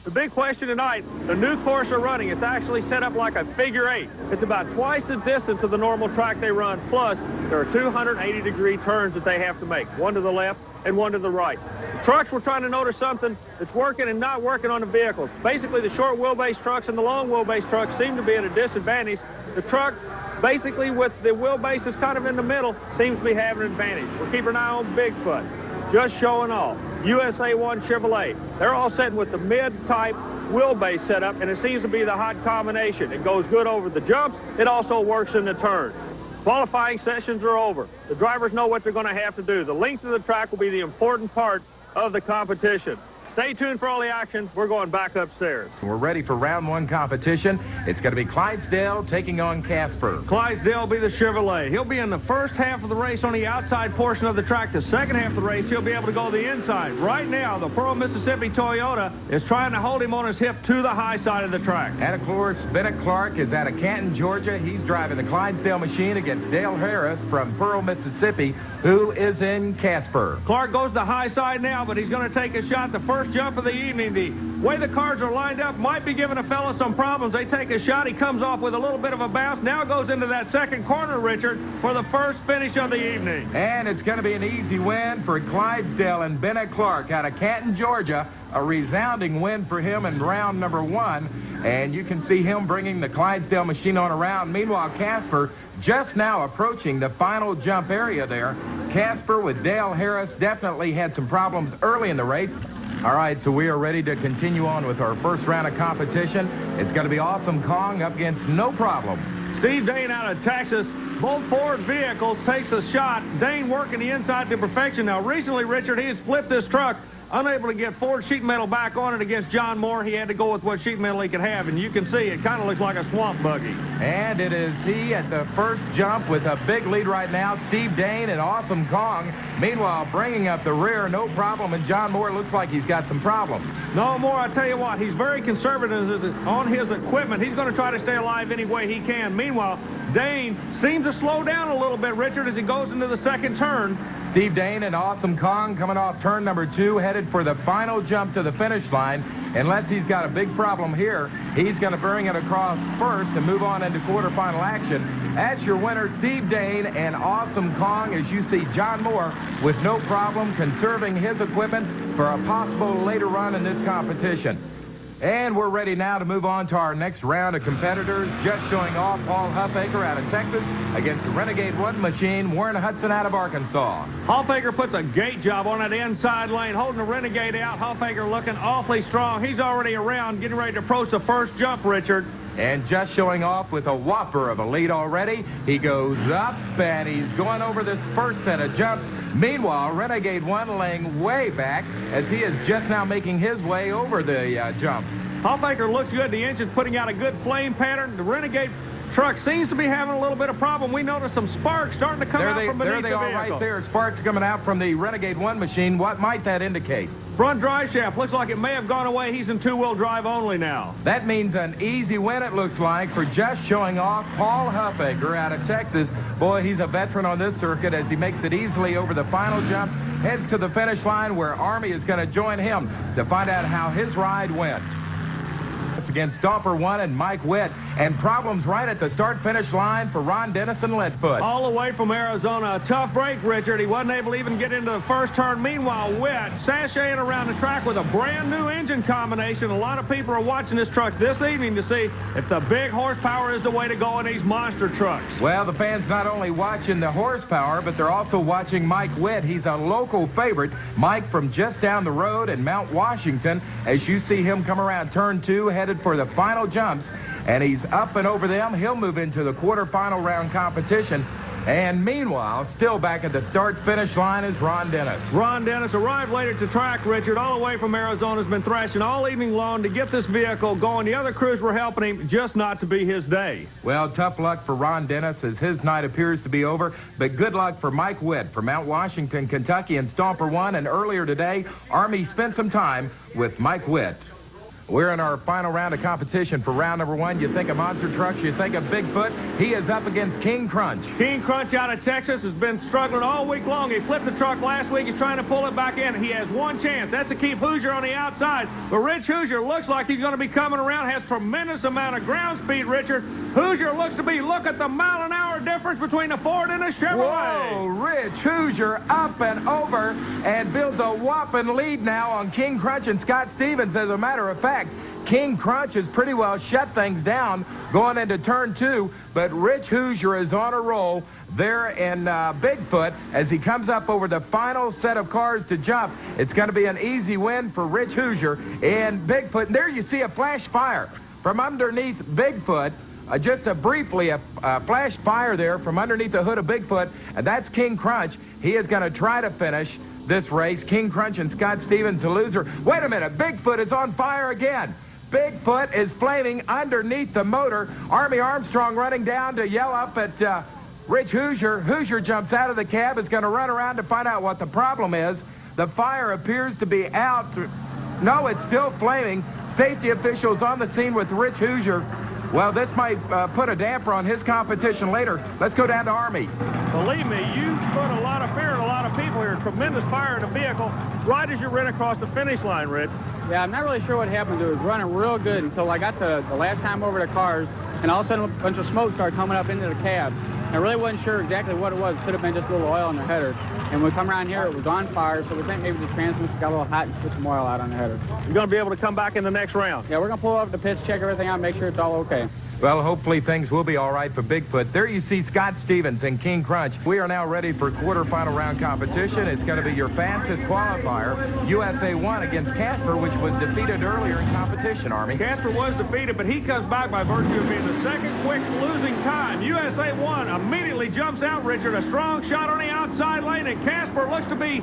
The big question tonight, the new course they're running, it's actually set up like a figure 8. It's about twice the distance of the normal track they run, plus there are 280-degree turns that they have to make, one to the left and one to the right. The trucks, we're trying to notice something that's working and not working on the vehicles. Basically, the short wheelbase trucks and the long wheelbase trucks seem to be at a disadvantage. The truck, basically with the wheelbase is kind of in the middle, seems to be having an advantage. We're keeping an eye on Bigfoot. Just showing off. USA1 Chevrolet. They're all sitting with the mid-type wheelbase setup, and it seems to be the hot combination. It goes good over the jumps. It also works in the turns. Qualifying sessions are over. The drivers know what they're going to have to do. The length of the track will be the important part of the competition. Stay tuned for all the action. We're going back upstairs. We're ready for round 1 competition. It's going to be Clydesdale taking on Casper. Clydesdale will be the Chevrolet. He'll be in the first half of the race on the outside portion of the track. The second half of the race, he'll be able to go the inside. Right now, the Pearl, Mississippi Toyota is trying to hold him on his hip to the high side of the track. And, of course, Bennett Clark is out of Canton, Georgia. He's driving the Clydesdale machine against Dale Harris from Pearl, Mississippi, who is in Casper. Clark goes the high side now, but he's going to take a shot. The first jump of the evening. The way the cars are lined up might be giving a fella some problems. They take a shot. He comes off with a little bit of a bounce. Now goes into that second corner, Richard, for the first finish of the evening. And it's going to be an easy win for Clydesdale and Bennett Clark out of Canton, Georgia. A resounding win for him in round number 1. And you can see him bringing the Clydesdale machine on around. Meanwhile, Casper just now approaching the final jump area there. Casper with Dale Harris definitely had some problems early in the race. All right, so we are ready to continue on with our first round of competition. It's going to be Awesome Kong up against No Problem. Steve Dane out of Texas. Both Ford vehicles takes a shot. Dane working the inside to perfection. Now, recently, Richard, he has flipped this truck. Unable to get Ford sheet metal back on it against John Moore. He had to go with what sheet metal he could have, and you can see it kind of looks like a swamp buggy. And it is he at the first jump with a big lead right now. Steve Dane and Awesome Kong. Meanwhile, bringing up the rear, No Problem, and John Moore looks like he's got some problems. No Moore, I tell you what, he's very conservative on his equipment. He's going to try to stay alive any way he can. Meanwhile, Dane seems to slow down a little bit, Richard, as he goes into the second turn. Steve Dane and Awesome Kong coming off turn number 2, headed for the final jump to the finish line. Unless he's got a big problem here, he's going to bring it across first and move on into quarterfinal action. As your winner, Steve Dane and Awesome Kong, as you see John Moore with No Problem conserving his equipment for a possible later run in this competition. And we're ready now to move on to our next round of competitors. Just showing off, Paul Huffaker out of Texas against the Renegade 1 machine, Warren Hudson out of Arkansas. Huffaker puts a gate job on that inside lane, holding the Renegade out. Huffaker looking awfully strong. He's already around, getting ready to approach the first jump, Richard. And just showing off with a whopper of a lead already. He goes up, and he's going over this first set of jumps. Meanwhile, Renegade 1 laying way back as he is just now making his way over the jump. Huffaker looks good. The engine's putting out a good flame pattern. The Renegade truck seems to be having a little bit of problem. We noticed some sparks starting to come out from beneath the vehicle. There they are right there. Sparks coming out from the Renegade 1 machine. What might that indicate? Front drive shaft. Looks like it may have gone away. He's in two-wheel drive only now. That means an easy win, it looks like, for just showing off Paul Huffaker out of Texas. Boy, he's a veteran on this circuit as he makes it easily over the final jump, heads to the finish line where Army is going to join him to find out how his ride went. Against Stomper 1 and Mike Witt, and problems right at the start-finish line for Ron Dennis and Leadfoot. All the way from Arizona. A tough break, Richard. He wasn't able to even get into the first turn. Meanwhile, Witt sashaying around the track with a brand-new engine combination. A lot of people are watching this truck this evening to see if the big horsepower is the way to go in these monster trucks. Well, the fans not only watching the horsepower, but they're also watching Mike Witt. He's a local favorite. Mike from just down the road in Mount Washington. As you see him come around turn 2, headed for the final jumps, and he's up and over them. He'll move into the quarterfinal round competition. And meanwhile, still back at the start-finish line is Ron Dennis. Ron Dennis arrived late at the track, Richard, all the way from Arizona. Has been thrashing all evening long to get this vehicle going. The other crews were helping him, just not to be his day. Well, tough luck for Ron Dennis as his night appears to be over. But good luck for Mike Witt from Mount Washington, Kentucky, and Stomper 1. And earlier today, Army spent some time with Mike Witt. We're in our final round of competition for round number 1. You think of monster trucks, you think of Bigfoot. He is up against King Crunch. King Crunch out of Texas has been struggling all week long. He flipped the truck last week. He's trying to pull it back in. He has one chance. That's to keep Hoosier on the outside. But Rich Hoosier looks like he's going to be coming around. Has tremendous amount of ground speed, Richard. Hoosier looks to be, look at the mile-an-hour difference between the Ford and the Chevrolet. Whoa, Rich Hoosier up and over and builds a whopping lead now on King Crunch and Scott Stevens. As a matter of fact, King Crunch has pretty well shut things down going into turn 2, but Rich Hoosier is on a roll there in Bigfoot as he comes up over the final set of cars to jump. It's going to be an easy win for Rich Hoosier in Bigfoot. And there you see a flash fire from underneath Bigfoot. Just briefly, a flash fire there from underneath the hood of Bigfoot, and that's King Crunch. He is going to try to finish this race. King Crunch and Scott Stevens, the loser. Wait a minute, Bigfoot is on fire again. Bigfoot is flaming underneath the motor. Army Armstrong running down to yell up at Rich Hoosier. Hoosier jumps out of the cab, is going to run around to find out what the problem is. The fire appears to be out. No, it's still flaming. Safety officials on the scene with Rich Hoosier. Well, this might put a damper on his competition later. Let's go down to Army. Believe me, you put a lot of fear in a lot of people here. Tremendous fire in the vehicle right as you ran across the finish line, Rich. Yeah, I'm not really sure what happened. It was running real good until I got the last time over the cars, and all of a sudden a bunch of smoke started coming up into the cab. I really wasn't sure exactly what it was. It could have been just a little oil in the header. And when we come around here, it was on fire, so we think maybe the transmission got a little hot and put some oil out on the header. You're going to be able to come back in the next round. Yeah, we're going to pull over the pits, check everything out, make sure it's all okay. Well, hopefully things will be all right for Bigfoot. There you see Scott Stevens and King Crunch. We are now ready for quarterfinal round competition. It's going to be your fastest qualifier, USA 1 against Casper, which was defeated earlier in competition, Army. Casper was defeated, but he comes back by virtue of being the second quick losing time. USA 1 immediately jumps out, Richard. A strong shot on the outside lane, and Casper looks to be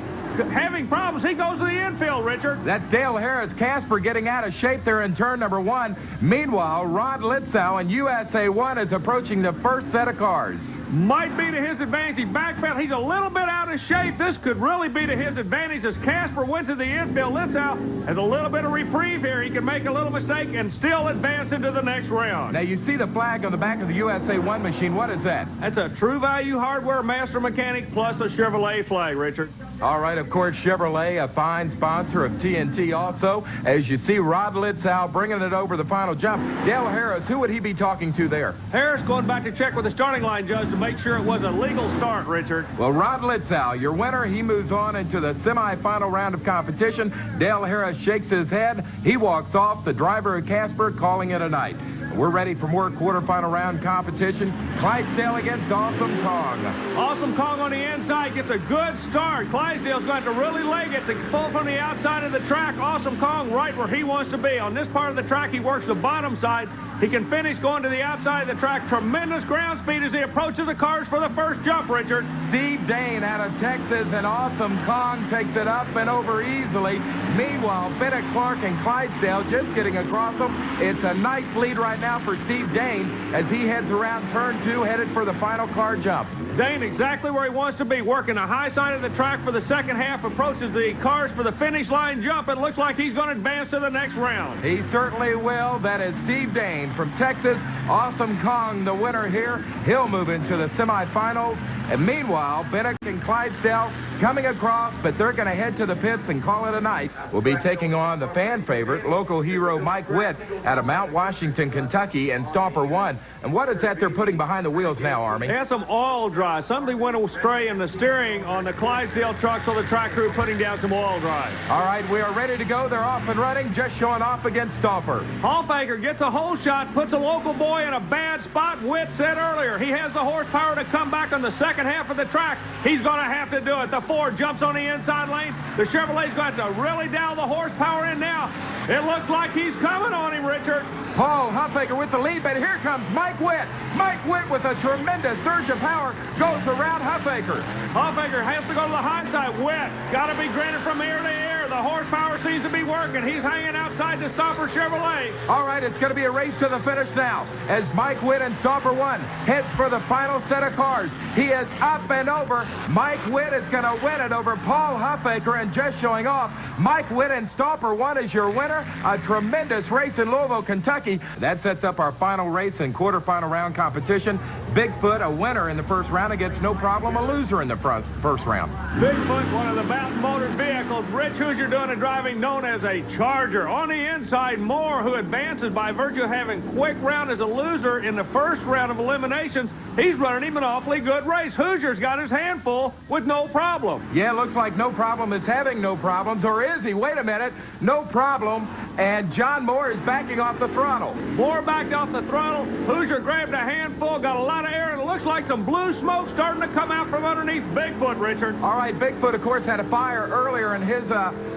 having problems. He goes to the infield, Richard. That's Dale Harris. Casper getting out of shape there in turn number 1. Meanwhile, Rod Litzow and USA 1 is approaching the first set of cars. Might be to his advantage. He backpedaled. He's a little bit out of shape. This could really be to his advantage as Casper went to the infield. Litzow has a little bit of reprieve here. He can make a little mistake and still advance into the next round. Now, you see the flag on the back of the USA 1 machine. What is that? That's a True Value Hardware Master Mechanic plus a Chevrolet flag, Richard. All right, of course, Chevrolet, a fine sponsor of TNT also. As you see, Rod Litzow bringing it over the final jump. Dale Harris, who would he be talking to there? Harris going back to check with the starting line judge to make sure it was a legal start, Richard. Well, Rod Litzow, your winner. He moves on into the semifinal round of competition. Dale Harris shakes his head. He walks off. The driver of Casper calling it a night. We're ready for more quarterfinal round competition. Clydesdale against Awesome Kong. Awesome Kong on the inside gets a good start. Clydesdale's going to really leg it to pull from the outside of the track. Awesome Kong right where he wants to be. On this part of the track, he works the bottom side. He can finish going to the outside of the track. Tremendous ground speed as he approaches the cars for the first jump, Richard. Steve Dane out of Texas, and Awesome Kong takes it up and over easily. Meanwhile, Bennett Clark and Clydesdale just getting across them. It's a nice lead right now for Steve Dane as he heads around turn 2, headed for the final car jump. Dane exactly where he wants to be, working the high side of the track for the second half, approaches the cars for the finish line jump. It looks like he's going to advance to the next round. He certainly will. That is Steve Dane from Texas. Awesome Kong, the winner here. He'll move into the semifinals. And meanwhile, Bennett and Clydesdale coming across, but they're going to head to the pits and call it a night. We'll be taking on the fan favorite, local hero Mike Witt out of Mount Washington, Kentucky, and Stomper 1. And what is that they're putting behind the wheels now, Army? They have some oil dry. Somebody went astray in the steering on the Clydesdale truck, so the track crew putting down some oil dry. All right, we are ready to go. They're off and running, just showing off against Stomper. Hallfager gets a hole shot, puts a local boy in a bad spot. Witt said earlier he has the horsepower to come back on the second half of the track. He's going to have to do it. The Ford jumps on the inside lane. The Chevrolet's got to really dial the horsepower in now. It looks like he's coming on him, Richard. Paul Huffaker with the lead, but here comes Mike Witt. Mike Witt with a tremendous surge of power goes around Huffaker. Huffaker has to go to the high side. Witt got to be granted from ear to ear. The horsepower seems to be working. He's hanging outside the Stomper Chevrolet. All right, it's going to be a race to the finish now as Mike Witt and Stomper 1 heads for the final set of cars. He is up and over. Mike Witt is going to win it over Paul Huffaker, and just showing off, Mike Witt and Stomper 1 is your winner. A tremendous race in Louisville, Kentucky. That sets up our final race and quarterfinal round competition. Bigfoot, a winner in the first round, against no problem a loser in the first round. Bigfoot, one of the mountain motored vehicles. Rich Hoosier doing a driving known as a Charger. On the inside, Moore, who advances by virtue of having quick round as a loser in the first round of eliminations. He's running him an awfully good race. Hoosier's got his hand full with no problem. Yeah, looks like no problem is having no problems, or is he? Wait a minute. No problem, and John Moore is backing off the throttle. Moore backed off the throttle. Hoosier grabbed a handful, got a lot of air, and it looks like some blue smoke starting to come out from underneath Bigfoot, Richard. All right, Bigfoot, of course, had a fire earlier in his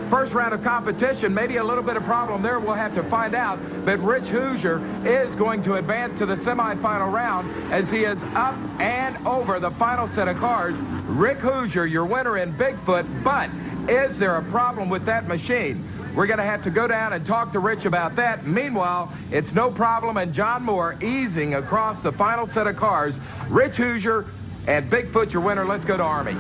first round of competition. Maybe a little bit of problem there. We'll have to find out. But Rich Hoosier is going to advance to the semifinal round as he is up and over the final set of cars. Rick Hoosier, your winner in Bigfoot, but is there a problem with that machine? We're going to have to go down and talk to Rich about that. Meanwhile, it's no problem, and John Moore easing across the final set of cars. Rich Hoosier and Bigfoot, your winner. Let's go to Army.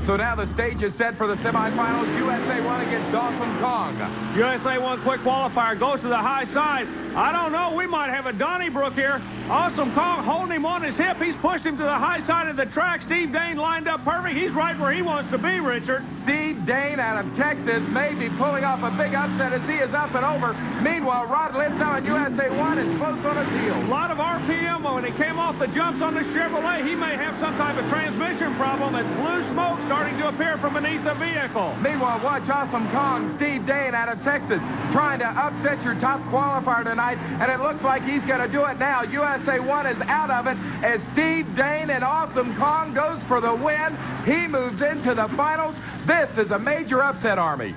So now the stage is set for the semifinals. USA 1 against Awesome Kong. USA 1 quick qualifier goes to the high side. I don't know. We might have a Donnybrook here. Awesome Kong holding him on his hip. He's pushed him to the high side of the track. Steve Dane lined up perfect. He's right where he wants to be, Richard. Steve Dane out of Texas may be pulling off a big upset as he is up and over. Meanwhile, Rod Litzow in USA 1 is close on his heels. A lot of RPM when he came off the jumps on the Chevrolet. He may have some type of transmission problem as blue smoke starting to appear from beneath the vehicle. Meanwhile, watch Awesome Kong, Steve Dane out of Texas, trying to upset your top qualifier tonight, and it looks like he's going to do it now. USA 1 is out of it as Steve Dane and Awesome Kong goes for the win. He moves into the finals. This is a major upset, Army.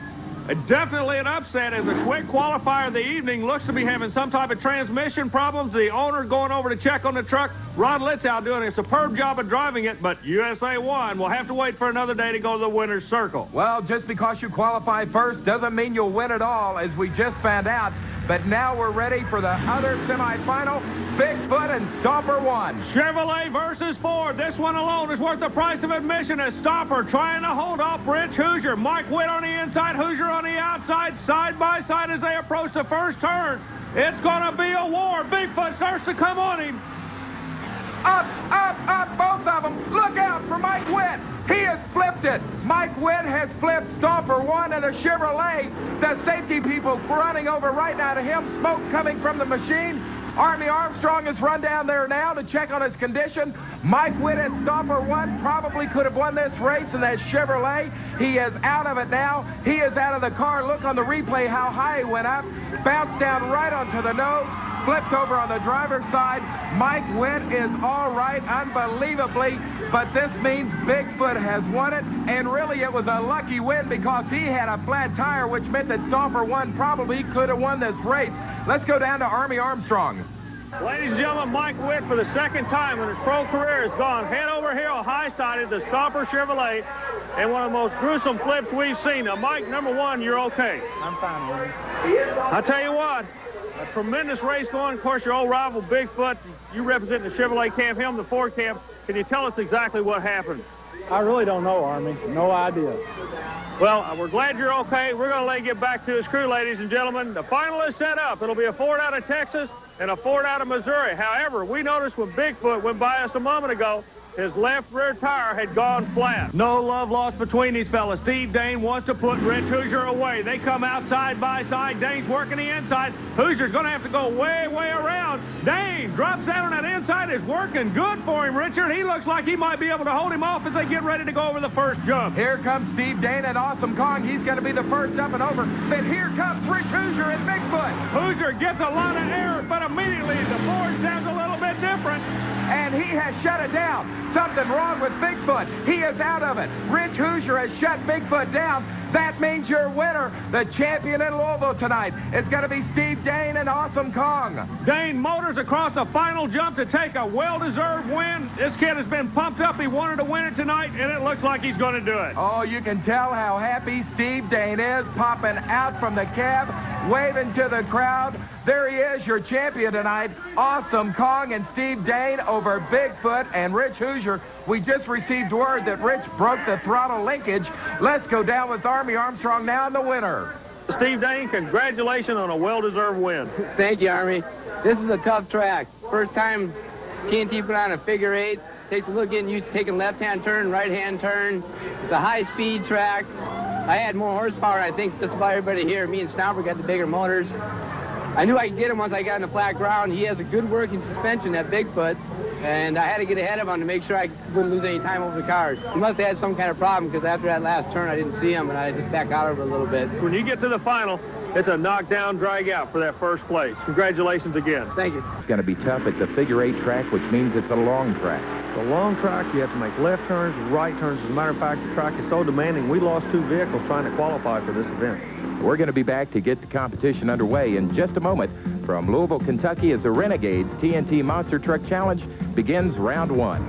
Definitely an upset as a quick qualifier of the evening. Looks to be having some type of transmission problems. The owner going over to check on the truck. Rod Litzow doing a superb job of driving it, but USA 1 will have to wait for another day to go to the winner's circle. Well, just because you qualify first doesn't mean you'll win it all, as we just found out. But now we're ready for the other semifinal, Bigfoot and Stomper 1. Chevrolet versus Ford. This one alone is worth the price of admission as Stomper trying to hold off Rich Hoosier. Mike Witt on the inside, Hoosier on the outside, side by side as they approach the first turn. It's going to be a war. Bigfoot starts to come on him. Up, up, up, both of them. Look out for Mike Witt. He has flipped it. Mike Witt has flipped Stomper 1 and a Chevrolet. The safety people running over right now to him. Smoke coming from the machine. Army Armstrong has run down there now to check on his condition. Mike Witt and Stomper 1 probably could have won this race in that Chevrolet. He is out of it now. He is out of the car. Look on the replay how high he went up. Bounced down right onto the nose. Flipped over on the driver's side. Mike Witt is all right, unbelievably, but this means Bigfoot has won it, and really it was a lucky win because he had a flat tire, which meant that Stomper 1 probably could have won this race. Let's go down to Army Armstrong. Ladies and gentlemen, Mike Witt, for the second time in his pro career, has gone head over heels, high-sided the Stomper Chevrolet, and one of the most gruesome flips we've seen. Now, Mike, number one, you're okay. I'm fine, Willie. I tell you what, a tremendous race going. Of course, your old rival, Bigfoot, you represent the Chevrolet camp, him the Ford camp. Can you tell us exactly what happened? I really don't know, Army. No idea. Well, we're glad you're okay. We're going to let you get back to his crew, ladies and gentlemen. The final is set up. It'll be a Ford out of Texas and a Ford out of Missouri. However, we noticed when Bigfoot went by us a moment ago, his left rear tire had gone flat. No love lost between these fellas. Steve Dane wants to put Rich Hoosier away. They come out side by side. Dane's working the inside. Hoosier's going to have to go way, way around. Dane drops down on that inside. Is working good for him, Richard. He looks like he might be able to hold him off as they get ready to go over the first jump. Here comes Steve Dane and Awesome Kong. He's going to be the first up and over. But here comes Rich Hoosier and Bigfoot. Hoosier gets a lot of air, but immediately the Ford sounds a little bit different. And he has shut it down. Something wrong with Bigfoot. He is out of it. Rich Hoosier has shut Bigfoot down. That means your winner, the champion in Louisville tonight, is going to be Steve Dane and Awesome Kong. Dane motors across the final jump to take a well-deserved win. This kid has been pumped up. He wanted to win it tonight, and it looks like he's going to do it. Oh, you can tell how happy Steve Dane is, popping out from the cab, waving to the crowd. There he is, your champion tonight, Awesome Kong and Steve Dane over Bigfoot and Rich Hoosier. We just received word that Rich broke the throttle linkage. Let's go down with Army Armstrong now and the winner. Steve Dane, congratulations on a well-deserved win. Thank you, Army. This is a tough track. First time TNT put on a figure eight. Takes a little getting used to taking left-hand turn, right-hand turn. It's a high-speed track. I had more horsepower, I think, just about everybody here. Me and Stomper got the bigger motors. I knew I could get him once I got in the flat ground. He has a good working suspension, that Bigfoot, and I had to get ahead of him to make sure I wouldn't lose any time over the cars. He must have had some kind of problem, because after that last turn, I didn't see him, and I just backed out of it a little bit. When you get to the final, it's a knockdown, drag out for that first place. Congratulations again. Thank you. It's going to be tough. It's a figure eight track, which means it's a long track. It's a long track. You have to make left turns, right turns. As a matter of fact, the track is so demanding, we lost 2 vehicles trying to qualify for this event. We're going to be back to get the competition underway in just a moment. From Louisville, Kentucky, as the Renegades TNT Monster Truck Challenge begins round 1.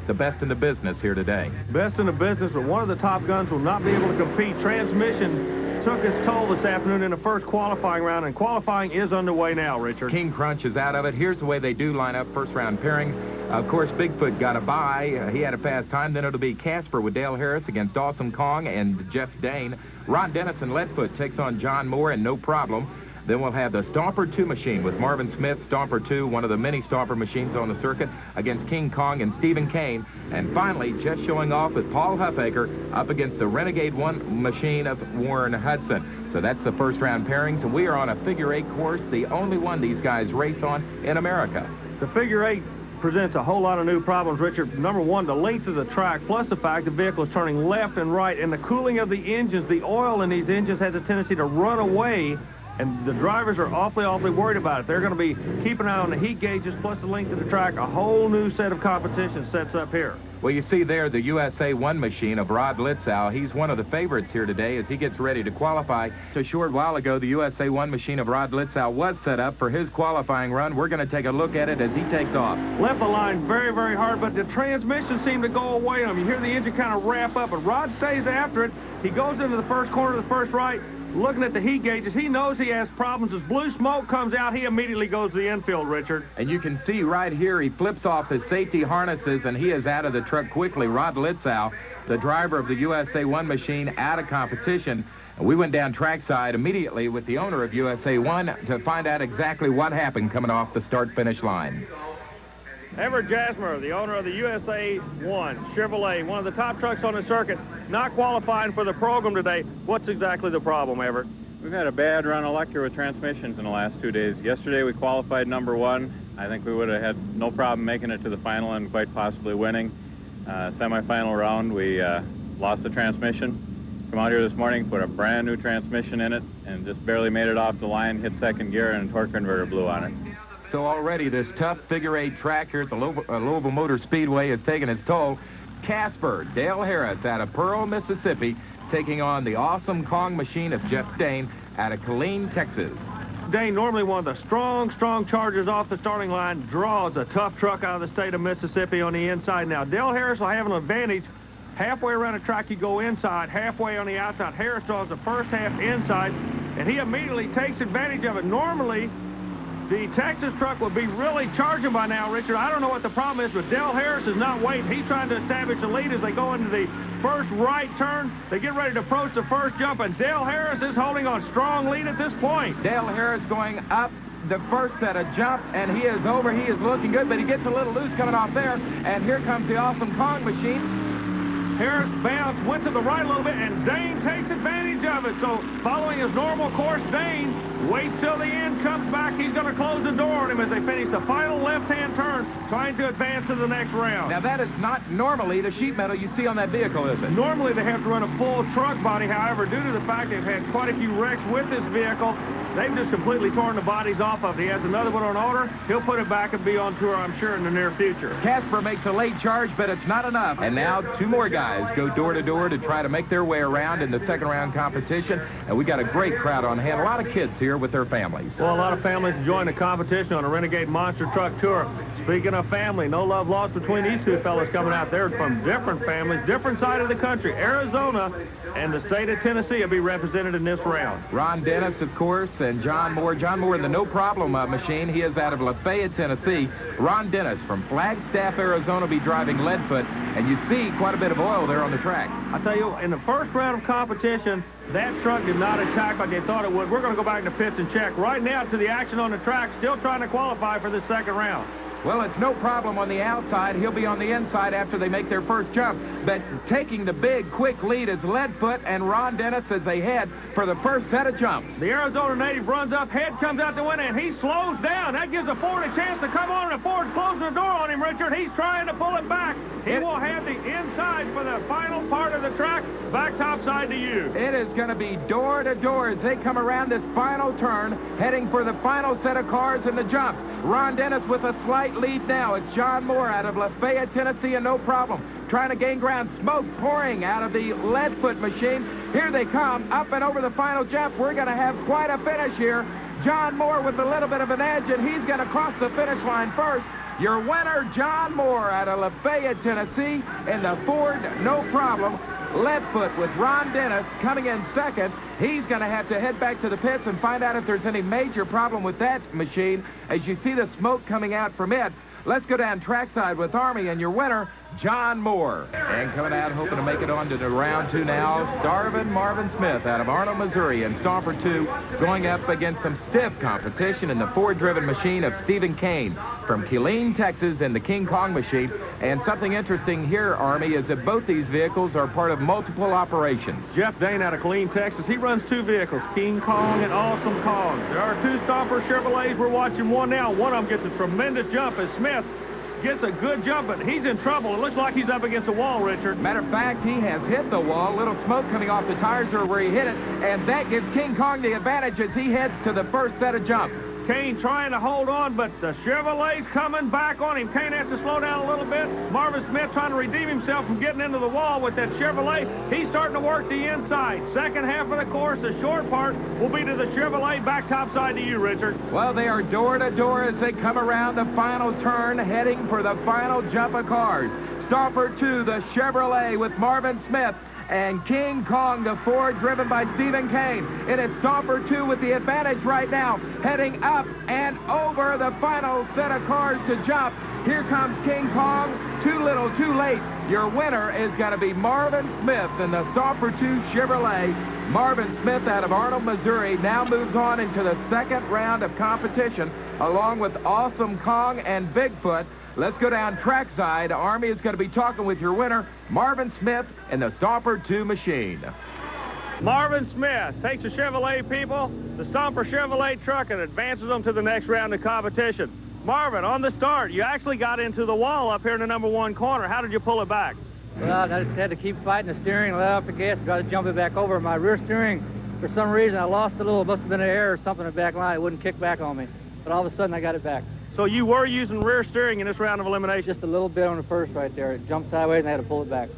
The best in the business here today. Best in the business, but one of the top guns will not be able to compete. Transmission took its toll this afternoon in the first qualifying round, and qualifying is underway now, Richard. King Crunch is out of it. Here's the way they do line up first round pairings. Of course, Bigfoot got a bye. He had a fast time. Then it'll be Casper with Dale Harris against Awesome Kong and Jeff Dane. Ron Dennison Leadfoot takes on John Moore, and no problem. Then we'll have the Stomper 2 machine with Marvin Smith, Stomper 2, one of the many Stomper machines on the circuit, against King Kong and Stephen Kane. And finally, just showing off with Paul Huffaker up against the Renegade 1 machine of Warren Hudson. So that's the first round pairings, and we are on a figure eight course, the only one these guys race on in America. The figure eight presents a whole lot of new problems, Richard. Number one, the length of the track, plus the fact the vehicle is turning left and right, and the cooling of the engines. The oil in these engines has a tendency to run away, and the drivers are awfully worried about it. They're going to be keeping an eye on the heat gauges, plus the length of the track. A whole new set of competition sets up here. Well, you see there the USA 1 machine of Rod Litzow. He's one of the favorites here today as he gets ready to qualify. A short while ago, the USA 1 machine of Rod Litzow was set up for his qualifying run. We're going to take a look at it as he takes off. Left the line very hard, but the transmission seemed to go away on him. You hear the engine kind of wrap up, but Rod stays after it. He goes into the first corner of the first right, looking at the heat gauges. He knows he has problems. As blue smoke comes out, he immediately goes to the infield, Richard. And you can see right here, he flips off his safety harnesses, and he is out of the truck quickly. Rod Litzow, the driver of the USA 1 machine, out of competition. And we went down trackside immediately with the owner of USA 1 to find out exactly what happened coming off the start-finish line. Everett Jasmer, the owner of the USA 1 Chevrolet, one of the top trucks on the circuit, not qualifying for the program today. What's exactly the problem, Everett? We've had a bad run electric with transmissions in the last 2 days. Yesterday we qualified number 1. I think we would have had no problem making it to the final and quite possibly winning. Semifinal round, we lost the transmission. Come out here this morning, put a brand new transmission in it, and just barely made it off the line, hit second gear, and a torque converter blew on it. So already this tough figure eight track here at the Louisville Motor Speedway has taken its toll. Casper, Dale Harris out of Pearl, Mississippi, taking on the Awesome Kong machine of Jeff Dane out of Killeen, Texas. Dane, normally one of the strong chargers off the starting line, draws a tough truck out of the state of Mississippi on the inside. Now, Dale Harris will have an advantage. Halfway around the track, you go inside, halfway on the outside. Harris draws the first half inside, and he immediately takes advantage of it. Normally, the Texas truck will be really charging by now, Richard. I don't know what the problem is, but Dale Harris is not waiting. He's trying to establish a lead as they go into the first right turn. They get ready to approach the first jump, and Dale Harris is holding on strong lead at this point. Dale Harris going up the first set of jump, and he is over. He is looking good, but he gets a little loose coming off there. And here comes the Awesome Kong machine. Harris bounced, went to the right a little bit, and Dane takes advantage of it. So following his normal course, Dane waits till the end, comes back. He's going to close the door on him as they finish the final left-hand turn, trying to advance to the next round. Now, that is not normally the sheet metal you see on that vehicle, is it? Normally, they have to run a full truck body. However, due to the fact they've had quite a few wrecks with this vehicle, they've just completely torn the bodies off of it. He has another one on order. He'll put it back and be on tour, I'm sure, in the near future. Casper makes a late charge, but it's not enough. And now 2 more guys go door to door to try to make their way around in the second round competition. And we got a great crowd on hand. A lot of kids here with their families. Well, a lot of families enjoying the competition on a Renegade Monster Truck Tour. Speaking of family, no love lost between these two fellas coming out there from different families, different side of the country. Arizona and the state of Tennessee will be represented in this round. Ron Dennis, of course, and John Moore. John Moore in the No Problem machine. He is out of Lafayette, Tennessee. Ron Dennis from Flagstaff, Arizona, will be driving Leadfoot. And you see quite a bit of oil there on the track. I tell you, in the first round of competition, that truck did not attack like they thought it would. We're going to go back in the pits and check right now to the action on the track, still trying to qualify for this second round. Well, it's No Problem on the outside. He'll be on the inside after they make their first jump. But taking the big, quick lead is Leadfoot and Ron Dennis as they head for the first set of jumps. The Arizona native runs up, head comes out the window, and he slows down. That gives the Ford a chance to come on, and the Ford's closing the door on him, Richard. He's trying to pull it back. He will have the inside for the final part of the track. Back topside to you. It is going to be door to door as they come around this final turn, heading for the final set of cars in the jumps. Ron Dennis with a slight lead now. It's John Moore out of Lafayette, Tennessee, and No Problem, trying to gain ground. Smoke pouring out of the Leadfoot machine. Here they come, up and over the final jump. We're going to have quite a finish here. John Moore with a little bit of an edge, and he's going to cross the finish line first. Your winner, John Moore out of Lafayette, Tennessee, in the Ford No Problem. Leadfoot with Ron Dennis coming in second. He's going to have to head back to the pits and find out if there's any major problem with that machine as you see the smoke coming out from it. Let's go down trackside with Army and your winner, John Moore. And coming out hoping to make it on to the round 2 now, Starvin Marvin Smith out of Arnold, Missouri, and Stomper 2 going up against some stiff competition in the Ford-driven machine of Stephen Kane from Killeen, Texas, in the King Kong machine. And something interesting here, Army, is that both these vehicles are part of multiple operations. Jeff Dane out of Killeen, Texas. He runs 2 vehicles, King Kong and Awesome Kong. There are 2 Stomper Chevrolets. We're watching one now. One of them gets a tremendous jump as Smith gets a good jump, but he's in trouble. It looks like he's up against the wall, Richard. Matter of fact, he has hit the wall. Little smoke coming off the tires are where he hit it, and that gives King Kong the advantage as he heads to the first set of jumps. Kane trying to hold on, but the Chevrolet's coming back on him. Kane has to slow down a little bit. Marvin Smith trying to redeem himself from getting into the wall with that Chevrolet. He's starting to work the inside. Second half of the course, the short part will be to the Chevrolet. Back topside to you, Richard. Well, they are door to door as they come around the final turn, heading for the final jump of cars. Stomper 2, the Chevrolet with Marvin Smith, and King Kong, the Ford, driven by Stephen Kane. It is Stomper 2 with the advantage right now, heading up and over the final set of cars to jump. Here comes King Kong, too little, too late. Your winner is going to be Marvin Smith in the Stomper 2 Chevrolet. Marvin Smith out of Arnold, Missouri, now moves on into the second round of competition, along with Awesome Kong and Bigfoot. Let's go down trackside. Army is going to be talking with your winner, Marvin Smith, in the Stomper 2 machine. Marvin Smith takes the Chevrolet people, the Stomper Chevrolet truck, and advances them to the next round of competition. Marvin, on the start, you actually got into the wall up here in the number 1 corner. How did you pull it back? Well, I just had to keep fighting the steering, let off the gas, got to jump it back over. My rear steering, for some reason, I lost a little, must have been an error or something in the back line. It wouldn't kick back on me. But all of a sudden, I got it back. So you were using rear steering in this round of elimination? Just a little bit on the first right there. It jumped sideways and I had to pull it back.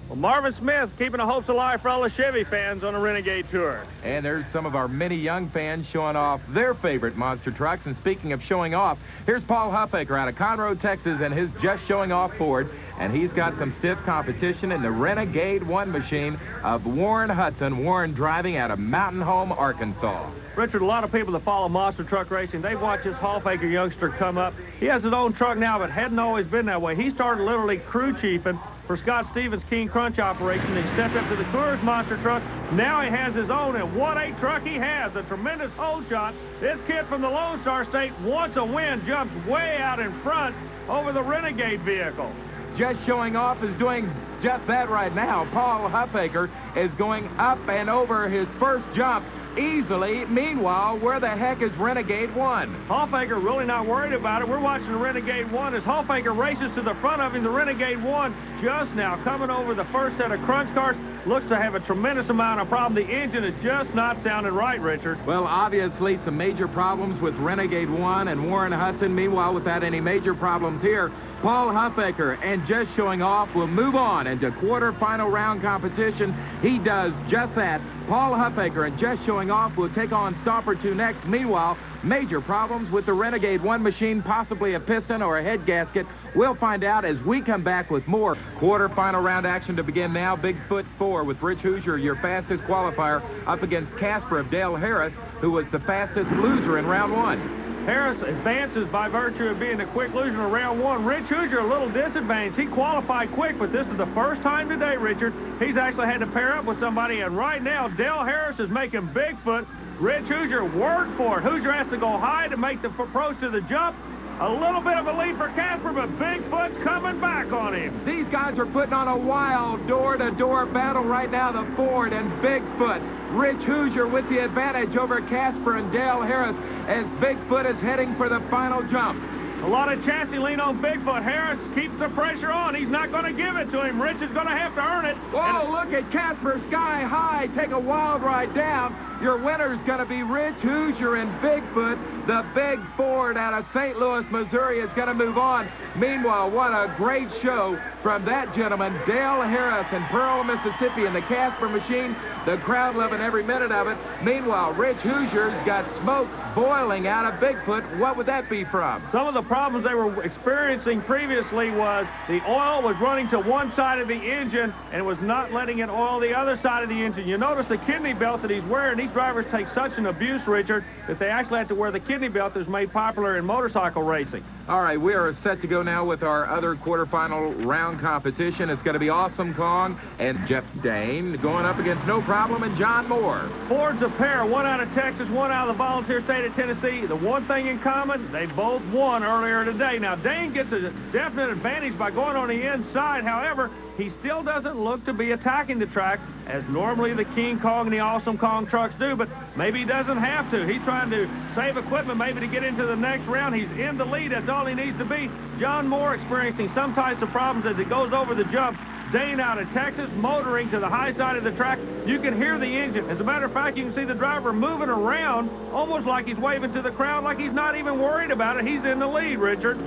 Well, Marvin Smith keeping the hopes alive for all the Chevy fans on the Renegade Tour. And there's some of our many young fans showing off their favorite monster trucks. And speaking of showing off, here's Paul Huffaker out of Conroe, Texas, and his Just Showing Off Ford. And he's got some stiff competition in the Renegade 1 machine of Warren Hudson. Warren driving out of Mountain Home, Arkansas. Richard, a lot of people that follow monster truck racing, they've watched this Hallfaker youngster come up. He has his own truck now, but hadn't always been that way. He started literally crew chiefing for Scott Stevens' King Crunch operation. He stepped up to the Coors monster truck. Now he has his own, and what a truck he has. A tremendous hole shot. This kid from the Lone Star State wants a win, jumps way out in front over the Renegade vehicle. Just Showing Off is doing just that right now. Paul Huffaker is going up and over his first jump easily. Meanwhile, where the heck is Renegade 1? Huffaker really not worried about it. We're watching the Renegade 1 as Huffaker races to the front of him. The Renegade 1 just now coming over the first set of crunch cars. Looks to have a tremendous amount of problem. The engine is just not sounding right, Richard. Well, obviously some major problems with Renegade 1 and Warren Hudson. Meanwhile, without any major problems here, Paul Huffaker and Just Showing Off will move on into quarterfinal round competition. He does just that. Paul Huffaker and Just Showing Off will take on Stomper 2 next. Meanwhile, major problems with the Renegade 1 machine, possibly a piston or a head gasket. We'll find out as we come back with more quarterfinal round action to begin now. Bigfoot 4 with Rich Hoosier, your fastest qualifier, up against Casper of Dale Harris, who was the fastest loser in round 1. Harris advances by virtue of being a quick loser in round 1. Rich Hoosier a little disadvantaged. He qualified quick, but this is the first time today, Richard, he's actually had to pair up with somebody, and right now, Dale Harris is making Bigfoot. Rich Hoosier worked for it. Hoosier has to go high to make the approach to the jump. A little bit of a lead for Casper, but Bigfoot's coming back on him. These guys are putting on a wild door-to-door battle right now, the Ford and Bigfoot. Rich Hoosier with the advantage over Casper and Dale Harris as Bigfoot is heading for the final jump. A lot of chassis lean on Bigfoot. Harris keeps the pressure on. He's not going to give it to him. Rich is going to have to earn it. Whoa, look at Casper sky high. Take a wild ride down. Your winner's going to be Rich Hoosier and Bigfoot. The big Ford out of St. Louis, Missouri is going to move on. Meanwhile, what a great show from that gentleman, Dale Harris in Pearl, Mississippi, in the Casper machine. The crowd loving every minute of it. Meanwhile, Rich Hoosier's got smoke boiling out of Bigfoot. What would that be from? Some of the problems they were experiencing previously was the oil was running to one side of the engine and it was not letting it oil the other side of the engine. You notice the kidney belt that he's wearing. These drivers take such an abuse, Richard, that they actually have to wear the kidney belt that's made popular in motorcycle racing. All right, we are set to go now with our other quarterfinal round competition. It's going to be Awesome Kong and Jeff Dane going up against No Problem and John Moore. Ford's a pair, one out of Texas, one out of the volunteer state of Tennessee. The one thing in common, they both won earlier today. Now, Dane gets a definite advantage by going on the inside. However, he still doesn't look to be attacking the track as normally the King Kong and the Awesome Kong trucks do, but maybe he doesn't have to. He's trying to save equipment maybe to get into the next round. He's in the lead. That's all he needs to be. John Moore experiencing some types of problems as he goes over the jump. Dane out of Texas, motoring to the high side of the track. You can hear the engine. As a matter of fact, you can see the driver moving around almost like he's waving to the crowd, like he's not even worried about it. He's in the lead, Richard.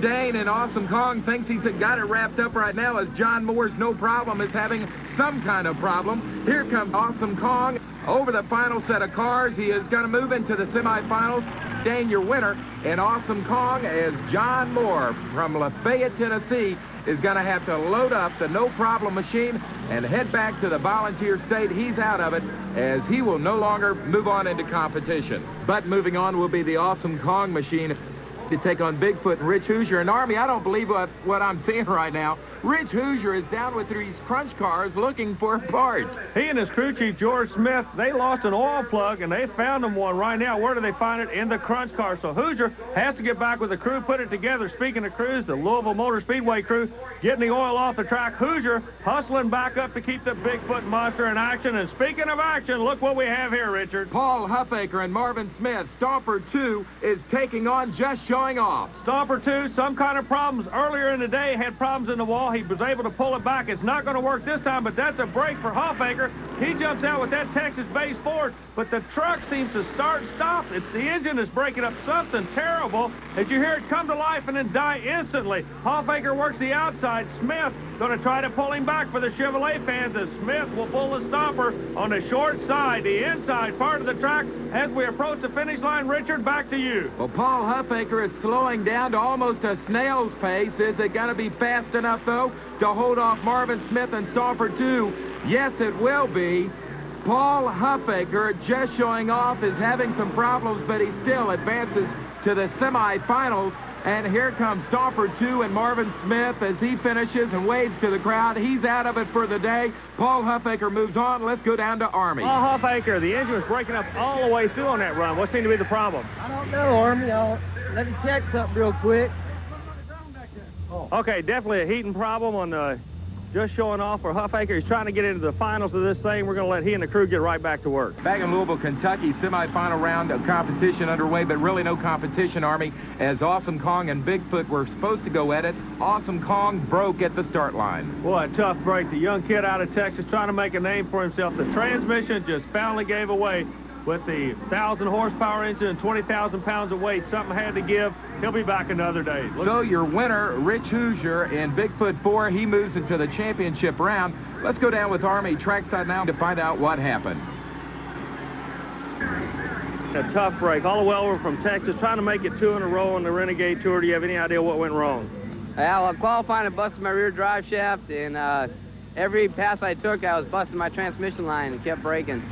Dane and Awesome Kong thinks he's got it wrapped up right now as John Moore's No Problem is having some kind of problem. Here comes Awesome Kong over the final set of cars. He is going to move into the semifinals. Dane, your winner, and Awesome Kong as John Moore from Lafayette, Tennessee, is going to have to load up the No Problem machine and head back to the volunteer state. He's out of it as he will no longer move on into competition. But moving on will be the Awesome Kong machine to take on Bigfoot and Rich Hoosier. And Army, I don't believe what I'm seeing right now. Rich Hoosier is down with these crunch cars looking for a part. He and his crew chief, George Smith, they lost an oil plug, and they found them one right now. Where do they find it? In the crunch car. So Hoosier has to get back with the crew, put it together. Speaking of crews, the Louisville Motor Speedway crew getting the oil off the track. Hoosier hustling back up to keep the Bigfoot monster in action. And speaking of action, look what we have here, Richard. Paul Huffaker and Marvin Smith. Stomper 2 is taking on Just Showing Off. Stomper 2, some kind of problems. Earlier in the day, had problems in the wall. He was able to pull it back. It's not going to work this time, but that's a break for Huffaker. He jumps out with that Texas-based Ford, but the truck seems to stop. It's the engine that's breaking up, something terrible as you hear it come to life and then die instantly. Huffaker works the outside. Smith going to try to pull him back for the Chevrolet fans as Smith will pull the Stomper on the short side, the inside part of the track. As we approach the finish line, Richard, back to you. Well, Paul Huffaker is slowing down to almost a snail's pace. Is it going to be fast enough, though, to hold off Marvin Smith and Stomper 2? Yes, it will be. Paul Huffaker, Just Showing Off, is having some problems, but he still advances to the semifinals. And here comes Stomper 2 and Marvin Smith as he finishes and waves to the crowd. He's out of it for the day. Paul Huffaker moves on. Let's go down to Army. Paul Huffaker, the engine was breaking up all the way through on that run. What seemed to be the problem? I don't know, Army. Let me check something real quick. Okay, definitely a heating problem on the just showing off for Huffaker. He's trying to get into the finals of this thing. We're going to let he and the crew get right back to work. Back in Louisville, Kentucky, semifinal round of competition underway, but really no competition, Army, as Awesome Kong and Bigfoot were supposed to go at it. Awesome Kong broke at the start line. Boy, a tough break. The young kid out of Texas trying to make a name for himself. The transmission just finally gave away. With the 1,000 horsepower engine and 20,000 pounds of weight, something had to give. He'll be back another day. So your winner, Rich Hoosier, in Bigfoot 4, he moves into the championship round. Let's go down with Army trackside now to find out what happened. A tough break, all the way over from Texas, trying to make it 2 in a row on the Renegade Tour. Do you have any idea what went wrong? Well, I'm qualifying and busted my rear drive shaft, and every pass I took, I was busting my transmission line and kept breaking.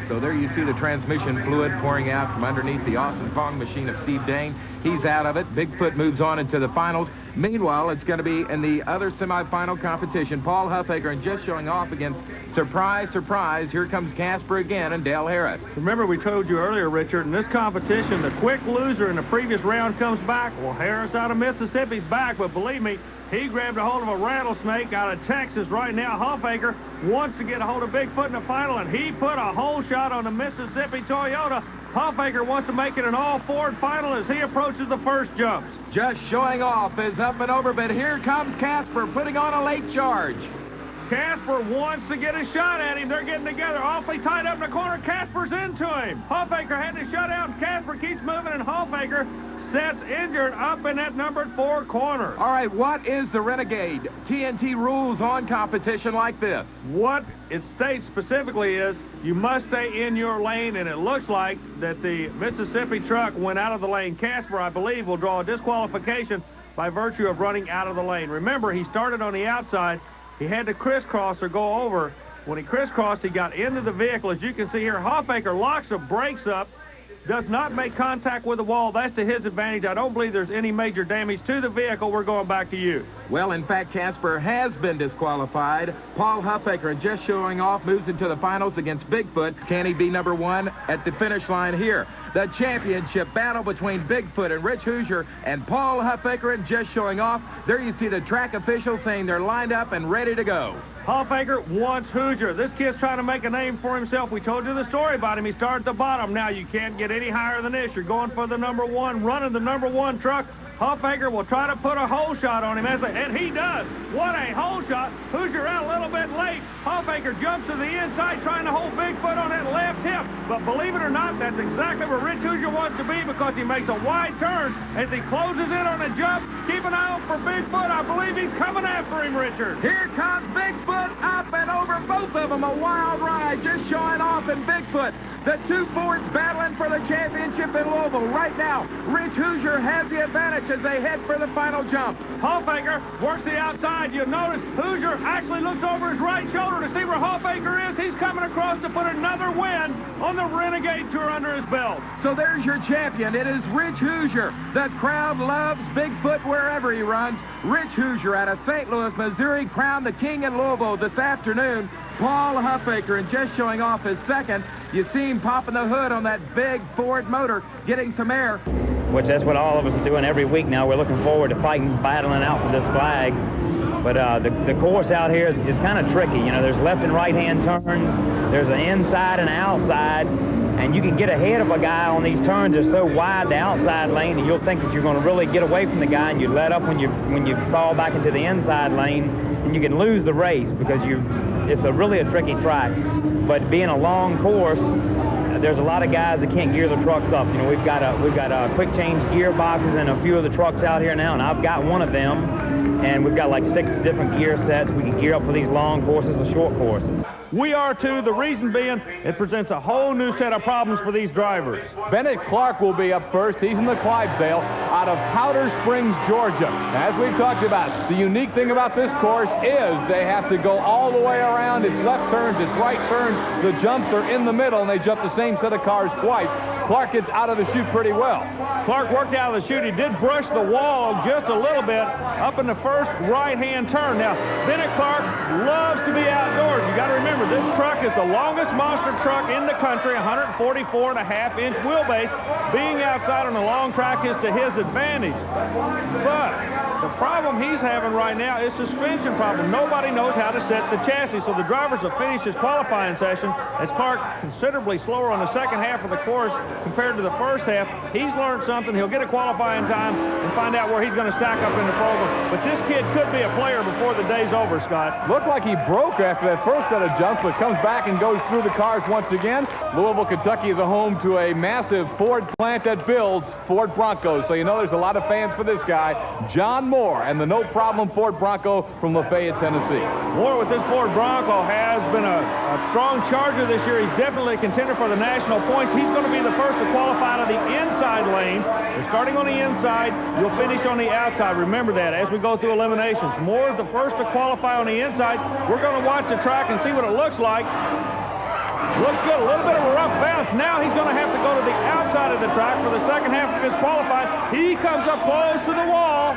So there you see the transmission fluid pouring out from underneath the Awesome Kong machine of Steve Dane. He's out of it. Bigfoot moves on into the finals. Meanwhile, it's going to be in the other semifinal competition. Paul Huffaker, and just showing off against, surprise, surprise, here comes Casper again and Dale Harris. Remember we told you earlier, Richard, in this competition, the quick loser in the previous round comes back. Well, Harris out of Mississippi's back, but believe me, he grabbed a hold of a rattlesnake out of Texas right now. Huffaker wants to get a hold of Bigfoot in the final, and he put a hole shot on the Mississippi Toyota. Huffaker wants to make it an all-Ford final as he approaches the first jumps. Just showing off is up and over, but here comes Casper putting on a late charge. Casper wants to get a shot at him. They're getting together, awfully tight up in the corner. Casper's into him. Huffaker had to shut out. Casper keeps moving, and Huffaker sets injured up in that numbered 4 corner. All right, what is the Renegade TNT rules on competition like this? What it states specifically is you must stay in your lane, and it looks like that the Mississippi truck went out of the lane. Casper, I believe, will draw a disqualification by virtue of running out of the lane. Remember, he started on the outside. He had to crisscross or go over. When he crisscrossed, he got into the vehicle. As you can see here, Huffaker locks the brakes up, does not make contact with the wall. That's to his advantage. I don't believe there's any major damage to the vehicle. We're going back to you. Well, in fact, Casper has been disqualified. Paul Huffaker, just showing off, moves into the finals against Bigfoot. Can he be number 1 at the finish line here? The championship battle between Bigfoot and Rich Hoosier and Paul Huffaker, and just showing off. There you see the track officials saying they're lined up and ready to go. Huffaker wants Hoosier. This kid's trying to make a name for himself. We told you the story about him. He started at the bottom. Now you can't get any higher than this. You're going for the number 1, running the number 1 truck. Huffaker will try to put a hole shot on him, and he does. What a hole shot. Hoosier out a little bit late. Huffaker jumps to the inside, trying to hold Bigfoot on that left hip. But believe it or not, that's exactly where Rich Hoosier wants to be, because he makes a wide turn as he closes in on a jump. Keep an eye out for Bigfoot. I believe he's coming after him, Richard. Here comes Bigfoot, up and over, both of them. A wild ride, just showing off in Bigfoot. The 2 Fords battling for the championship in Louisville. Right now, Rich Hoosier has the advantage as they head for the final jump. Huffaker works the outside. You'll notice Hoosier actually looks over his right shoulder to see where Huffaker is. He's coming across to put another win on the Renegade Tour under his belt. So there's your champion. It is Rich Hoosier. The crowd loves Bigfoot wherever he runs. Rich Hoosier out of St. Louis, Missouri, crowned the king in Louisville this afternoon. Paul Huffaker, and just showing off his second. You see him popping the hood on that big Ford motor, getting some air. Which that's what all of us are doing every week now. We're looking forward to fighting, battling out for this flag. But the course out here is kind of tricky. You know, there's left and right-hand turns. There's an inside and outside. And you can get ahead of a guy on these turns. They're so wide, the outside lane, and you'll think that you're going to really get away from the guy, and you let up when you fall back into the inside lane, and you can lose the race because it's really a tricky track. But being a long course, there's a lot of guys that can't gear the trucks up. You know, we've got quick change gearboxes in a few of the trucks out here now, and I've got one of them. And we've got like 6 different gear sets. We can gear up for these long courses and short courses. We are too, the reason being it presents a whole new set of problems for these drivers. Bennett Clark will be up first. He's in the Clydesdale out of Powder Springs, Georgia. As we've talked about, the unique thing about this course is they have to go all the way around. It's left turns, it's right turns. The jumps are in the middle, and they jump the same set of cars twice. Clark gets out of the chute pretty well. Clark worked out of the chute. He did brush the wall just a little bit up in the first right-hand turn. Now, Bennett Clark loves to be outdoors. You got to remember, this truck is the longest monster truck in the country, 144.5-inch wheelbase. Being outside on a long track is to his advantage. But The problem he's having right now is suspension problem. Nobody knows how to set the chassis, so the drivers have finished his qualifying session. As Clark considerably slower on the second half of the course compared to the first half, he's learned something. He'll get a qualifying time and find out where he's going to stack up in the program. But this kid could be a player before the day's over, Scott. Looked like he broke after that first set of jumps, but comes back and goes through the cars once again. Louisville, Kentucky is a home to a massive Ford plant that builds Ford Broncos, so you know there's a lot of fans for this guy, John Moore, and the no-problem Ford Bronco from Lafayette, Tennessee. Moore with this Ford Bronco has been a strong charger this year. He's definitely a contender for the national points. He's going to be the first to qualify out of the inside lane. They're starting on the inside. You'll finish on the outside. Remember that as we go through eliminations. Moore is the first to qualify on the inside. We're going to watch the track and see what it looks like. Looks good, a little bit of a rough bounce. Now he's going to have to go to the outside of the track for the second half of his qualifying. He comes up close to the wall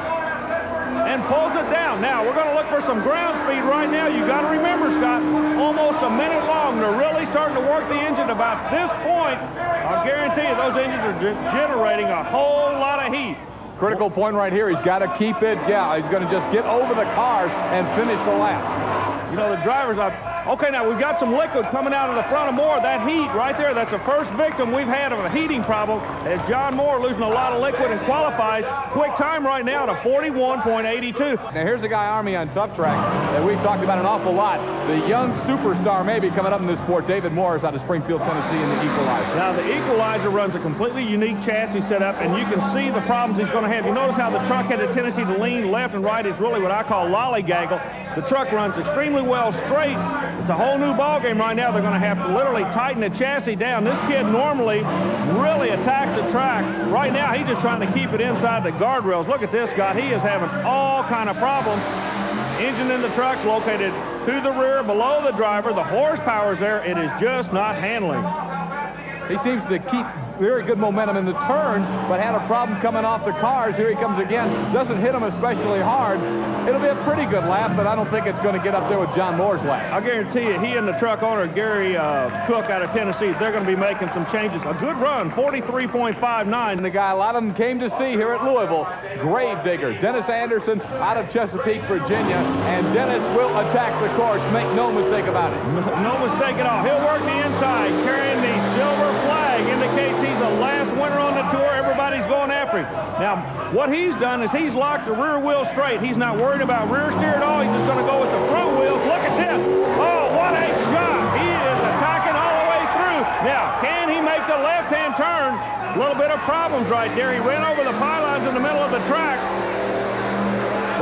and pulls it down. Now, we're going to look for some ground speed right now. You got to remember, Scott, almost a minute long. They're really starting to work the engine. About this point, I'll guarantee you those engines are generating a whole lot of heat. Critical point right here. He's got to keep it down. He's going to just get over the cars and finish the lap. You know, the drivers are... Okay, now we've got some liquid coming out of the front of Moore. That heat right there, that's the first victim we've had of a heating problem, as John Moore losing a lot of liquid and qualifies. Quick time right now to 41.82. Now here's a guy, Army, on tough track that we've talked about an awful lot. The young superstar maybe coming up in this sport, David Morris out of Springfield, Tennessee in the Equalizer. Now the Equalizer runs a completely unique chassis setup, and you can see the problems he's going to have. You notice how the truck had a tendency to lean left and right. It's really what I call lollygaggle. The truck runs extremely well straight. It's a whole new ball game right now. They're going to have to literally tighten the chassis down. This kid normally really attacks the track. Right now, he's just trying to keep it inside the guardrails. Look at this, Scott. He is having all kind of problems. Engine in the truck's located to the rear, below the driver. The horsepower's there. It is just not handling. He seems to keep very good momentum in the turns, but had a problem coming off the cars. Here he comes again. Doesn't hit him especially hard. It'll be a pretty good lap, but I don't think it's going to get up there with John Moore's lap. I guarantee you, he and the truck owner, Gary Cook out of Tennessee, they're going to be making some changes. A good run, 43.59. And the guy a lot of them came to see here at Louisville, Gravedigger, Dennis Anderson out of Chesapeake, Virginia, and Dennis will attack the course. Make no mistake about it. No mistake at all. He'll work the inside, carrying the silver flag, indicates he's the last winner on the tour. Everybody's going after him. Now, what he's done is he's locked the rear wheel straight. He's not worried about rear steer at all. He's just going to go with the front wheels. Look at this. Oh, what a shot. He is attacking all the way through. Now, can he make the left-hand turn? A little bit of problems right there. He ran over the pylons in the middle of the track.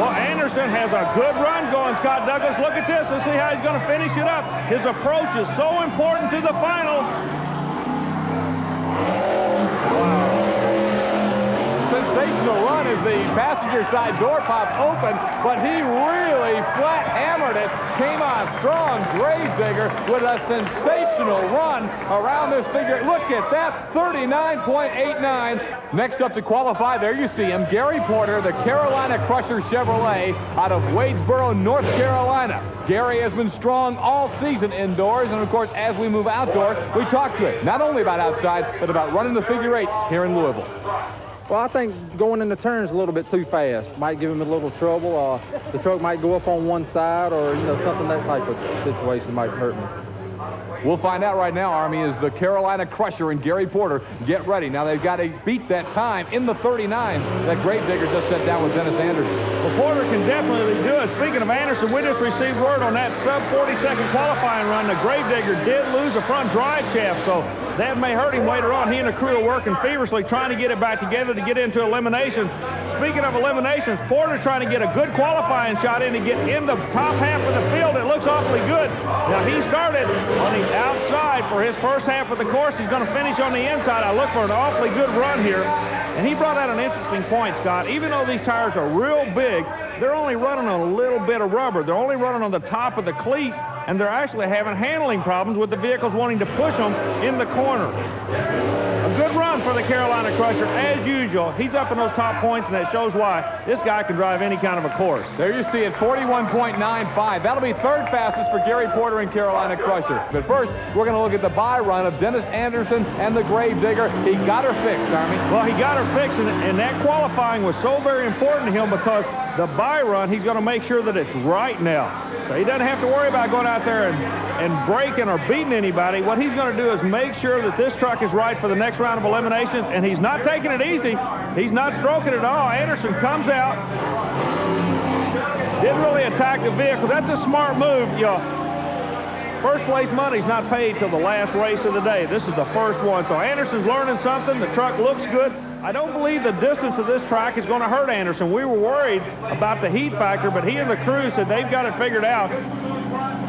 Well, Anderson has a good run going, Scott Douglas. Look at this. Let's see how he's going to finish it up. His approach is so important to the final. Sensational run as the passenger side door popped open, but he really flat hammered it. Came on strong. Gravedigger with a sensational run around this figure. Look at that, 39.89. Next up to qualify, there you see him, Gary Porter, the Carolina Crusher Chevrolet out of Wadesboro, North Carolina. Gary has been strong all season indoors, and of course, as we move outdoor, we talk to him, not only about outside, but about running the figure eight here in Louisville. Well, I think going in the turns a little bit too fast might give him a little trouble. The truck might go up on one side, or something, that type of situation might hurt me. We'll find out right now, Army, is the Carolina Crusher and Gary Porter get ready. Now they've got to beat that time in the 39 that Gravedigger just set down with Dennis Anderson. Well, Porter can definitely do it. Speaking of Anderson, we just received word on that sub-40-second qualifying run that Gravedigger did lose a front drive shaft, so that may hurt him later on. He and the crew are working feverishly trying to get it back together to get into elimination. Speaking of eliminations, Porter's trying to get a good qualifying shot in to get in the top half of the field. It looks awfully good. Now, he started on the outside for his first half of the course. He's going to finish on the inside. I look for an awfully good run here. And he brought out an interesting point, Scott. Even though these tires are real big, they're only running on a little bit of rubber. They're only running on the top of the cleat, and they're actually having handling problems with the vehicles wanting to push them in the corner. A good run for the Carolina Crusher, as usual. He's up in those top points, and that shows why this guy can drive any kind of a course. There you see it, 41.95. That'll be third fastest for Gary Porter and Carolina Crusher. But first, we're going to look at the bye run of Dennis Anderson and the Gravedigger. He got her fixed, Army. Well, he got her fixed, and that qualifying was so very important to him because the buy run, he's going to make sure that it's right now. So he doesn't have to worry about going out there and breaking or beating anybody. What he's going to do is make sure that this truck is right for the next round of eliminations, and he's not taking it easy. He's not stroking it at all. Anderson comes out. Didn't really attack the vehicle. That's a smart move. You know, first place money's not paid till the last race of the day. This is the first one. So Anderson's learning something. The truck looks good. I don't believe the distance of this track is going to hurt Anderson. We were worried about the heat factor, but he and the crew said they've got it figured out.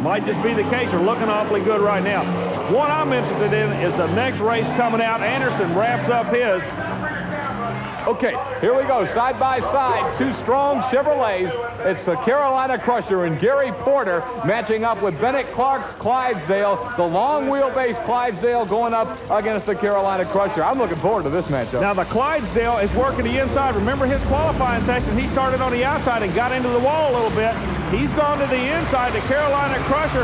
Might just be the case. They're looking awfully good right now. One I'm interested in is the next race coming out. Anderson wraps up his. Okay, here we go, side by side, two strong Chevrolets. It's the Carolina Crusher and Gary Porter matching up with Bennett Clark's Clydesdale, the long wheelbase Clydesdale going up against the Carolina Crusher. I'm looking forward to this matchup. Now the Clydesdale is working the inside. Remember his qualifying section, he started on the outside and got into the wall a little bit. He's gone to the inside. The Carolina Crusher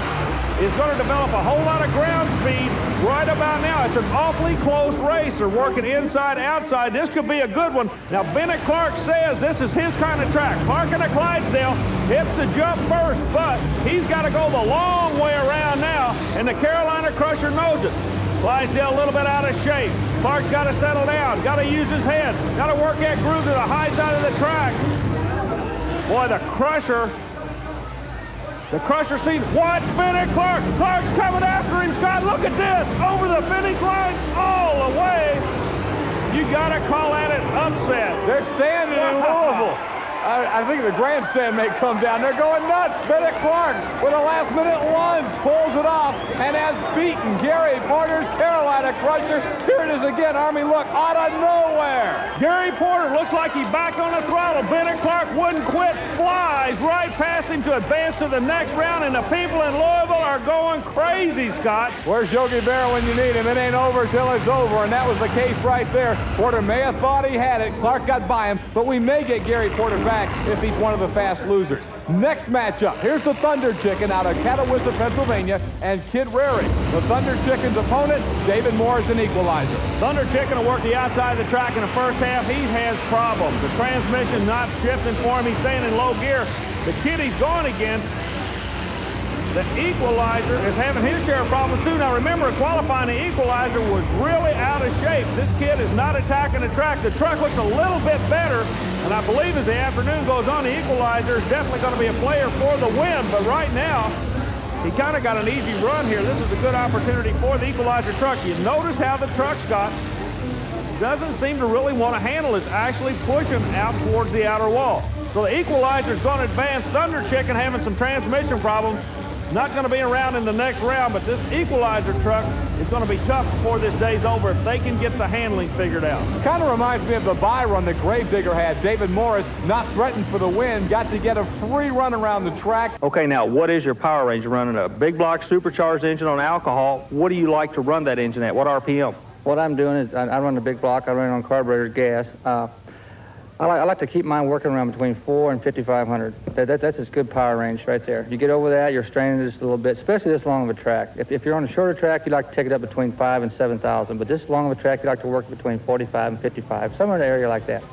is going to develop a whole lot of ground speed right about now. It's an awfully close race. They're working inside, outside. This could be a good one. Now, Bennett Clark says this is his kind of track. Clark and the Clydesdale hits the jump first, but he's got to go the long way around now, and the Carolina Crusher knows it. Clydesdale a little bit out of shape. Clark's got to settle down, got to use his head, got to work that groove to the high side of the track. Boy, the Crusher sees, watch Bennett Clark. Clark's coming after him, Scott. Look at this, over the finish line, all the way. You got to call that an upset. They're standing in Louisville. I think the grandstand may come down. They're going nuts. Bennett Clark with a last-minute lunge pulls it off and has beaten Gary Porter's Carolina Crusher. Here it is again, Army, look, out of nowhere. Gary Porter looks like he's back on the throttle. Bennett Clark wouldn't quit, flies right past him to advance to the next round, and the people in Louisville are going crazy, Scott. Where's Yogi Berra when you need him? It ain't over till it's over, and that was the case right there. Porter may have thought he had it. Clark got by him, but we may get Gary Porter back if he's one of the fast losers. Next matchup, here's the Thunder Chicken out of Catawissa, Pennsylvania, and Kid Rary. The Thunder Chicken's opponent, David Morris, an equalizer. Thunder Chicken will work the outside of the track in the first half. He has problems. The transmission not shifting for him. He's staying in low gear. The kid he's going against, the Equalizer, is having his share of problems too. Now remember, qualifying the Equalizer was really out of shape. This kid is not attacking the track. The truck looks a little bit better, and I believe as the afternoon goes on, the Equalizer is definitely going to be a player for the win. But right now, he kind of got an easy run here. This is a good opportunity for the Equalizer truck. You notice how the truck, Scott, doesn't seem to really want to handle it, actually push him out towards the outer wall. So the Equalizer's going to advance. Thunder Chicken having some transmission problems. Not going to be around in the next round, but this Equalizer truck is going to be tough before this day's over if they can get the handling figured out. Kind of reminds me of the buy run that Gravedigger had. David Morris, not threatened for the win, got to get a free run around the track. Okay, now, what is your power range? Running a big block supercharged engine on alcohol. What do you like to run that engine at? What RPM? What I'm doing is I run a big block. I run it on carburetor gas. I like to keep mine working around between 4 and 5,500. That's a good power range right there. You get over that, you're straining it just a little bit, especially this long of a track. If you're on a shorter track, you like to take it up between 5 and 7,000. But this long of a track, you like to work between 45 and 55, somewhere in the area like that.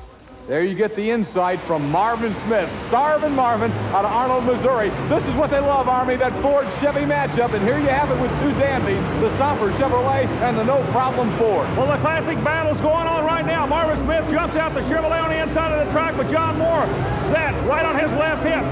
There you get the insight from Marvin Smith. Starvin' Marvin out of Arnold, Missouri. This is what they love, Army, that Ford-Chevy matchup. And here you have it with two dandies, the Stomper Chevrolet and the No Problem Ford. Well, the classic battle's going on right now. Marvin Smith jumps out the Chevrolet on the inside of the track with John Moore set right on his left hip.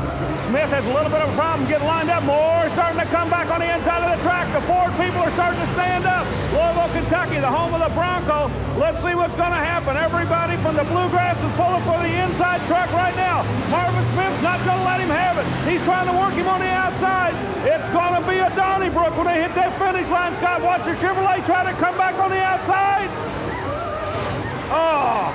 Smith has a little bit of a problem getting lined up. Moore starting to come back on the inside of the track. The Ford people are starting to stand up. Louisville, Kentucky, the home of the Bronco. Let's see what's going to happen. Everybody from the Bluegrass is pulling for the inside truck right now. Marvin Smith's not going to let him have it. He's trying to work him on the outside. It's going to be a Donnybrook when they hit that finish line. Scott, watch the Chevrolet try to come back on the outside. Oh,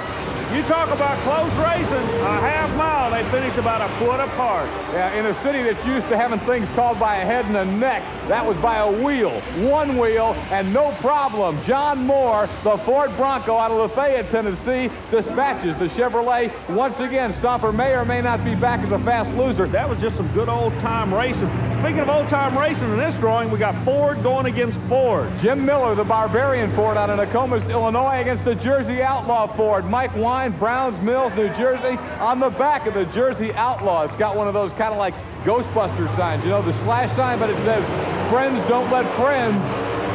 you talk about close racing, a half mile, they finished about a foot apart. Yeah, in a city that's used to having things called by a head and a neck, that was by a wheel, one wheel, and no problem. John Moore, the Ford Bronco out of Lafayette, Tennessee, dispatches the Chevrolet. Once again, Stomper may or may not be back as a fast loser. That was just some good old time racing. speaking of old-time racing in this drawing, we got Ford going against Ford. Jim Miller, the Barbarian Ford out of Nokomis, Illinois, against the Jersey Outlaw Ford. Mike Wine, Browns Mills, New Jersey, on the back of the Jersey Outlaw. It's got one of those kind of like Ghostbuster signs, you know, the slash sign, but it says, "Friends don't let friends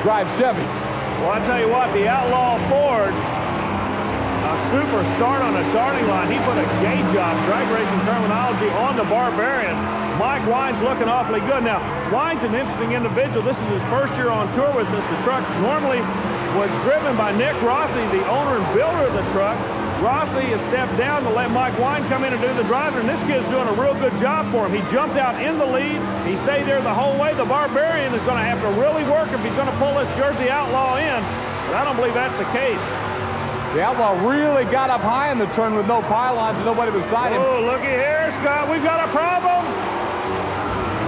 drive Chevys." Well, I tell you what, the Outlaw Ford, a super start on the starting line. He put a gate job, drag racing terminology, on the Barbarian. Mike Wine's looking awfully good. Now, Wine's an interesting individual. This is his first year on tour with us. The truck normally was driven by Nick Rossi, the owner and builder of the truck. Rossi has stepped down to let Mike Wine come in and do the driving, and this kid's doing a real good job for him. He jumped out in the lead. He stayed there the whole way. The Barbarian is going to have to really work if he's going to pull this Jersey Outlaw in, but I don't believe that's the case. The Outlaw really got up high in the turn with no pylons and nobody beside him. Oh, looky here, Scott. We've got a problem.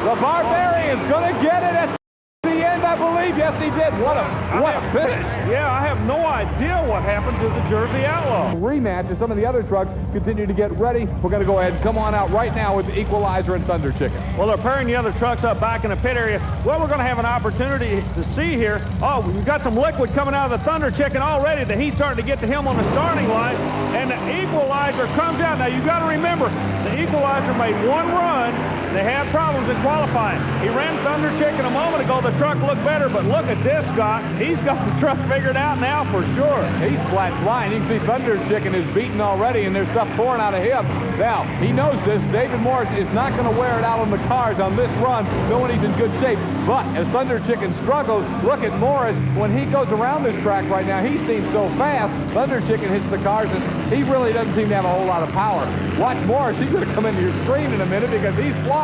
The Barbarian's going to get it at the end, I believe. Yes, he did. What a finish. Yeah, I have no idea what happened to the Jersey Outlaw. Rematch as some of the other trucks continue to get ready. We're going to go ahead and come on out right now with the Equalizer and Thunder Chicken. Well, they're pairing the other trucks up back in the pit area. What we're going to have an opportunity to see here, oh, we've got some liquid coming out of the Thunder Chicken already. The heat's starting to get to him on the starting line, and the Equalizer comes out. Now, you've got to remember, the Equalizer made one run. They had problems in qualifying. He ran Thunder Chicken a moment ago. The truck looked better, but look at this, Scott. He's got the truck figured out now for sure. He's flat flying. You can see Thunder Chicken is beaten already, and there's stuff pouring out of him. Now, he knows this. David Morris is not going to wear it out on the cars on this run, knowing he's in good shape. But as Thunder Chicken struggles, look at Morris. When he goes around this track right now, he seems so fast. Thunder Chicken hits the cars, and he really doesn't seem to have a whole lot of power. Watch Morris. He's going to come into your screen in a minute because he's flying.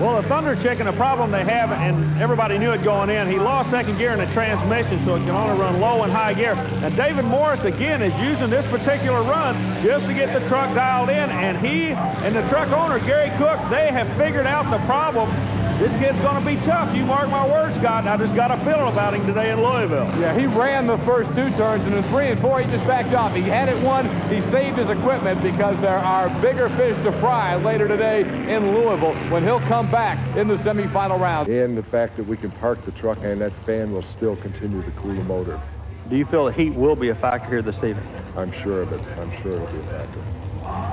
Well, the Thunder Chicken, a problem they have, and everybody knew it going in, he lost second gear in the transmission, so it can only run low and high gear. And David Morris, again, is using this particular run just to get the truck dialed in, and he and the truck owner, Gary Cook, they have figured out the problem. This kid's going to be tough. You mark my words, Scott. I just got a feeling about him today in Louisville. Yeah, he ran the first two turns, and in 3 and 4, he just backed off. He had it won. He saved his equipment because there are bigger fish to fry later today in Louisville when he'll come back in the semifinal round. And the fact that we can park the truck and that fan will still continue to cool the motor. Do you feel the heat will be a factor here this evening? I'm sure of it. I'm sure it'll be a factor.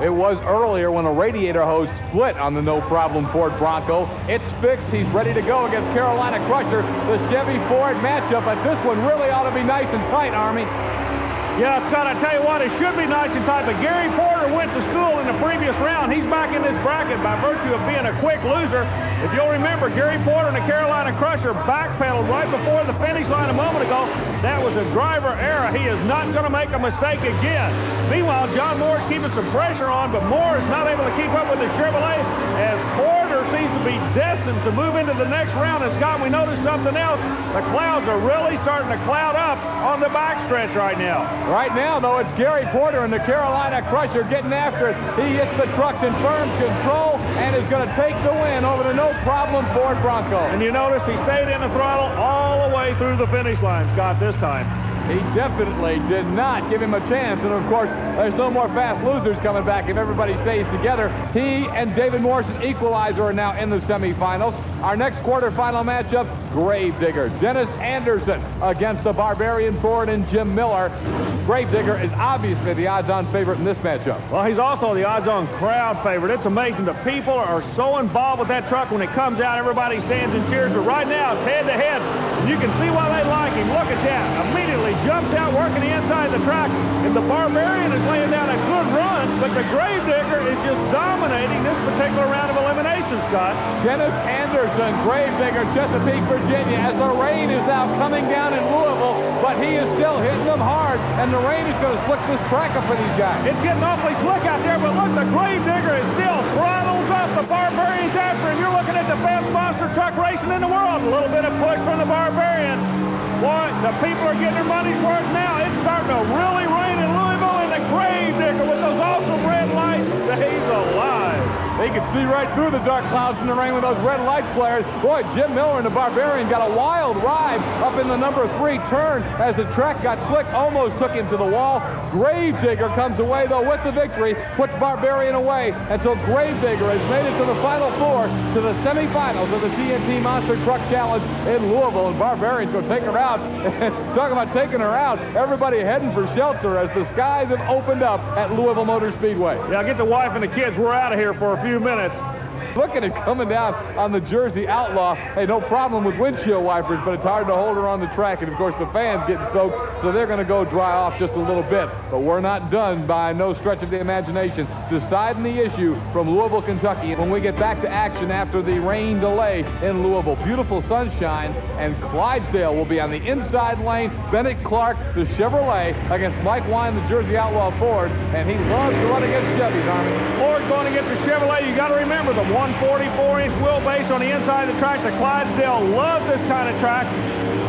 It was earlier when a radiator hose split on the no-problem Ford Bronco. It's fixed. He's ready to go against Carolina Crusher. The Chevy Ford matchup, but this one really ought to be nice and tight, Army. Yeah, Scott, I tell you what, it should be nice and tight, but Gary Porter went to school in the previous round. He's back in this bracket by virtue of being a quick loser. If you'll remember, Gary Porter and the Carolina Crusher backpedaled right before the finish line a moment ago. That was a driver error. He is not going to make a mistake again. Meanwhile, John Moore is keeping some pressure on, but Moore is not able to keep up with the Chevrolet as Porter seems to be destined to move into the next round. And Scott, we noticed something else. The clouds are really starting to cloud up on the backstretch right now. Right now, though, it's Gary Porter and the Carolina Crusher getting after it. He hits the trucks in firm control and is going to take the win over the no-problem Ford Bronco. And you notice he stayed in the throttle all the way through the finish line, Scott, this time. He definitely did not give him a chance. And, of course, there's no more fast losers coming back if everybody stays together. He and David Morrison, Equalizer, are now in the semifinals. Our next quarterfinal matchup, Gravedigger. Dennis Anderson against the Barbarian Ford and Jim Miller. Gravedigger is obviously the odds-on favorite in this matchup. Well, he's also the odds-on crowd favorite. It's amazing. The people are so involved with that truck. When it comes out, everybody stands and cheers. But right now, it's head-to-head. You can see why they like him. Look at that. Immediately jumps out working the inside of the track. And the Barbarian is laying down a good run, but the Gravedigger is just dominating this particular round of elimination, Scott. Dennis Anderson, Gravedigger, Chesapeake, Virginia, as the rain is now coming down in Louisville, but he is still hitting them hard, and the rain is going to slick this track up for these guys. It's getting awfully slick out there, but look, the Gravedigger is still throttles up. The Barbarian's after him. You're looking at the best monster truck racing in the world. A little bit of push from the Barbarian. Boy, the people are getting their money's worth now. It's starting to really rain in Louisville, and the Gravedigger with those awesome red lights, he's alive. He can see right through the dark clouds in the rain with those red light flares. Boy, Jim Miller and the Barbarian got a wild ride up in the number 3 turn as the track got slick, almost took him to the wall. Gravedigger comes away, though, with the victory, puts Barbarian away, and so Gravedigger has made it to the Final Four, to the semifinals of the TNT Monster Truck Challenge in Louisville, and Barbarian's going to take her out. Talk about taking her out. Everybody heading for shelter as the skies have opened up at Louisville Motor Speedway. Yeah, get the wife and the kids. We're out of here for a few minutes. Look at it coming down on the Jersey Outlaw. Hey, no problem with windshield wipers, but it's hard to hold her on the track. And, of course, the fans getting soaked, so they're going to go dry off just a little bit. But we're not done by no stretch of the imagination deciding the issue from Louisville, Kentucky. When we get back to action after the rain delay in Louisville, beautiful sunshine, and Clydesdale will be on the inside lane. Bennett Clark, the Chevrolet, against Mike Wine, the Jersey Outlaw Ford. And he loves to run against Chevys, Army. Ford going against the Chevrolet. You got to remember the 144-inch wheelbase on the inside of the track. The Clydesdale loves this kind of track.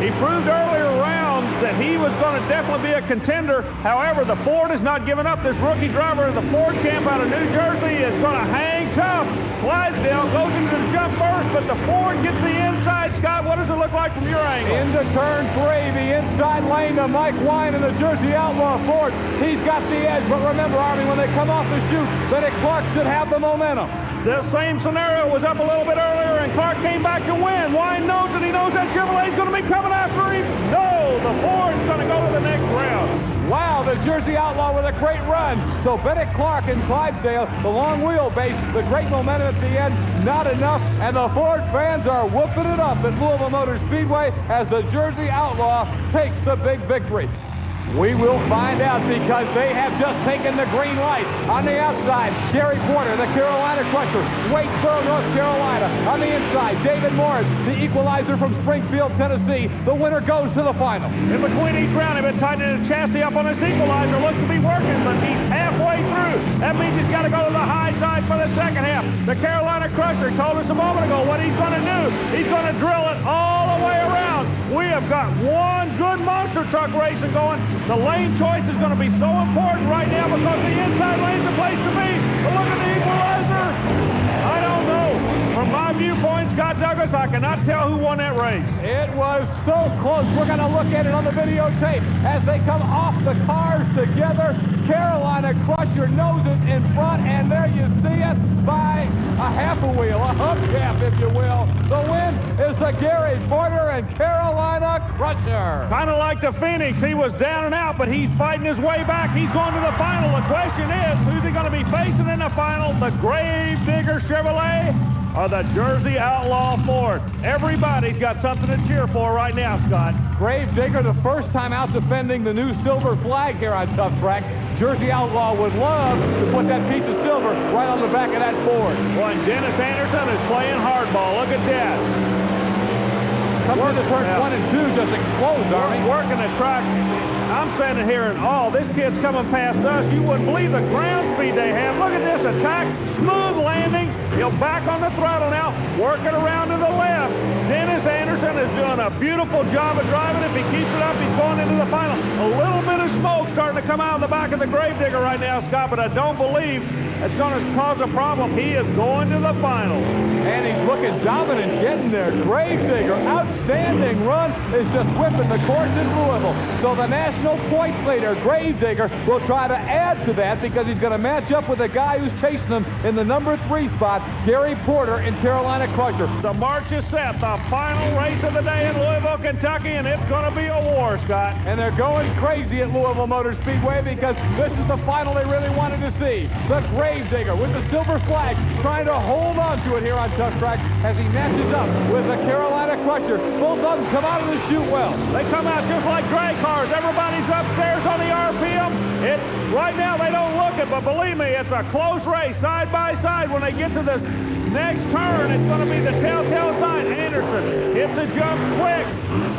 He proved earlier rounds that he was going to definitely be a contender. However, the Ford is not giving up. This rookie driver, the Ford camp out of New Jersey, is going to hang tough. Clydesdale goes into the jump first, but the Ford gets the inside. Scott, what does it look like from your angle? Into turn 3, the inside lane to Mike Wine and the Jersey Outlaw Ford. He's got the edge, but remember, Army, when they come off the chute, Bennett Clark should have the momentum. The same scenario was up a little bit earlier, and Clark came back to win. Wine knows it. He knows that Chevrolet's going to be coming after him. No, the Ford's going to go to the next round. Wow, the Jersey Outlaw with a great run. So Bennett Clark and Clydesdale, the long wheelbase, the great momentum at the end, not enough. And the Ford fans are whooping it up at Louisville Motor Speedway as the Jersey Outlaw takes the big victory. We will find out because they have just taken the green light. On the outside, Gary Porter, the Carolina Crusher, Waitsboro, North Carolina. On the inside, David Morris, the equalizer from Springfield, Tennessee. The winner goes to the final. In between each round, they've been tightening the chassis up on this equalizer. Looks to be working, but he's halfway through. That means he's got to go to the high side for the second half. The Carolina Crusher told us a moment ago what he's going to do. He's going to drill it all the way around. We have got one good monster truck racing going. The lane choice is going to be so important right now because the inside lane's the place to be. But look at the equalizer. I don't know. From my viewpoint, Scott Douglas, I cannot tell who won that race. It was so close. We're going to look at it on the videotape as they come off the cars together. Carolina Crusher knows it in front, and there you see it by a half a wheel, a hubcap, if you will. The win is the Gary Porter and Carolina Crusher. Kind of like the Phoenix. He was down and out, but he's fighting his way back. He's going to the final. The question is, who's he going to be facing in the final? The Gravedigger Chevrolet or the Jersey Outlaw Ford? Everybody's got something to cheer for right now, Scott. Gravedigger, the first time out defending the new silver flag here on Tough Tracks. Jersey Outlaw would love to put that piece of silver right on the back of that Ford. Well, and Dennis Anderson is playing hardball. Look at that. Come to turn 1 and 2 just explodes, Army. Working the track. I'm standing here in awe. This kid's coming past us. You wouldn't believe the ground speed they have. Look at this attack. Smooth landing. He'll back on the throttle now. Working around to the left. Dennis Anderson is doing a beautiful job of driving. If he keeps it up, he's going into the final. A little bit of smoke starting to come out of the back of the Gravedigger right now, Scott, but I don't believe it's going to cause a problem. He is going to the final. And he's looking dominant getting there. Gravedigger, outstanding run, is just whipping the course in Louisville. So the national points leader, Gravedigger, will try to add to that because he's going to match up with a guy who's chasing him in the number 3 spot, Gary Porter in Carolina Crusher. The march is set. The final race of the day in Louisville, Kentucky, and it's going to be a war, Scott. And they're going crazy at Louisville Motor Speedway because this is the final they really wanted to see. The Gravedigger with the silver flag trying to hold on to it here on Tough Track as he matches up with the Carolina Crusher. Both of them come out of the chute well. They come out just like drag cars. Everybody's upstairs on the RPM. Right now they don't look it, but believe me, it's a close race, side by side. When they get to the next turn, it's going to be the telltale sign. Anderson hits the jump quick,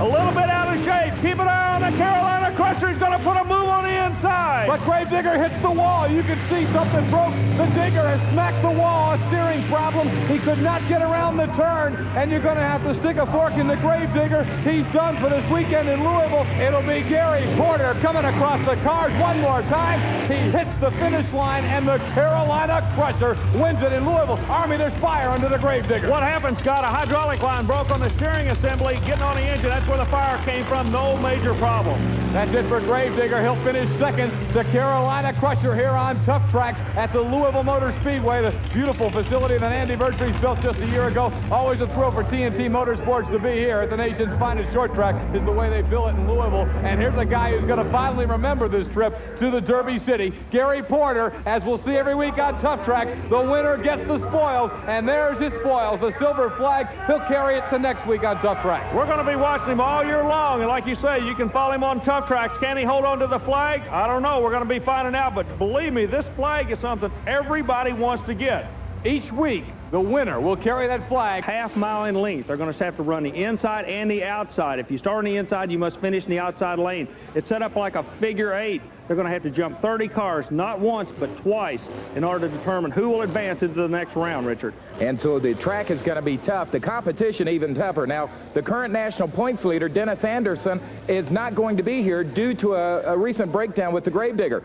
a little bit out of shape. Keep an eye on the Carolina Crusher. He's going to put a move on the inside. But Gravedigger hits the wall. You can see something broke. The digger has smacked the wall. A steering problem. He could not get around the turn, and you're going to have to stick a fork in the Gravedigger. He's done for this weekend in Louisville. It'll be Gary Porter coming across the cars one more time. He hits the finish line, and the Carolina Crusher wins it in Louisville. Army, there's fire under the Gravedigger. What happened, Scott? A hydraulic line broke on the steering assembly, getting on the engine. That's where the fire came from. No major problem. That's it for Gravedigger. He'll finish second. The Carolina Crusher here on Tough Tracks at the Louisville Motor Speedway, the beautiful facility that Andy Vertrees built just a year ago. Always a thrill for TNT Motorsports to be here at the nation's finest short track, is the way they built it in Louisville. And here's a guy who's going to finally remember this trip to the Derby City. Gary Porter, as we'll see every week on Tough Tracks, the winner gets the spoils, and there's his spoils, the silver flag. He'll carry it to next week on Tough Tracks. We're going to be watching him all year long, and like you say, you can follow him on Tough Tracks. Can he hold on to the flag? I don't know. We're going to be finding out, but believe me, this flag is something everybody wants to get. Each week, the winner will carry that flag. Half mile in length. They're going to have to run the inside and the outside. If you start on the inside, you must finish in the outside lane. It's set up like a figure 8. They're going to have to jump 30 cars, not once, but twice, in order to determine who will advance into the next round, Richard. And so the track is going to be tough. The competition even tougher. Now, the current national points leader, Dennis Anderson, is not going to be here due to a recent breakdown with the Gravedigger.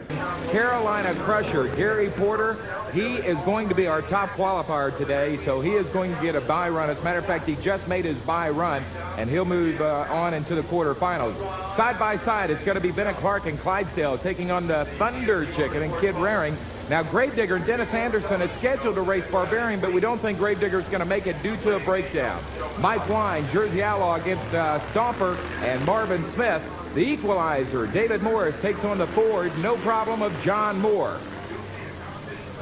Carolina Crusher, Gary Porter, he is going to be our top qualifier today, so he is going to get a bye run. As a matter of fact, he just made his bye run, and he'll move on into the quarterfinals. Side by side, it's going to be Bennett Clark and Clydesdale taking on the Thunder Chicken and Kid Raring. Now, Gravedigger and Dennis Anderson is scheduled to race Barbarian, but we don't think Gravedigger is going to make it due to a breakdown. Mike Wine, Jersey Outlaw against Stomper and Marvin Smith. The equalizer, David Morris, takes on the Ford, no problem, of John Moore.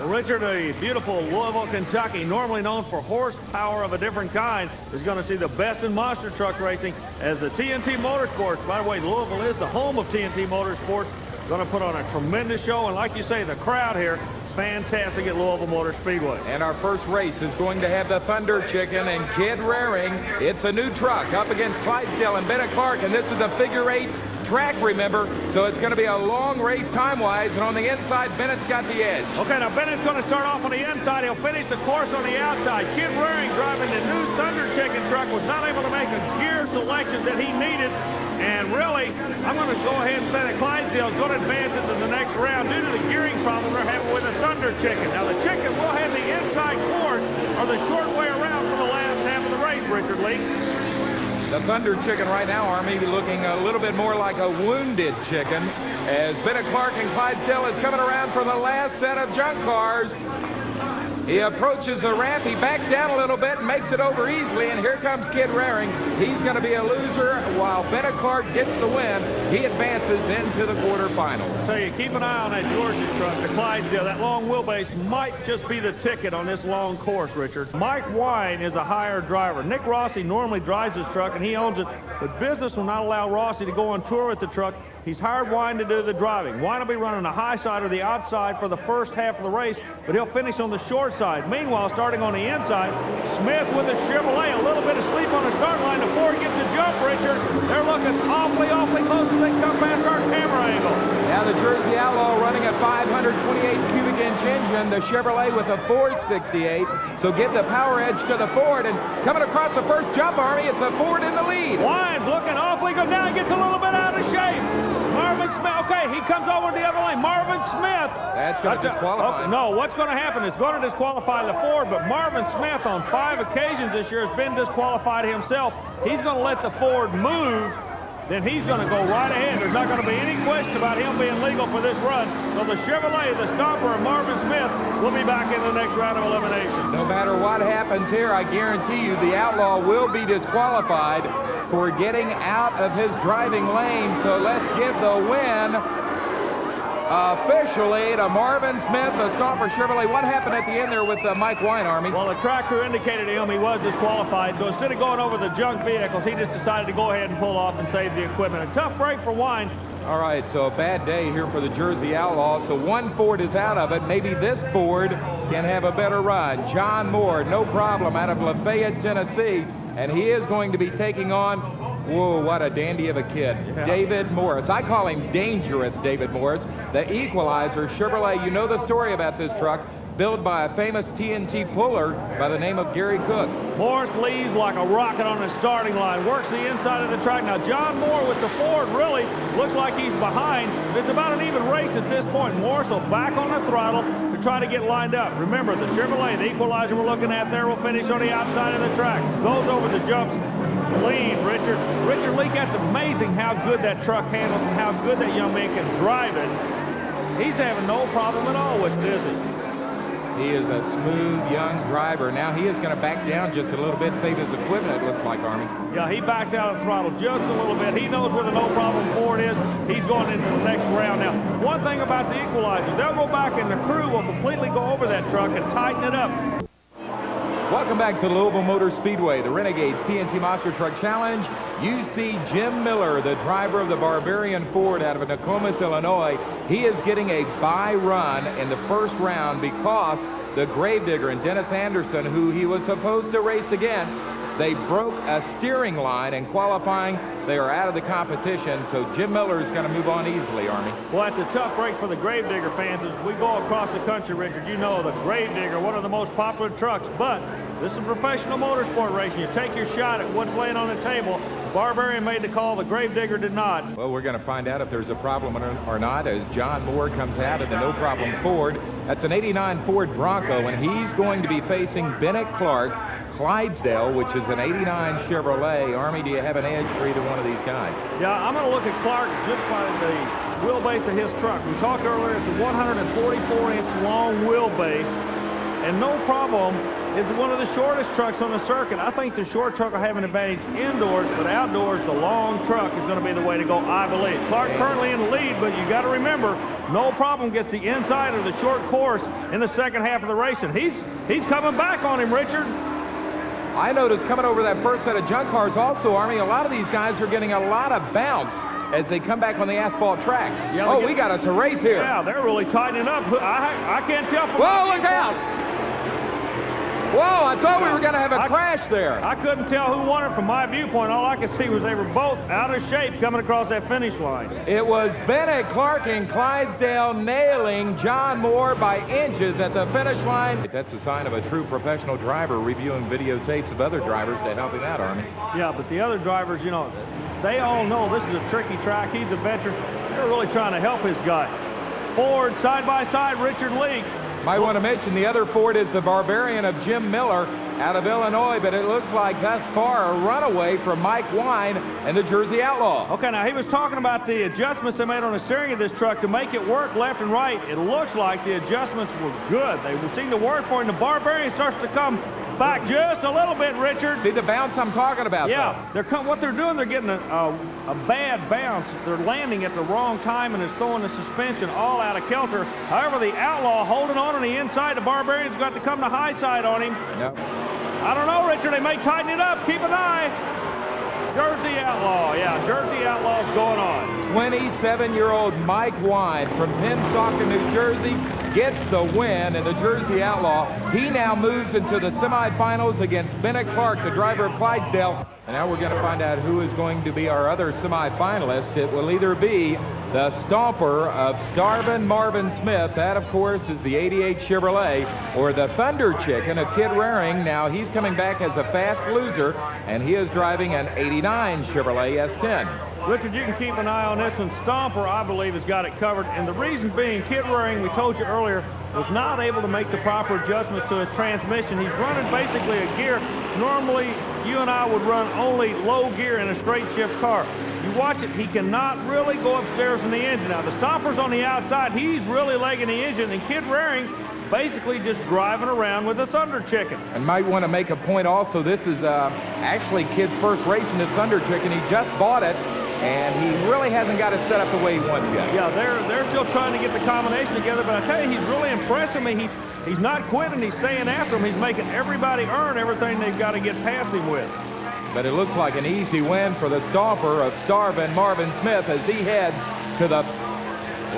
Richard, a beautiful Louisville, Kentucky, normally known for horsepower of a different kind, is going to see the best in monster truck racing as the TNT Motorsports. By the way, Louisville is the home of TNT Motorsports. Going to put on a tremendous show, and like you say, the crowd here, fantastic at Louisville Motor Speedway. And our first race is going to have the Thunder Chicken and Kid Raring. It's a new truck up against Clydesdale and Bennett Clark, and this is a figure 8 track, remember, so it's going to be a long race time-wise, and on the inside, Bennett's got the edge. Okay, now Bennett's going to start off on the inside. He'll finish the course on the outside. Kid Raring, driving the new Thunder Chicken truck, was not able to make a gear selection that he needed, and really, I'm going to go ahead and say that Clydesdale is going to advance into the next round due to the gearing problem they're having with the Thunder Chicken. Now, the Chicken will have the inside course or the short way around for the last half of the race, Richard Lee. The Thunder Chicken right now, Army, looking a little bit more like a wounded chicken as Bennett Clark and Clydesdale is coming around for the last set of junk cars. He approaches the ramp, he backs down a little bit and makes it over easily, and here comes Kid Raring. He's going to be a loser while Bennett Clark gets the win. He advances into the quarterfinals. So you keep an eye on that Georgia truck, the Clydesdale. That long wheelbase might just be the ticket on this long course, Richard. Mike Wine is a hired driver. Nick Rossi normally drives this truck, and he owns it, but business will not allow Rossi to go on tour with the truck. He's hired Wine to do the driving. Wine will be running the high side or the outside for the first half of the race, but he'll finish on the short side. Meanwhile, starting on the inside, Smith with a Chevrolet, a little bit of sleep on the start line. The Ford gets a jump, Richard. They're looking awfully close as they come past our camera angle. Now the Jersey Outlaw running a 528 cubic inch engine, the Chevrolet with a 468. So give the power edge to the Ford, and coming across the first jump, Army, it's a Ford in the lead. Wine's looking awfully good. Now he gets a little bit out of shape. Marvin Smith, okay, he comes over the other lane. Marvin Smith. That's going to disqualify. Okay, no, what's going to happen is going to disqualify the Ford, but Marvin Smith on 5 occasions this year has been disqualified himself. He's going to let the Ford move, then he's going to go right ahead. There's not going to be any question about him being legal for this run. So the Chevrolet, the Stomper, and Marvin Smith will be back in the next round of elimination. No matter what happens here, I guarantee you the Outlaw will be disqualified for getting out of his driving lane. So let's give the win officially to Marvin Smith, the Stomper Chevrolet. What happened at the end there with Mike Wine, Army? Well, the track crew indicated to him he was disqualified, so instead of going over the junk vehicles, he just decided to go ahead and pull off and save the equipment. A tough break for Wine. All right, so a bad day here for the Jersey Outlaw. So one Ford is out of it. Maybe this Ford can have a better run. John Moore, no problem, out of Lafayette, Tennessee. And he is going to be taking on Whoa, what a dandy of a kid. Yeah. David Morris. I call him Dangerous David Morris, the Equalizer Chevrolet. You know the story about this truck, built by a famous TNT puller by the name of Gary Cook. Morris leaves like a rocket on the starting line, works the inside of the track. Now, John Moore with the Ford really looks like he's behind. It's about an even race at this point. Morris will back on the throttle to try to get lined up. Remember, the Chevrolet, the Equalizer we're looking at there, will finish on the outside of the track. Goes over the jumps. Clean, Richard. Richard Leake, that's amazing how good that truck handles and how good that young man can drive it. He's having no problem at all with it, is he? He is a smooth, young driver. Now he is going to back down just a little bit, save his equipment, it looks like, Army. Yeah, he backs out of the throttle just a little bit. He knows where the no-problem Ford is. He's going into the next round. Now, one thing about the Equalizer, they'll go back and the crew will completely go over that truck and tighten it up. Welcome back to Louisville Motor Speedway, the Renegades TNT Monster Truck Challenge. You see Jim Miller, the driver of the Barbarian Ford out of Nokomis, Illinois. He is getting a bye run in the first round because the Gravedigger and Dennis Anderson, who he was supposed to race against, they broke a steering line in qualifying. They are out of the competition, so Jim Miller is going to move on easily, Army. Well, that's a tough break for the Gravedigger fans. As we go across the country, Richard, you know the Gravedigger, one of the most popular trucks, but this is professional motorsport racing. You take your shot at what's laying on the table. Barbarian made the call, the Gravedigger did not. Well, we're going to find out if there's a problem or not as John Moore comes out of the no-problem Ford. That's an '89 Ford Bronco, and he's going to be facing Bennett Clark, Clydesdale, which is an '89 Chevrolet. Army, do you have an edge for either one of these guys? Yeah, I'm going to look at Clark just by the wheelbase of his truck. We talked earlier, it's a 144-inch long wheelbase, and no problem. It's one of the shortest trucks on the circuit. I think the short truck will have an advantage indoors, but outdoors, the long truck is going to be the way to go, I believe. Clark currently in the lead, but you got to remember, no problem gets the inside of the short course in the second half of the race, and he's coming back on him, Richard. I noticed coming over that first set of junk cars also, Army, a lot of these guys are getting a lot of bounce as they come back on the asphalt track. Yeah, we got us a race here. Yeah, they're really tightening up. I can't tell from... Whoa, look out! Whoa, I thought we were going to have a crash there. I couldn't tell who won it from my viewpoint. All I could see was they were both out of shape coming across that finish line. It was Bennett Clark and Clydesdale nailing John Moore by inches at the finish line. That's a sign of a true professional driver reviewing videotapes of other drivers to help him out, Army. Yeah, but the other drivers, you know, they all know this is a tricky track. He's a veteran. They're really trying to help his guy. Ford, side by side, Richard Leake. Might want to mention the other Ford is the Barbarian of Jim Miller out of Illinois, but it looks like thus far a runaway from Mike Wine and the Jersey Outlaw. Okay, now he was talking about the adjustments they made on the steering of this truck to make it work left and right. It looks like the adjustments were good. They seem to work for him. The Barbarian starts to come back just a little bit, Richard. See the bounce I'm talking about? Yeah, what they're doing, they're getting a bad bounce. They're landing at the wrong time and it's throwing the suspension all out of kilter. However, the Outlaw holding on the inside. The Barbarian's got to come to high side on him. Yep. I don't know, Richard. They may tighten it up. Keep an eye. Jersey Outlaw. Yeah, Jersey Outlaw's going on. 27-year-old Mike Wine from Pensacola, New Jersey, gets the win in the Jersey Outlaw. He now moves into the semifinals against Bennett Clark, the driver of Clydesdale. And now we're going to find out who is going to be our other semifinalist. It will either be the Stomper of Starvin Marvin Smith, that of course is the '88 Chevrolet, or the Thunder Chicken of Kid Raring. Now he's coming back as a fast loser, and he is driving an '89 Chevrolet S10. Richard, you can keep an eye on this one. Stomper, I believe, has got it covered. And the reason being, Kid Raring, we told you earlier, was not able to make the proper adjustments to his transmission. He's running basically a gear. Normally, you and I would run only low gear in a straight shift car. You watch it, he cannot really go upstairs in the engine. Now, the Stomper's on the outside. He's really legging the engine, and Kid Raring basically just driving around with a Thunder Chicken. And might want to make a point also, this is actually Kid's first race in this Thunder Chicken. He just bought it, and he really hasn't got it set up the way he wants yet. Yeah, they're still trying to get the combination together, but I tell you, he's really impressing me. He's not quitting, he's staying after him. He's making everybody earn everything they've got to get past him with. But it looks like an easy win for the Stomper of Starvin Marvin Smith as he heads to the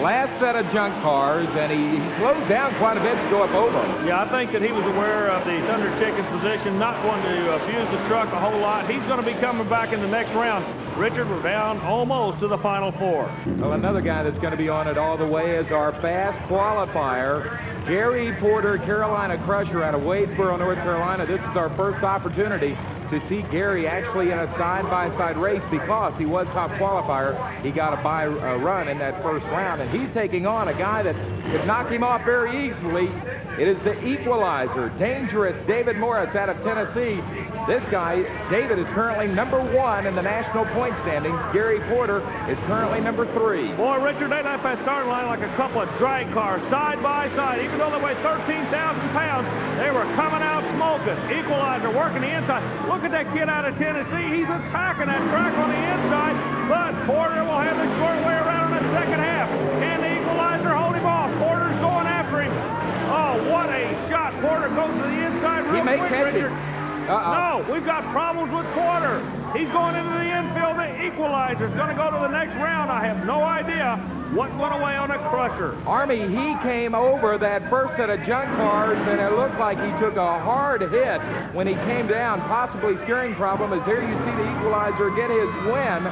last set of junk cars, and he slows down quite a bit to go up over. Yeah, I think that he was aware of the Thunder Chicken's position, not going to abuse the truck a whole lot. He's going to be coming back in the next round. Richard, we're down almost to the final four. Well, another guy that's going to be on it all the way is our fast qualifier, Gary Porter, Carolina Crusher out of Wadesboro, North Carolina. This is our first opportunity to see Gary actually in a side-by-side race because he was top qualifier. He got a run in that first round, and he's taking on a guy that could knock him off very easily. It is the equalizer, dangerous David Morris out of Tennessee. This guy, David, is currently #1 in the national point standings. Gary Porter is currently #3. Boy, Richard, they left that starting line like a couple of drag cars, side by side. Even though they weigh 13,000 pounds, they were coming out smoking. Equalizer working the inside. Look at that kid out of Tennessee. He's attacking that track on the inside, but Porter will have the short way around in the second half. Can the equalizer hold him off? Porter's going after him. Oh, what a shot. Porter goes to the inside real quick, Richard. No, we've got problems with Porter. He's going into the infield. The equalizer's going to go to the next round. I have no idea what went away on a Crusher. Army, he came over that first set of junk cars, and it looked like he took a hard hit when he came down, possibly steering problem, as there you see the equalizer get his win.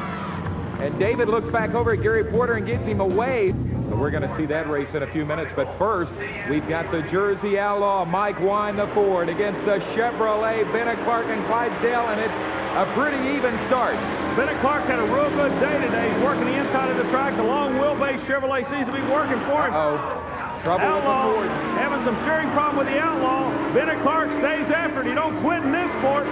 And David looks back over at Gary Porter and gives him a wave. So we're going to see that race in a few minutes. But first, we've got the Jersey Outlaw, Mike Wine, the Ford, against the Chevrolet, Bennett Clark and Clydesdale, and it's a pretty even start. Bennett Clark had a real good day today. He's working the inside of the track. The long wheelbase Chevrolet seems to be working for him. Trouble Outlaw with the Ford. having some steering problem with the Outlaw. Bennett Clark stays after it. He don't quit in this sport.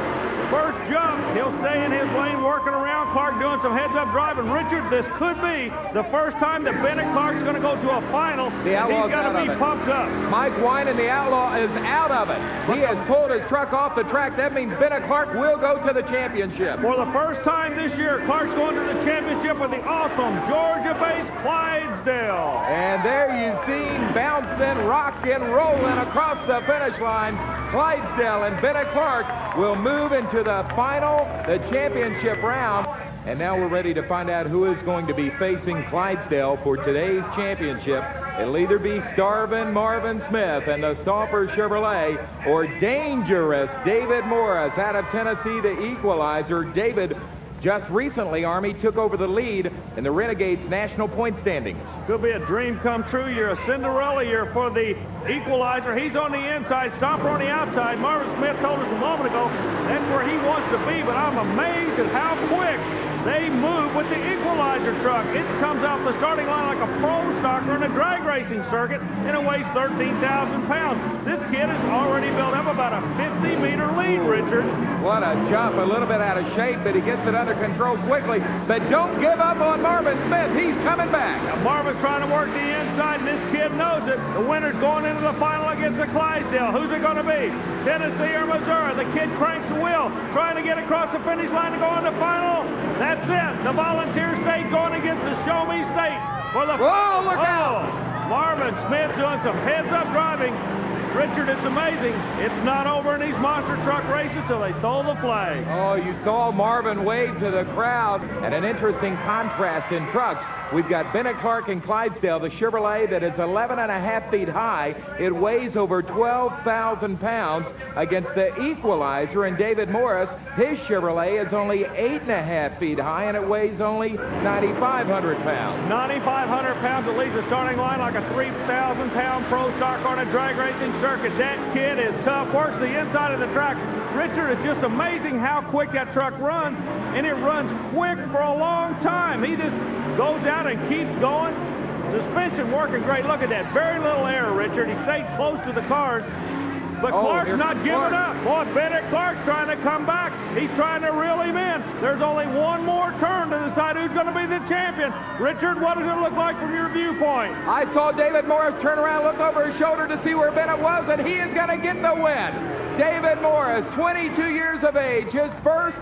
First jump, he'll stay in his lane working around. Clark doing some heads-up driving. Richard, this could be the first time that Bennett Clark's going to go to a final. The Outlaw's He's got to be pumped up. Mike Wine and the Outlaw is out of it. He has pulled his truck off the track. That means Bennett Clark will go to the championship. For the first time this year, Clark's going to the championship with the awesome Georgia-based Clydesdale. And there you see bouncing, rocking, rolling across the finish line. Clydesdale and Bennett Clark will move into the final, the championship round. And now we're ready to find out who is going to be facing Clydesdale for today's championship. It'll either be Starvin' Marvin Smith and the Stomper Chevrolet, or dangerous David Morris out of Tennessee, the equalizer. David just recently, Army, took over the lead in the Renegades national point standings. Could be a dream come true year, a Cinderella year for the equalizer. He's on the inside, Stomper on the outside. Marvin Smith told us a moment ago that's where he wants to be, but I'm amazed at how quick they move with the equalizer truck. It comes out the starting line like a pro stocker in a drag racing circuit, and it weighs 13,000 pounds. This kid has already built up about a 50-meter lead, Richard. What a jump, a little bit out of shape, but he gets it under control quickly. But don't give up on Marvin Smith. He's coming back. Now, Marvin's trying to work the inside, and this kid knows it. The winner's going into the final against the Clydesdale. Who's it going to be? Tennessee or Missouri? The kid cranks the wheel, trying to get across the finish line to go in the final. That's it. The Volunteer State going against the Show Me State for the. Whoa, look out! Marvin Smith doing some heads-up driving. Richard, it's amazing. It's not over in these monster truck races till they throw the flag. Oh, you saw Marvin wave to the crowd, and an interesting contrast in trucks. We've got Bennett Clark and Clydesdale, the Chevrolet that is 11.5 feet high. It weighs over 12,000 pounds against the equalizer, and David Morris, his Chevrolet is only 8.5 feet high, and it weighs only 9,500 pounds. 9,500 pounds. It leaves the starting line like a 3,000-pound pro stock on a drag racing circuit. That kid is tough, works the inside of the track. Richard, it's just amazing how quick that truck runs, and it runs quick for a long time. He just goes out and keeps going. Suspension working great. Look at that. Very little error, Richard. He stayed close to the cars. But Clark's not giving up. Boy, Bennett Clark's trying to come back. He's trying to reel him in. There's only one more turn to decide who's going to be the champion. Richard, what does it look like from your viewpoint? I saw David Morris turn around, look over his shoulder to see where Bennett was, and he is going to get the win. David Morris, 22 years of age, his first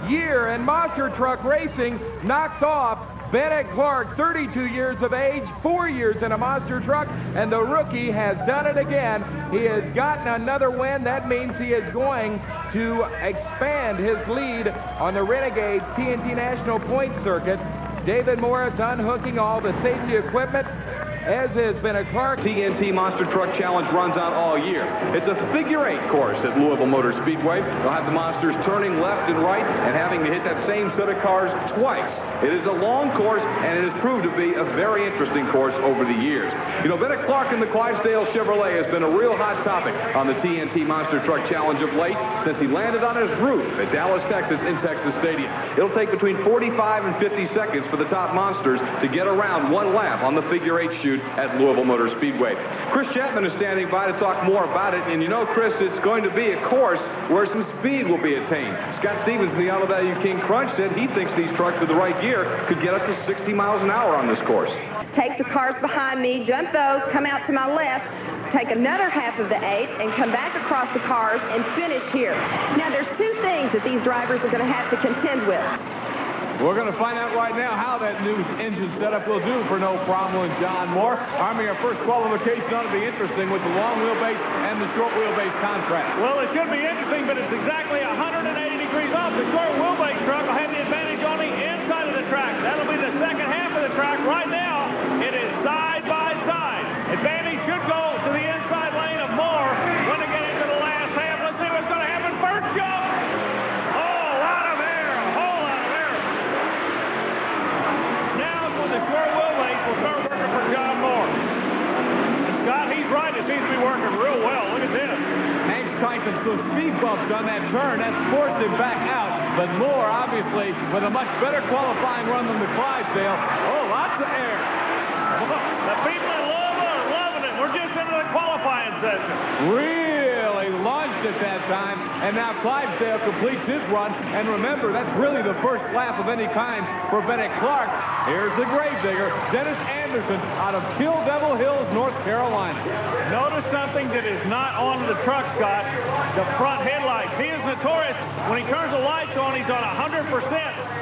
year in monster truck racing, knocks off Bennett Clark, 32 years of age, 4 years in a monster truck, and the rookie has done it again. He has gotten another win. That means he is going to expand his lead on the Renegades TNT National Point Circuit. David Morris unhooking all the safety equipment, as has been a Clark. TNT Monster Truck Challenge runs out all year. It's a figure-8 course at Louisville Motor Speedway. They'll have the monsters turning left and right and having to hit that same set of cars twice. It is a long course, and it has proved to be a very interesting course over the years. You know, Bennett Clark in the Clydesdale Chevrolet has been a real hot topic on the TNT Monster Truck Challenge of late since he landed on his roof at Dallas, Texas in Texas Stadium. It'll take between 45 and 50 seconds for the top monsters to get around one lap on the figure-8 chute at Louisville Motor Speedway. Chris Chapman is standing by to talk more about it, and you know, Chris, it's going to be a course where some speed will be attained. Scott Stevens, the Auto Value King Crunch, said he thinks these trucks with the right gear could get up to 60 miles an hour on this course. Take the cars behind me, jump those, come out to my left, take another half of the 8 and come back across the cars and finish here. Now, there's two things that these drivers are going to have to contend with. We're going to find out right now how that new engine setup will do for No Problem and John Moore. Army, our first qualification ought to be interesting with the long wheelbase and the short wheelbase contrast. Well, it should be interesting, but it's exactly 180 degrees off. The short wheelbase truck will have the advantage on the inside of the track. That'll be the second half of the track. Right now, it is side by side. Advantage should go to the inside lane of Moore when they get into the last half. Let's see what's going to happen. First jump. The short wheelbase will start working for John Moore. And Scott, he's right. It seems to be working real well. Look at this. Hank's Titan some speed bumps on that turn. That's forced him back out. But Moore, obviously, with a much better qualifying run than the Clydesdale. Oh, lots of air. The people in Louisville are loving it. We're just into the qualifying session. Really launched at that time. And now Clydesdale completes his run. And remember, that's really the first lap of any kind for Bennett Clark. Here's the gravedigger, Dennis Anderson, out of Kill Devil Hills, North Carolina. Notice something that is not on the truck, Scott. The front headlights. He is notorious. When he turns the lights on, he's on 100%.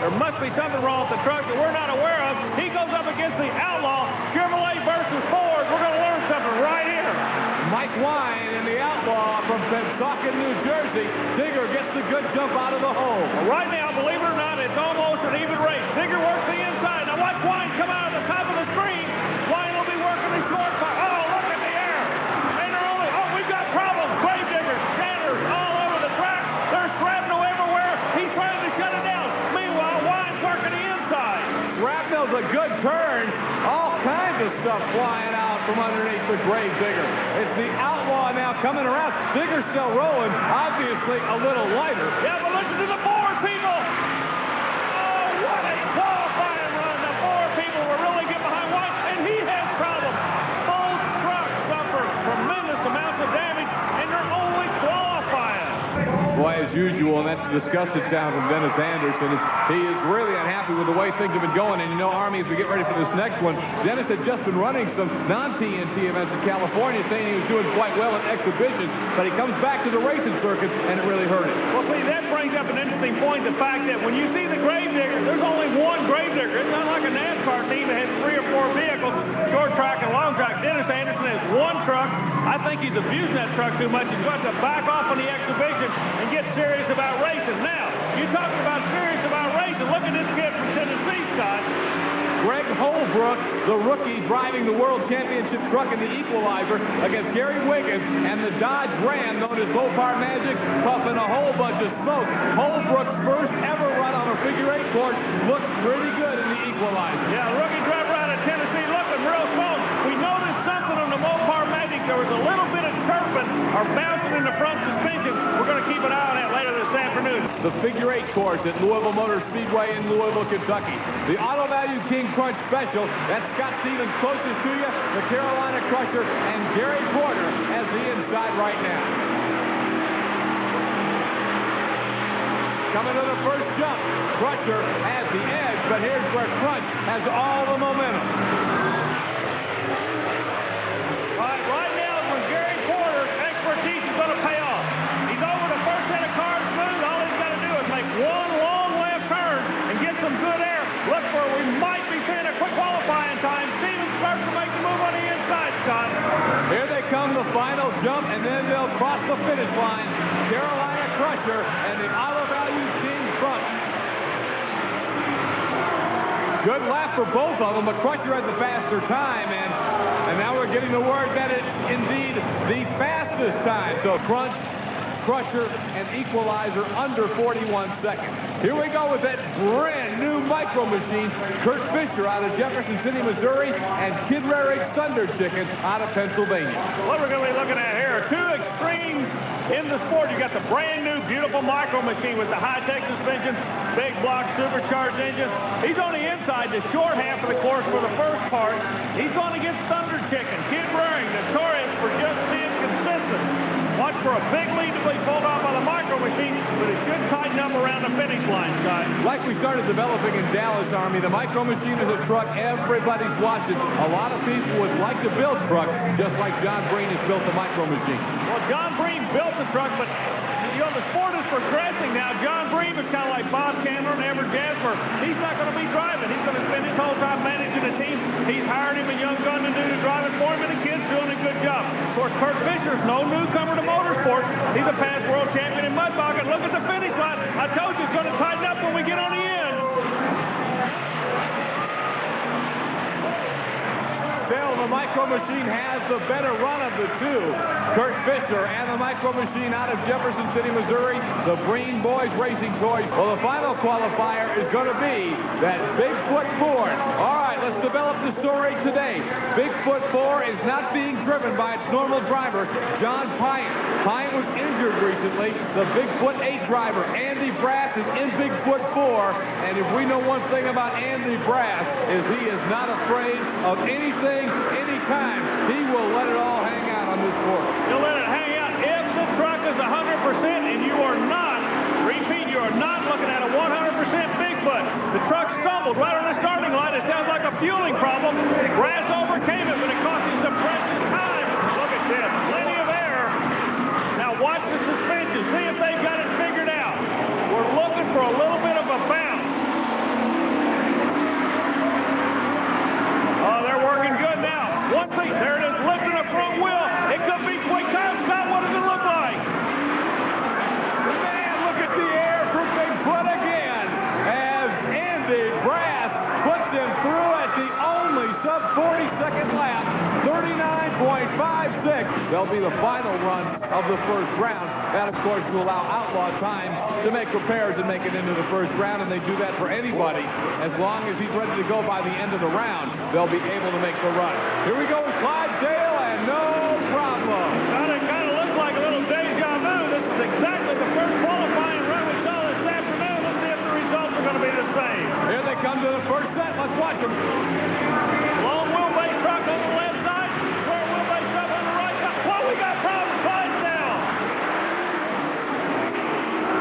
There must be something wrong with the truck that we're not aware of. He goes up against the Outlaw. Chevrolet versus Ford. We're going to learn something right here. Mike Wine in the Outlaw from Pensacola, New Jersey. Digger gets the good jump out of the hole. Right now, believe it or not, it's almost an even race. Digger works the inside. Now watch Wine come out of the top of the screen. Wine will be working the short part. Oh, look at the air. And they're only, oh, we've got problems. Gravediggers, scanners all over the track. There's shrapnel everywhere. He's trying to shut it down. Meanwhile, Wine's working the inside. Shrapnel's a good turn. All kinds of stuff flying out from underneath the Gravedigger. It's the Outlaw now coming around. Digger's still rolling, obviously a little lighter. Yeah, but listen to the Ford people. Oh, what a qualifying run. The Ford people were really getting behind White, and he has problems. Both trucks suffer tremendous amounts of damage, and they're only qualifying. Boy, as usual, and that's the disgusted sound from Dennis Anderson. He is really unhappy with the way things have been going. And you know, Army, as we get ready for this next one, Dennis had just been running some non-TNT events in California, saying he was doing quite well in exhibitions, but he comes back to the racing circuit, and it really hurt him. Well, see, that brings up an interesting point, the fact that when you see the Gravedigger, there's only one Gravedigger. It's not like a NASCAR team that has 3 or 4 vehicles, short track and long track. Dennis Anderson has one truck. I think he's abusing that truck too much. He's got to back off on the exhibition and get serious about racing. Now, you talking about serious about racing. Look at this kid from Tennessee, Scott. Greg Holbrook, the rookie driving the World Championship truck in the Equalizer against Gary Wiggins and the Dodge Ram known as Mopar Magic, puffing a whole bunch of smoke. Holbrook's first ever run on a figure-8 course looked pretty good in the Equalizer. Yeah, rookie driver out of Tennessee looking real close. We noticed something on the Mopar Magic. There was a little bit of chirping or bouncing in the front suspension. We're going to keep an eye on that later this afternoon. The figure-8 course at Louisville Motor Speedway in Louisville, Kentucky. The Auto Value King Crunch Special. That's Scott Stevens closest to you, the Carolina Crusher, and Gary Porter as the inside right now. Coming to the first jump. Crusher has the edge, but here's where Crunch has all the momentum. Right now is when Gary Porter's expertise is going to pay off. He's over the first set of cars smooth. All he's got to do is make one long left turn and get some good air. Look where we might be seeing a quick qualifying time. Stevens starts to make the move on the inside, Scott. Here they come, the final jump, and then they'll cross the finish line. Carolina Crusher and the Auto Value King Crunch. Good lap for both of them, but Crusher has the faster time, and now we're getting the word that it's indeed the fastest time. So Crusher, and Equalizer under 41 seconds. Here we go with that brand new micro machine. Kurt Fisher out of Jefferson City, Missouri, and Kid Rarrick's Thunder Chicken out of Pennsylvania. What we're going to be looking at here are two extremes in the sport. You got the brand new, beautiful micro machine with the high-tech suspension, big block, supercharged engine. He's on the inside, the short half of the course for the first part. He's going against Thunder Chicken. Kid Rarrick, notorious for just being consistent. Watch for a big lead to be pulled off by the micro machine, but it should tighten up around the finish line, guys. Like we started developing in Dallas, Army, the micro machine is a truck everybody's watching. A lot of people would like to build trucks, just like John Breen has built the micro machine. Well, John Breen built the truck, but you know, the sport is progressing now. John Breen is kind of like Bob Chandler and Everett Jasper. He's not going to be driving. He's going to spend his whole time managing the team. He's hired him a young gun to do the driving for him, and the kid's doing a good job. Of course, Kurt Fisher's no newcomer to motorsports. He's a past world champion in mud bucket. Look at the finish line. I told you it's going to tighten up when we get on the end. Still, the micro machine has the better run of the two. Kurt Fisher and the micro machine out of Jefferson City, Missouri, the Breen Boys Racing Toys. Well, the final qualifier is going to be that Bigfoot 4. All right, let's develop the story today. Bigfoot 4 is not being driven by its normal driver, John Pine. Pine was injured recently. The Bigfoot 8 driver, Andy Brass, is in Bigfoot 4. And if we know one thing about Andy Brass, is he is not afraid of anything, anytime. He will let it all hang out on this course. You'll let it hang out if the truck is 100% and you are not, repeat, you are not looking at a 100% Bigfoot. The truck stumbled right on the starting line. It sounds like a fueling problem. Brass overcame it, but it cost him some precious time. Look at this, plenty of air. Now watch the suspension. See if they've got it figured out. We're looking for a little bit of a bounce. Oh, they're working good now. One piece, there it is, lifting a front wheel. It could be quick time. Scott, what does it look like? Man, look at the air from Bigfoot again, as Andy Brass puts him through at the only sub-40-second lap, 39.56. They'll be the final run of the first round. That, of course, will allow Outlaw time to make repairs and make it into the first round, and they do that for anybody. As long as he's ready to go by the end of the round, they'll be able to make the run. Here we go with Clydesdale, and no problem. Kind of looks like a little deja vu. This is exactly the first qualifying run we saw this afternoon. Let's see if the results are going to be the same. Here they come to the first set. Let's watch them. Long wheelbase truck on the left side. Short wheelbase truck on the right side. Whoa, we got problems. Clydesdale.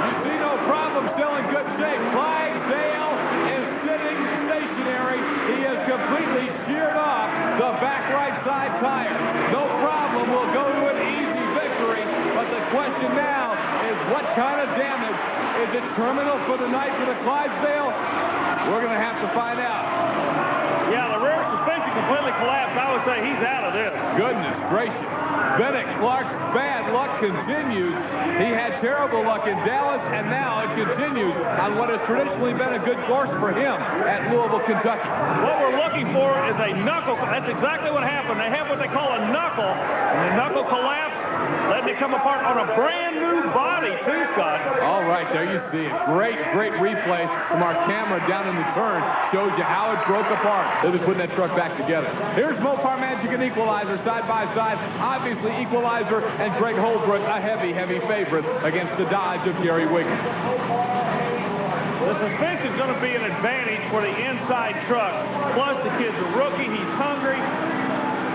You see no problem, still in good shape. Clydesdale is sitting stationary. He has completely sheared off the back right side tire. No problem. We'll go to an easy victory. But the question now is what kind of damage? Is it terminal for the night for the Clydesdale? We're going to have to find out. Yeah, the rear suspension completely collapsed. I would say he's out of this. Goodness gracious. Bennett Clark's bad luck continues. He had terrible luck in Dallas, and now it continues on what has traditionally been a good course for him at Louisville, Kentucky. What we're looking for is a knuckle. That's exactly what happened. They have what they call a knuckle, and the knuckle collapsed, letting it come apart on a brand new body, too, Scott. All right, there you see it. Great replay from our camera down in the turn. Shows you how it broke apart. They're just putting that truck back together. Here's Mopar Magic and Equalizer side by side. Obviously, Equalizer and Greg Holbrook, a heavy favorite against the Dodge of Gary Wiggins. The suspension's going to be an advantage for the inside truck. Plus, the kid's a rookie. He's hungry.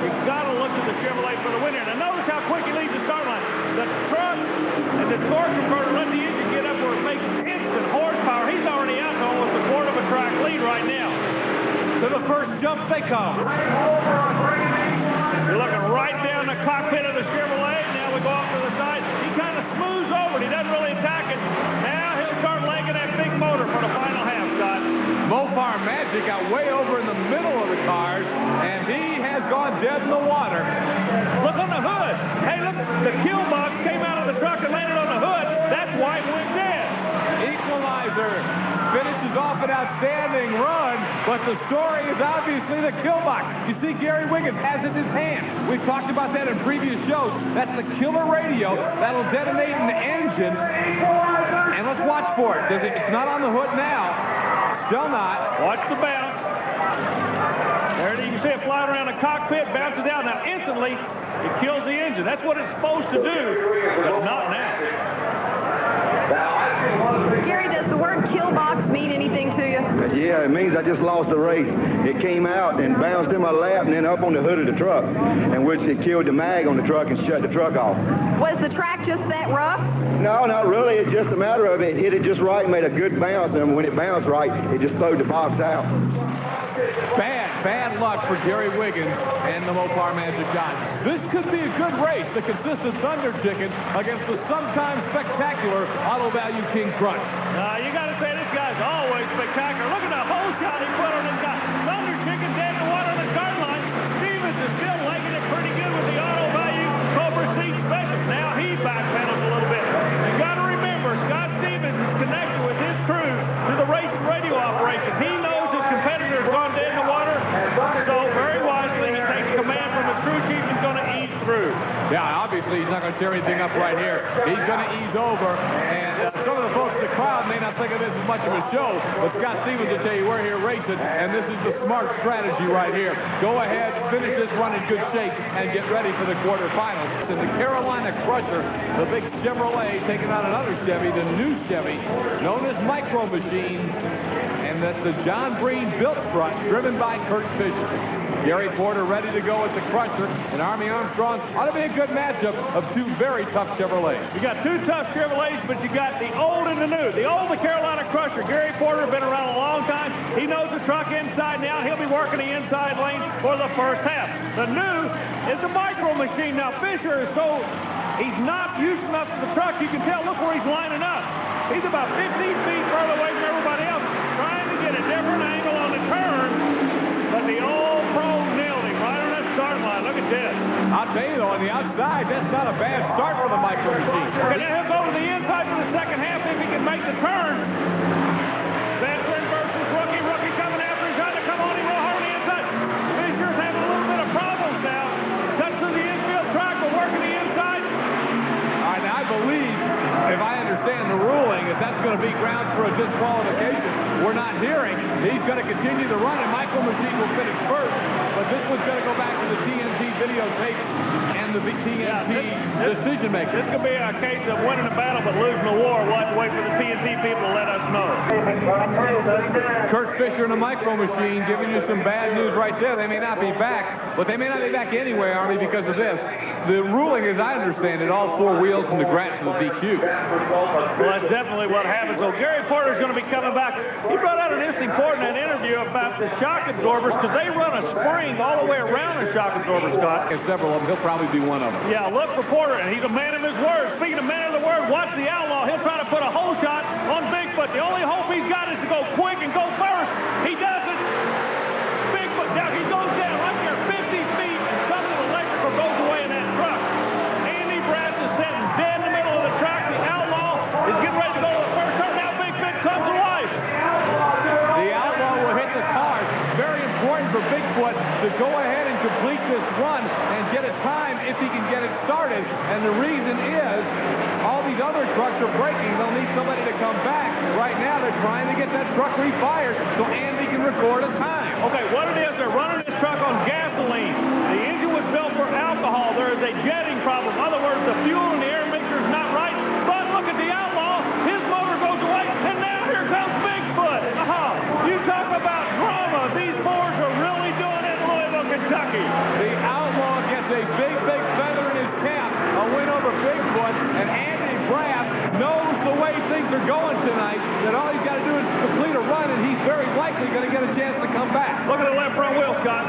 You've got to look to the Chevrolet for the winner. Now, notice how quick he leaves the start line. The truck and the torque converter let the engine get up where it makes instant horsepower. He's already out to almost a quarter of a track lead right now. To the first jump they come. You're looking right down the cockpit of the Chevrolet. Now we go off to the side. He kind of smooths over it. He doesn't really attack it. Now he'll start legging that big motor for the final half, Scott. Mopar Magic got way over in the middle of the cars, and he has gone dead in the water. Look on the hood. Hey, look, the kill box came out of the truck and landed on the hood. That's why it went dead. Equalizer finishes off an outstanding run, but the story is obviously the kill box. You see Gary Wiggins has it in his hand. We've talked about that in previous shows. That's the killer radio that'll detonate an engine. And let's watch for it. It's not on the hood now. Still not. Watch the bounce. There you can see it flying around the cockpit, bounces out. Now instantly, it kills the engine. That's what it's supposed to do, but not now. Gary, does the word kill box mean anything to you? Yeah, it means I just lost the race. It came out and bounced in my lap and then up on the hood of the truck, in which it killed the mag on the truck and shut the truck off. Was the track just that rough? No, not really. It's just a matter of it hit it just right, made a good bounce, and when it bounced right, it just throwed the box out. Bad luck for Gary Wiggins and the Mopar Magic John. This could be a good race, the consistent Thunder Chicken against the sometimes spectacular Auto Value King Crunch. You got to say this guy's always spectacular. Look at the hole shot he put on this guy. Thunder Chicken dead in the water on the start line. Stevens is still legging it pretty good with the Auto Value Cobra Seat Special. Now he backpedals a little bit. You got to remember, Scott Stevens is connected with his crew to the race and radio operation. He knows his competitor's gone dead in the water. So very wisely, he takes command from his crew chief. He's going to ease through. Yeah, obviously he's not going to tear anything up right here. He's going to ease over, and some of the folks in the crowd may not think of this as much of a show, but Scott Stevens will tell you we're here racing, and this is the smart strategy right here. Go ahead, finish this run in good shape, and get ready for the quarterfinals. And the Carolina Crusher, the big Chevrolet, taking on another Chevy, the new Chevy, known as Micro Machine, and that's the John Breen built truck driven by Kurt Fisher. Gary Porter ready to go at the Crusher, and Army Armstrong ought to be a good matchup of two very tough Chevrolets. You got two tough Chevrolets, but you got the old and the new. The old, the Carolina Crusher. Gary Porter been around a long time. He knows the truck inside now. He'll be working the inside lane for the first half. The new is the Micro Machine. Now, Fisher is he's not used enough to the truck. You can tell, look where he's lining up. He's about 15 feet further away from everybody else, trying to get a different angle on the turn. But the old pro nailed him right on that start line. Look at this. I'll tell you, though, on the outside, that's not a bad start for the Micro Machine. Okay, now he'll go to the inside for the second half if he can make the turn. Veteran versus rookie. Rookie coming after him, trying to come on him real hard on the inside. Fisher's having a little bit of problems now. Cuts through the infield track, but working the inside. All right, now I believe, if I understand the ruling, if that's going to be grounds for a disqualification, we're not hearing. He's going to continue the run, and Micro Machine will finish first. But this one's going to go back to the TNT videotape and the TNT decision maker. This could be a case of winning a battle but losing the war. We'll have to wait for the TNT people to let us know. Kurt Fisher and the Micro Machine giving you some bad news right there. They may not be back, but they may not be back anyway, Army, because of this. The ruling, as I understand it, all four wheels from the Gratz will DQ. Well, that's definitely what happened. So Gary Porter's going to be coming back. He brought out an interesting point in that interview about the shock absorbers, because they run a spring all the way around the shock absorber, Scott. And several of them. He'll probably be one of them. Yeah, look for Porter, and he's a man of his word. Speaking of man of the word, watch the Outlaw. He'll try to put a hole shot on Bigfoot. The only hope he's got is to go quick and go first. He doesn't. Bigfoot, now he goes down right there 50 feet, and something electrical goes away in that truck. Andy Brass is sitting dead in the middle of the track. The Outlaw is getting ready to go to the first turn. Now Bigfoot comes to life. The Outlaw will hit the cars. Very important for Bigfoot to go ahead and complete this run and get a time if he can get it started. And the reason is all these other trucks are braking. They'll need somebody to come back. Right now they're trying to get that truck refired so Andy can record a time. Okay, what it is, they're running this truck on gasoline. The engine was built for alcohol. There is a jetting problem. In other words, the fuel and the air mixture is not right. But look at the Outlaw. His motor goes away, and now here comes Bigfoot. You talk about drama. These boys are really doing it in Louisville, Kentucky. The Outlaw gets a big feather in his cap, a win over Bigfoot, and Andy Brass knows the way things are going tonight, that all he's got to do is complete a run, and he's very likely going to get a chance to come back. Look at the left front wheel, Scott.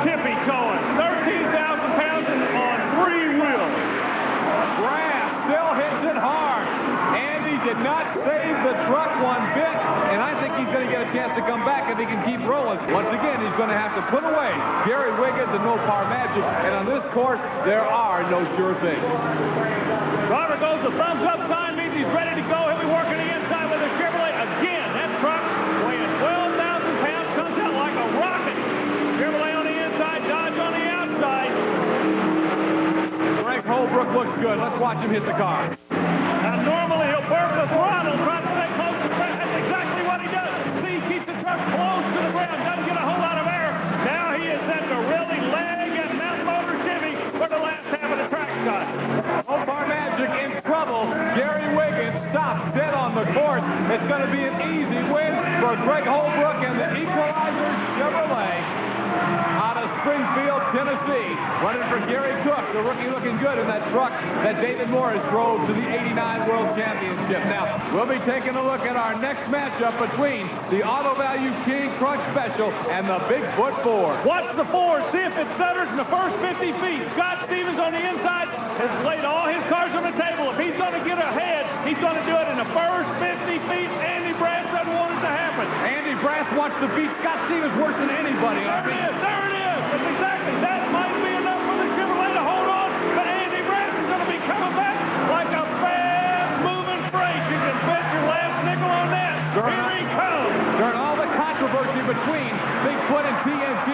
Tippy Cohen, 13,000 pounds on 3 wheels. Brass still hits it hard. Andy did not save the truck one bit, and I think he's going to get a chance to come back if he can keep rolling. Once again, he's going to have to put away Gary Wiggins and Mopar Magic, and on this course, there are no sure things. Driver goes the thumbs up sign, means he's ready to go. He'll be working the inside with a Chevrolet. Again, that truck Holbrook looks good. Let's watch him hit the car. Now, normally he'll burp the throttle, try to stay close to the ground. That's exactly what he does. See, he keeps the truck close to the ground, doesn't get a whole lot of air. Now he is at the really leg and mount motor shimmy for the last half of the track cut. Omar Magic in trouble. Gary Wiggins stops dead on the course. It's going to be an easy win for Greg Holbrook and the Equalizer Chevrolet out of Springfield, Tennessee. Running for Gary Cook, the rookie looking good in that truck that David Morris drove to the '89 World Championship. Now, we'll be taking a look at our next matchup between the Auto Value King Crunch Special and the Bigfoot Ford. Watch the Ford, see if it stutters in the first 50 feet. Scott Stevens on the inside has laid all his cards on the table. If he's going to get ahead, he's going to do it in the first 50 feet. Andy Brass doesn't want it to happen. Andy Brass wants to beat Scott Stevens worse than anybody. There it is. There it is. That's exactly. That might be enough for the Chevrolet to hold on, but Andy Brass is going to be coming back like a fast-moving freight. You can bet your last nickel on that. Here he comes. During all the controversy between Bigfoot and TNT,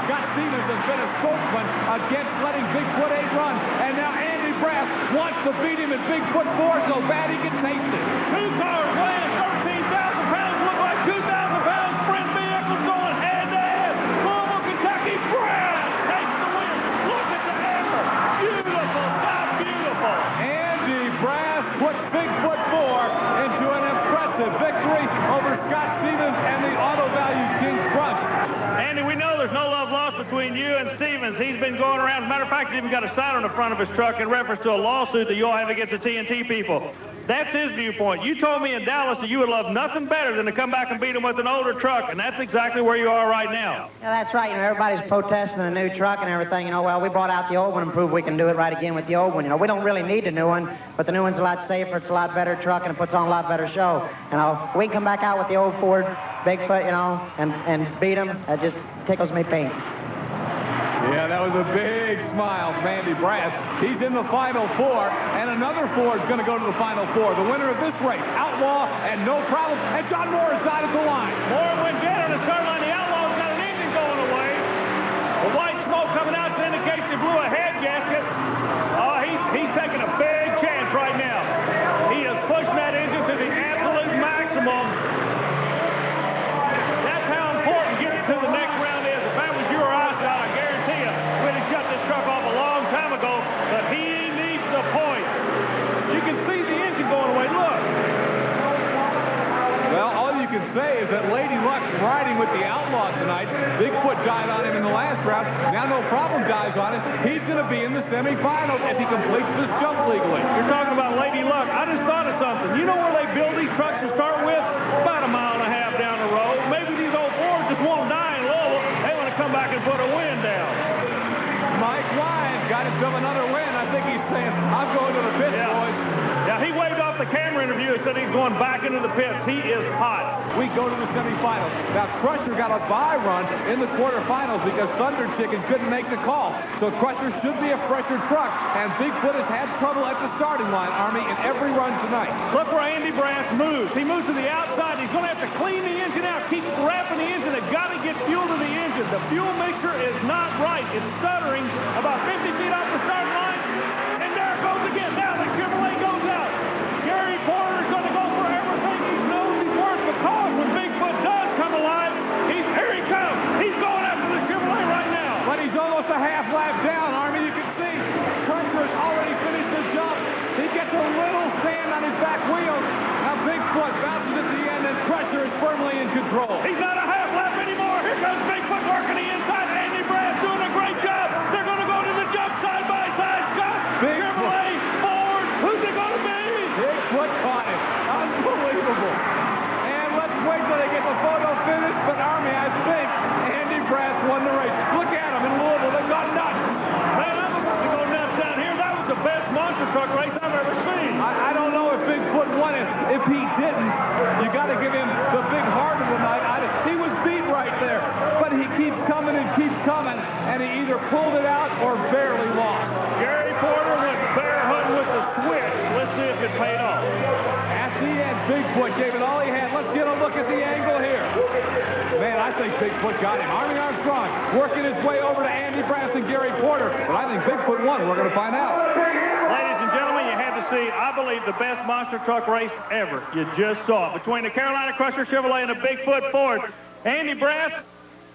Scott Stevens has been a spokesman against letting Bigfoot 8 run, and now Andy Brass wants to beat him at Bigfoot 4 so bad he can taste it. Two cars weighing 13,000 pounds, look like 2,000 pounds sprint vehicles going head-to-head. Louisville, Kentucky, Brass takes the win. Look at the effort. Beautiful, not beautiful. Andy Brass puts Bigfoot 4 into an impressive victory over Scott Stevens and the Auto Value King Crunch. Andy, we know there's no love lost between you and Stevens. He's been going around. As a matter of fact, he's even got a sign on the front of his truck in reference to a lawsuit that you all have against the TNT people. That's his viewpoint. You told me in Dallas that you would love nothing better than to come back and beat him with an older truck, and that's exactly where you are right now. Yeah, that's right. You know, everybody's protesting the new truck and everything. You know, well, we brought out the old one and proved we can do it right again with the old one. You know, we don't really need the new one, but the new one's a lot safer. It's a lot better truck, and it puts on a lot better show. You know, we can come back out with the old Ford Bigfoot, you know, and beat him. That just tickles me pink. Yeah, that was a big smile from Andy Brass. He's in the Final Four, and another Ford's going to go to the Final Four. The winner of this race, Outlaw, and No Problem, and John Moore is out of the line. Moore went dead on the start line. The Outlaw's got an engine going away. The white smoke coming out indicates he blew a head gasket. Oh, he's taking a big chance right now. He is pushing that engine to the absolute maximum. That's how important getting to the next round is. If that was you or I, Scott, I guarantee you, we'd have shut this truck off a long time ago, but he needs the point. You can see the engine going away. Look. Well, all you can say is that Lady Luck's riding with the Outlaw tonight. Bigfoot died on him in the last round. Now No Problem dies on him. He's going to be in the semifinals if he completes this jump legally. You're talking about Lady Luck. I just thought of something. You know where they build these trucks to start with? About a mile and a half down the road. Maybe these old Fords just won't die in Louisville. They want to come back and put a win down. Mike Lyons got himself another win. I think he's saying, I'm going to the pits, boys. Yeah, he waved off the camera interview and said he's going back into the pits. He is hot. We go to the semifinals. Now, Crusher got a bye run in the quarterfinals because Thunder Chicken couldn't make the call. So Crusher should be a fresher truck, and Bigfoot has had trouble at the starting line, Army, in every run tonight. Look where Andy Brass moves. He moves to the outside. He's going to have to clean the engine out, keep wrapping the engine. They've got to get fuel to the engine. The fuel mixture is not right. It's stuttering about 50 feet off the starting line. And there it goes again. Now the Chevrolet goes out. Gary Porter is going to go for everything he knows he's worth, because when Bigfoot does come alive, here he comes. He's going after the Chevrolet right now. But he's almost a half lap down, Army. You can see Crusher has already finished the jump. He gets a little sand on his back wheel. Now Bigfoot bounces at the end, and Crusher is firmly in control. He's not a half lap anymore. Here comes Bigfoot working the inside. Andy Brass doing a great job. They're going to go to the jump side by side. Scott, Chevrolet, Ford. Who's it going to be? Bigfoot caught him. Unbelievable. And let's wait till they get the photo finished. But Army, I think Andy Brass won the race. Look at him in Louisville. They've gone nuts. Man, I'm about to go nuts down here. That was the best monster truck race I've ever seen. I don't know if Bigfoot won it. If he didn't, you got to give him the big heart of the night. He was beat right there. But he keeps coming and keeps coming. And he either pulled it out or barely lost. Gary Porter went bear hunting with the switch. Let's see if it paid off. At the end, Bigfoot gave it all he had. Let's get a look at the angle here. Man, I think Bigfoot got him. Army Armstrong working his way over to Andy Brass and Gary Porter. But I think Bigfoot won. We're going to find out. see, I believe, the best monster truck race ever. You just saw it. Between the Carolina Crusher Chevrolet and the Bigfoot Ford. Andy Brass,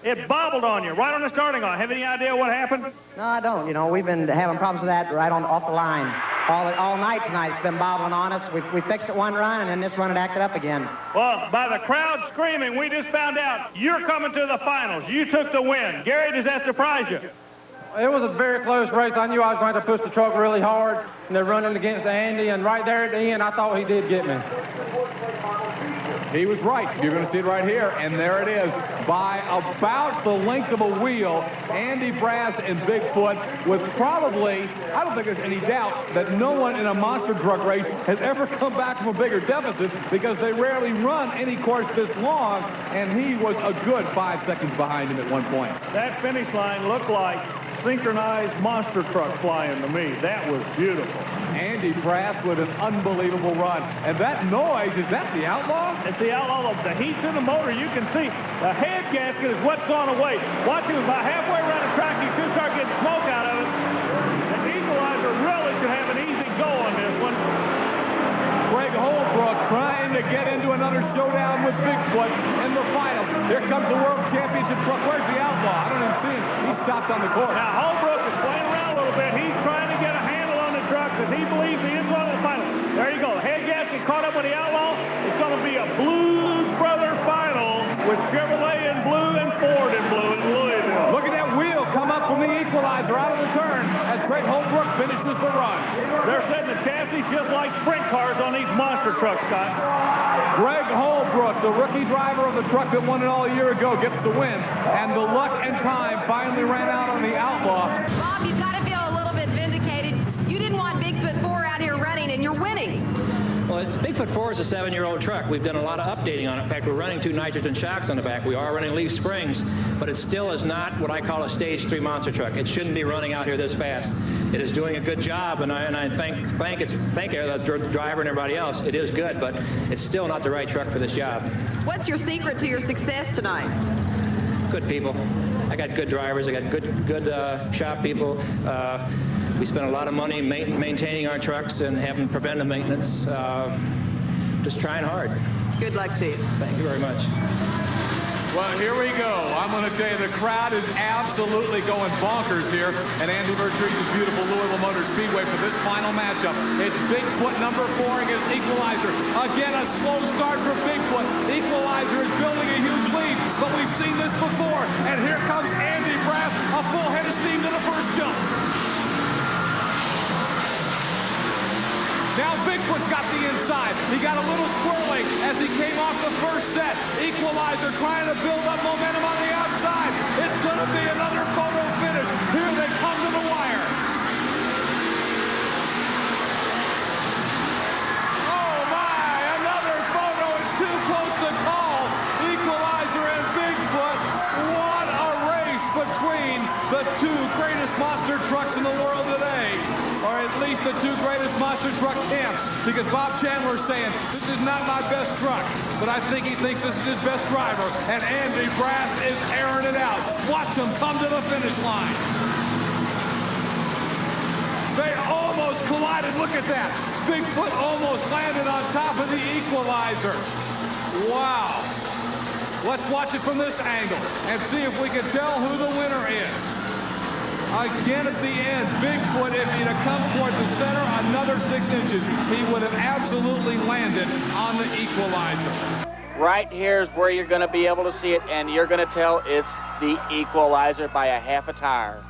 it bobbled on you right on the starting line. Have any idea what happened? No, I don't. You know, we've been having problems with that right off the line. All night tonight it's been bobbling on us. We fixed it one run, and then this run it acted up again. Well, by the crowd screaming, we just found out you're coming to the finals. You took the win. Gary, does that surprise you? It was a very close race. I knew I was going to push the truck really hard, and they're running against Andy, and right there at the end, I thought he did get me. He was right. You're going to see it right here, and there it is. By about the length of a wheel, Andy Brass and Bigfoot with probably, I don't think there's any doubt that no one in a monster truck race has ever come back from a bigger deficit because they rarely run any course this long, and he was a good 5 seconds behind him at one point. That finish line looked like synchronized monster truck flying to me. That was beautiful. Andy Brass with an unbelievable run. And that noise, is that the Outlaw? It's the Outlaw. The heat's in the motor. You can see the head gasket is what's gone away. Watch him about halfway around the track. You should start getting smoke out of it. The Equalizer really should have an easy go on this one. Greg Holbrook trying to get into another showdown with Bigfoot in the final. Here comes the World Championship truck. Where's the Outlaw? I don't even see him. He stopped on the course. Now, Holbrook is playing around a little bit. He's trying to get a handle on the truck because he believes he is going to the final. There you go. The head gasket caught up with the Outlaw. It's going to be a Blues Brother final with Chevrolet in blue and Ford in blue in Louisville. Look at that wheel come up from the Equalizer out of the turn as Greg Holbrook finishes the run. They're setting the chassis just like sprint cars on these monster trucks, Scott. Greg Holbrook, the rookie driver of the truck that won it all a year ago, gets the win. And the luck and time finally ran out on the Outlaw. Bob, you've got to feel a little bit vindicated. You didn't want Bigfoot 4 out here running, and you're winning. Well, Bigfoot 4 is a 7-year-old truck. We've done a lot of updating on it. In fact, we're running 2 nitrogen shocks on the back. We are running leaf springs, but it still is not what I call a stage 3 monster truck. It shouldn't be running out here this fast. It is doing a good job, and I thank the driver and everybody else. It is good, but it's still not the right truck for this job. What's your secret to your success tonight? Good people. I got good drivers. I got good shop people. We spend a lot of money maintaining our trucks and having preventive maintenance. Just trying hard. Good luck to you. Thank you very much. Well, here we go. I'm going to tell you, the crowd is absolutely going bonkers here at Andy Vertrees' beautiful Louisville Motor Speedway for this final matchup. It's Bigfoot number 4 against Equalizer. Again, a slow start for Bigfoot. Equalizer is building a huge lead, but we've seen this before. And here comes Andy Brass, a full head of steam to the first jump. Now Bigfoot's got the inside. He got a little squirrely as he came off the first set. Equalizer trying to build up momentum on the outside. It's going to be another photo finish. Here they come to the wire. Oh my, another photo. It's too close to call. Equalizer and Bigfoot. What a race between the 2 greatest monster trucks in the world today. Or at least the 2 greatest monster truck camps, because Bob Chandler's saying, this is not my best truck, but I think he thinks this is his best driver, and Andy Brass is airing it out. Watch him come to the finish line. They almost collided. Look at that. Bigfoot almost landed on top of the Equalizer. Wow. Let's watch it from this angle and see if we can tell who the winner is. Again at the end, Bigfoot, if he'd have come toward the center another 6 inches, he would have absolutely landed on the Equalizer. Right here is where you're going to be able to see it, and you're going to tell it's the Equalizer by a half a tire.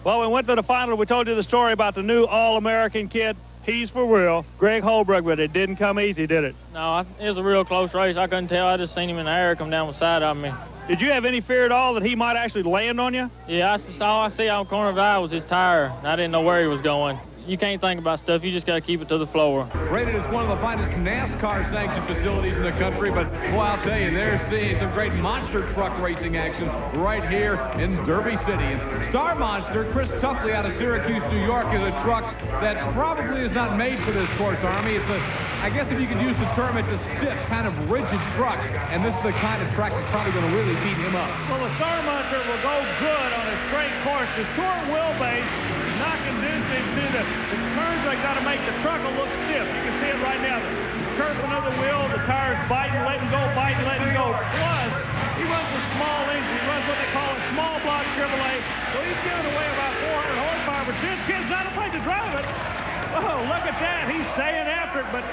Well, we went to the final. We told you the story about the new All-American kid. He's for real. Greg Holbrook, but it didn't come easy, did it? No, it was a real close race. I couldn't tell. I just seen him in the air come down the side of me. Did you have any fear at all that he might actually land on you? Yeah, all I see out the corner of the eye was his tire. I didn't know where he was going. You can't think about stuff. You just got to keep it to the floor. Rated as one of the finest NASCAR sanctioned facilities in the country, but boy, I'll tell you, they're seeing some great monster truck racing action right here in Derby City. And Star Monster, Chris Tuffley out of Syracuse, New York, is a truck that probably is not made for this course, Army. It's a, I guess if you could use the term, it's a stiff, kind of rigid truck, and this is the kind of track that's probably going to really beat him up. Well, the Star Monster will go good on a straight course. The short wheelbase is not conducive to the turns they got to make. The truck will look stiff. You can see it right now. The chirping of the wheel, the tires biting, letting go, biting, letting go. Plus, he runs a small engine. He runs what they call a small block Chevrolet. So he's giving away about 400 horsepower, but this kid's not afraid to drive it. Oh, look at that. He's staying after it, but,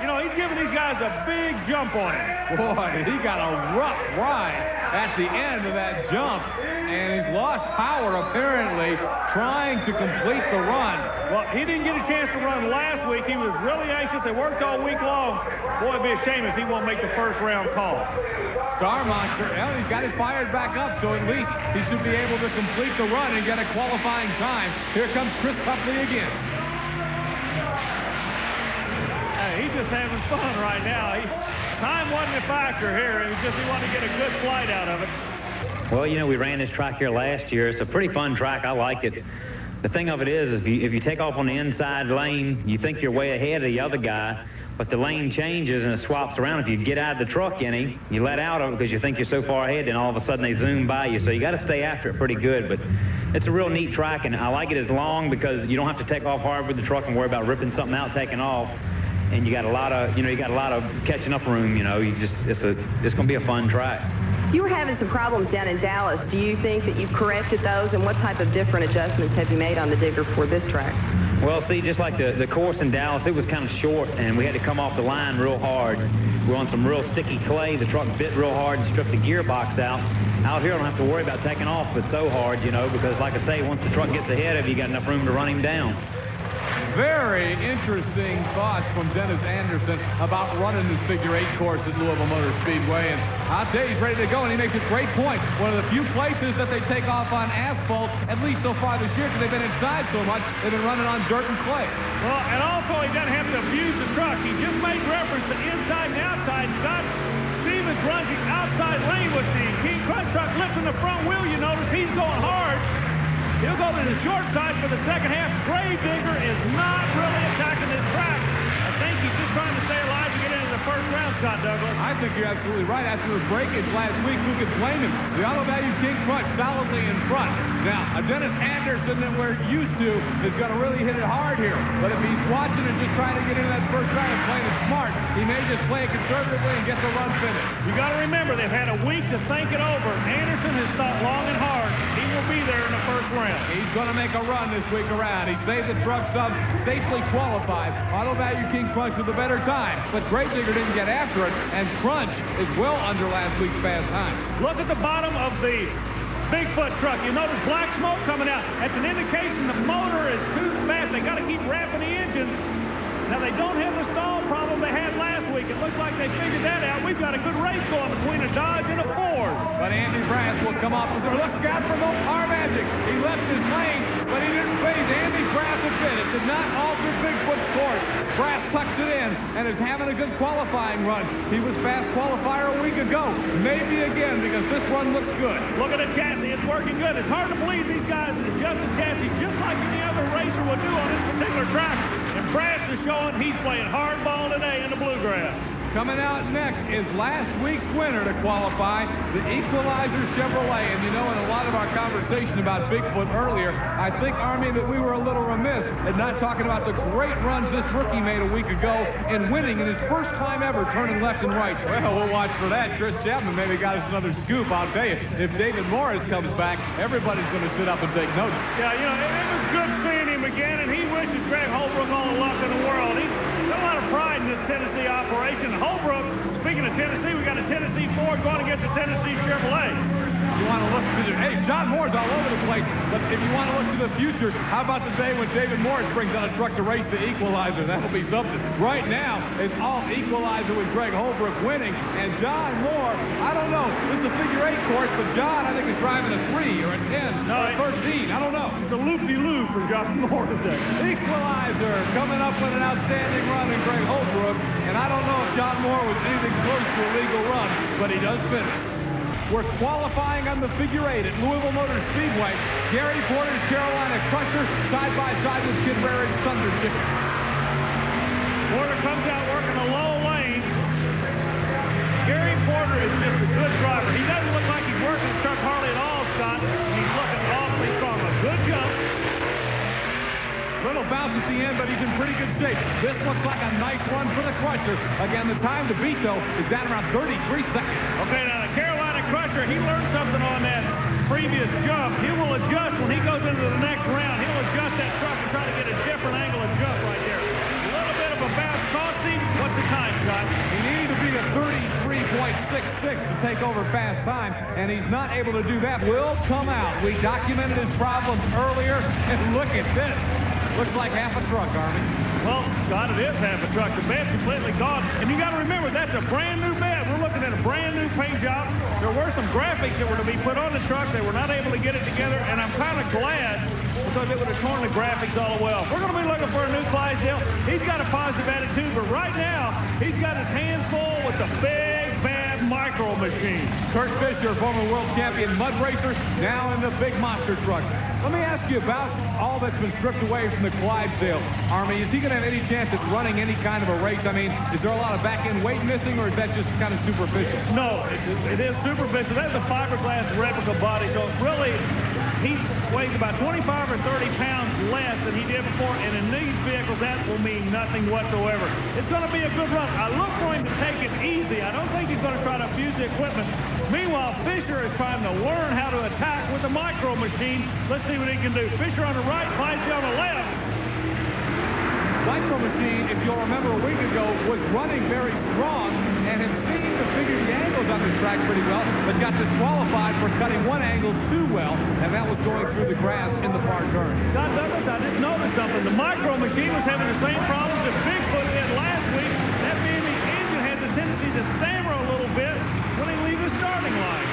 you know, he's giving these guys a big jump on him. Boy, he got a rough ride at the end of that jump, and he's lost power, apparently, trying to complete the run. Well, he didn't get a chance to run last week. He was really anxious. They worked all week long. Boy, it'd be a shame if he won't make the first round call. Star Monster, well, he's got it fired back up, so at least he should be able to complete the run and get a qualifying time. Here comes Chris Tuffley again. Hey, he's just having fun right now. Time wasn't a factor here. He wanted to get a good flight out of it. Well, you know, we ran this track here last year. It's a pretty fun track. I like it. The thing of it is if you take off on the inside lane, you think you're way ahead of the other guy, but the lane changes and it swaps around. If you get out of the truck any, you let out of it because you think you're so far ahead, and all of a sudden they zoom by you. So you got to stay after it pretty good. But it's a real neat track, and I like it as long because you don't have to take off hard with the truck and worry about ripping something out, taking off. And you got a lot of, you got a lot of catching up room. It's going to be a fun track. You were having some problems down in Dallas. Do you think that you've corrected those, and what type of different adjustments have you made on the digger for this track? Well, see, just like the course in Dallas, it was kind of short, and we had to come off the line real hard. We're on some real sticky clay. The truck bit real hard and stripped the gearbox out. Out here, I don't have to worry about taking off, but so hard, because like I say, once the truck gets ahead of you, you got enough room to run him down. Very interesting thoughts from Dennis Anderson about running this figure-8 course at Louisville Motor Speedway. And I'll tell you, he's ready to go, and he makes a great point. One of the few places that they take off on asphalt, at least so far this year, because they've been inside so much, they've been running on dirt and clay. Well, and also he doesn't have to abuse the truck. He just made reference to inside and outside. Scott Stevens runs the outside lane with the King Crunch truck lifting the front wheel. You notice he's going hard. He'll go to the short side for the second half. Gravedigger is not really attacking this track. I think he's just trying to stay alive to get into the first round, Scott Douglas. I think you're absolutely right. After the breakage last week, who could blame him? The Auto Value King Crunch solidly in front. Now, a Dennis Anderson that we're used to is going to really hit it hard here. But if he's watching and just trying to get into that first round and playing it smart, he may just play it conservatively and get the run finished. You got to remember, they've had a week to think it over. Anderson has thought long and hard. He will be there in the first round. He's going to make a run this week around. He saved the truck sub, safely qualified. Auto Value King Crunch with a better time. But Gravedigger didn't get after it, and Crunch is well under last week's fast time. Look at the bottom of the Bigfoot truck. You notice black smoke coming out. That's an indication the motor is too fast. They got to keep wrapping the engine. Now, they don't have the stall problem they had last week. It looks like they figured that out. We've got a good race going between a Dodge and a Ford. But Andy Brass will come off the door. Look out for no car magic. He left his lane, but he didn't phase Andy Brass a bit. It did not alter Bigfoot's course. Brass tucks it in and is having a good qualifying run. He was fast qualifier a week ago. Maybe again, because this run looks good. Look at the chassis. It's working good. It's hard to believe these guys adjust the chassis just like any other racer would do on this particular track. And Brass is showing he's playing hardball today in the bluegrass. Coming out next is last week's winner to qualify, the Equalizer Chevrolet. And you know, in a lot of our conversation about Bigfoot earlier, I think, Army, that we were a little remiss at not talking about the great runs this rookie made a week ago in winning in his first time ever turning left and right. Well, we'll watch for that. Chris Chapman maybe got us another scoop. I'll tell you, if David Morris comes back, everybody's going to sit up and take notice. Yeah, you know, it was good seeing him again, and he wishes Greg Holbrook all the luck in the world. He's got a lot of pride in this Tennessee operation. Holbrook, speaking of Tennessee, we got a Tennessee Ford going against the Tennessee Chevrolet. You want to look to the, hey, John Moore's all over the place, but if you want to look to the future, how about the day when David Morris brings out a truck to race the Equalizer? That'll be something. Right now, it's all Equalizer with Greg Holbrook winning, and John Moore, I don't know, this is a figure-8 course, but John, I think, is driving a 3 or a 10 or a 13. I don't know. It's a loop-de-loop for John Moore today. Equalizer coming up with an outstanding run in Greg Holbrook, and I don't know if John Moore was anything close to a legal run, but he does finish. We're qualifying on the figure-8 at Louisville Motor Speedway. Gary Porter's Carolina Crusher side by side with Kid Rarick's Thunder Chicken. Porter comes out working a low lane. Gary Porter is just a good driver. He doesn't look like he's working Chuck Harley at all, Scott. He's looking awfully strong. A good jump. little bounce at the end, but he's in pretty good shape. This looks like a nice run for the Crusher. Again, the time to beat, though, is down around 33 seconds. Okay, now the Carolina Crusher, he learned something on that previous jump. He will adjust when he goes into the next round. He'll adjust that truck and try to get a different angle of jump right there. A little bit of a bounce cost him. What's the time, Scott? He needed to be a 33.66 to take over fast time, and he's not able to do that. Will come out. We documented his problems earlier, and look at this. Looks like half a truck, Army. Well, Scott, it is half a truck. The bed's completely gone. And you got to remember, that's a brand new bed. We're looking at a brand new paint job. There were some graphics that were to be put on the truck. They were not able to get it together, and I'm kind of glad because it would have torn the graphics all the way off. We're going to be looking for a new Clydesdale. He's got a positive attitude, but right now, he's got his hands full with the big, bad micro machine. Kurt Fisher, former world champion mud racer, now in the big monster truck. Let me ask you about all that's been stripped away from the Clydesdale. Army, is he going to have any chance at running any kind of a race? I mean, is there a lot of back-end weight missing, or is that just kind of superficial? No, it is superficial. That's a fiberglass replica body, so really, he weighs about 25 or 30 pounds less than he did before, and in these vehicles, that will mean nothing whatsoever. It's going to be a good run. I look for him to take it easy. I don't think he's going to try to abuse the equipment. Meanwhile, Fisher is trying to learn how to attack with the micro machine. Let's see what he can do. Fisher on the right, Clydesdale on the left. Micro machine, if you'll remember a week ago, was running very strong and had seemed to figure the angles on this track pretty well, but got disqualified for cutting one angle too well, and that was going through the grass in the far turn. Scott Douglas, I just noticed something. The micro machine was having the same problems that Bigfoot had last week. That being the engine has a tendency to stammer a little bit when he leaves the starting line.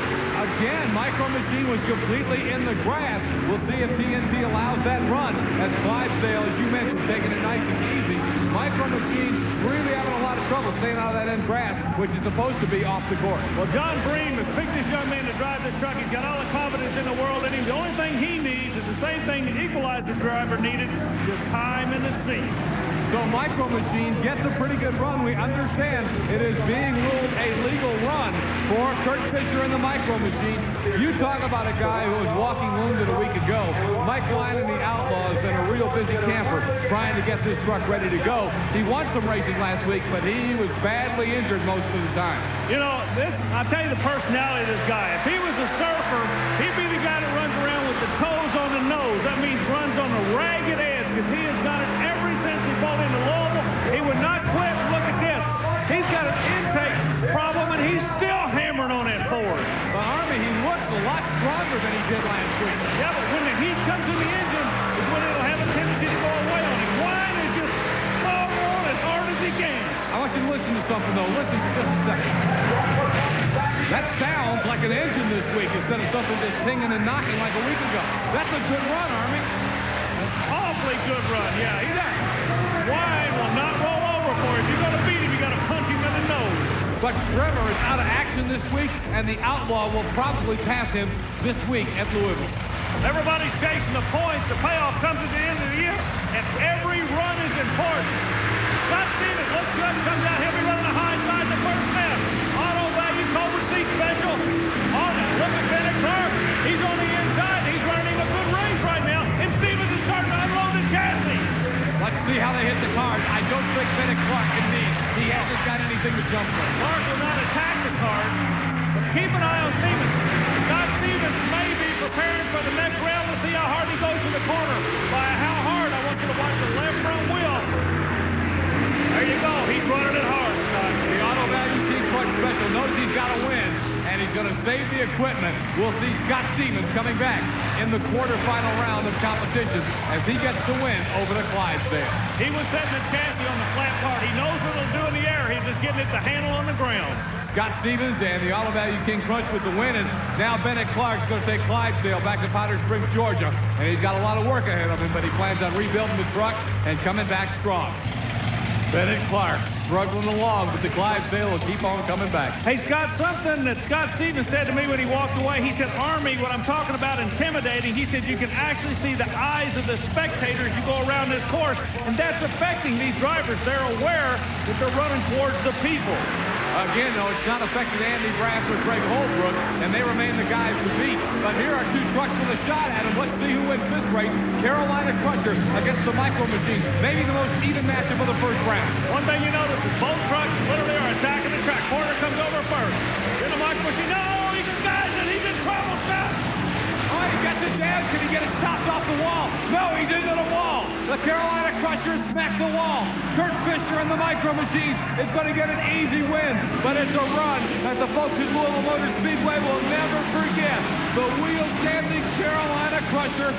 Again, micro machine was completely in the grass. We'll see if TNT allows that run as Clydesdale, as you mentioned, taking it nice and easy. Micro machine really having a lot of trouble staying out of that end grass, which is supposed to be off the course. Well, John Bream has picked this young man to drive this truck. He's got all the confidence in the world in him. The only thing he needs is the same thing the equalizer driver needed, just time in the seat. So Micro Machine gets a pretty good run. We understand it is being ruled a legal run for Kurt Fisher and the Micro Machine. You talk about a guy who was walking wounded a week ago. Mike Line and the Outlaw has been a real busy camper trying to get this truck ready to go. He won some races last week, but he was badly injured most of the time. You know, I'll tell you the personality of this guy. If he was a surfer, he'd be the guy that runs around with the toes on the nose. That means runs on the ragged edge, because he has done it ever since he bought into Louisville. He would not quit. Look at this. He's got an intake problem, and he's still hammering on that Ford. But Army, he looks a lot stronger than he did last week. Yeah, but when the heat comes in the engine, is when it'll have a tendency to go away on him. Wine is just slow on as hard as he can. I want you to listen to something, though. Listen for just a second. That sounds like an engine this week instead of something just pinging and knocking like a week ago. That's a good run, Army. Awfully good run, yeah. Wine will not roll over for you. If you're going to beat him, you got to punch him in the nose. But Trevor is out of action this week, and the Outlaw will probably pass him this week at Louisville. Everybody's chasing the points. The payoff comes at the end of the year, and every run is important. Scott Stevens looks good, comes out. He'll be running the high side of the first half. Auto value, Cobra seat special. Look at Bennett Clark. He's on the inside. He's running a good race right now, and Stevens is starting to unload the chassis. Let's see how they hit the cars. I don't think Bennett Clark can lead. He hasn't got anything to jump for. Clark will not attack the cars, but keep an eye on Stevens. Scott Stevens may be preparing for the next round. We'll see how hard he goes to the corner. By how hard, I want you to watch the left front wheel. There you go. He's running it hard, Scott. The Auto Value Team Clutch Special knows he's got to win, and he's going to save the equipment. We'll see Scott Stevens coming back in the quarterfinal round of competition as he gets the win over the Clydesdale. He was setting the chassis on the flat part. He knows what it'll do in the air. He's just getting it to handle on the ground. Scott Stevens and the Auto Value King Crunch with the win, and now Bennett Clark's going to take Clydesdale back to Powder Springs, Georgia, and he's got a lot of work ahead of him, but he plans on rebuilding the truck and coming back strong. Bennett Clark struggling along, but the Clydesdale will keep on coming back. Hey, Scott, something that Scott Stevens said to me when he walked away, he said, Army, what I'm talking about intimidating, he said you can actually see the eyes of the spectators you go around this course, and that's affecting these drivers. They're aware that they're running towards the people. Again, though, it's not affected Andy Brass or Greg Holbrook, and they remain the guys to beat. But here are two trucks with a shot at him. Let's see who wins this race. Carolina Crusher against the Micro Machines. Maybe the most even matchup of the first round. One thing you notice is both trucks literally are attacking the track. Porter comes over first. Then the Micro Machine. No, he skies it. He's in trouble. Stop. Oh, he gets it down. Can he get it stopped off the wall? No, he's into the wall. The Carolina Crusher smacked the wall. Kurt Fisher and the Micro Machine is going to get an easy win, but it's a run that the folks at Louisville Motor Speedway will never forget. The wheel-standing Carolina Crusher.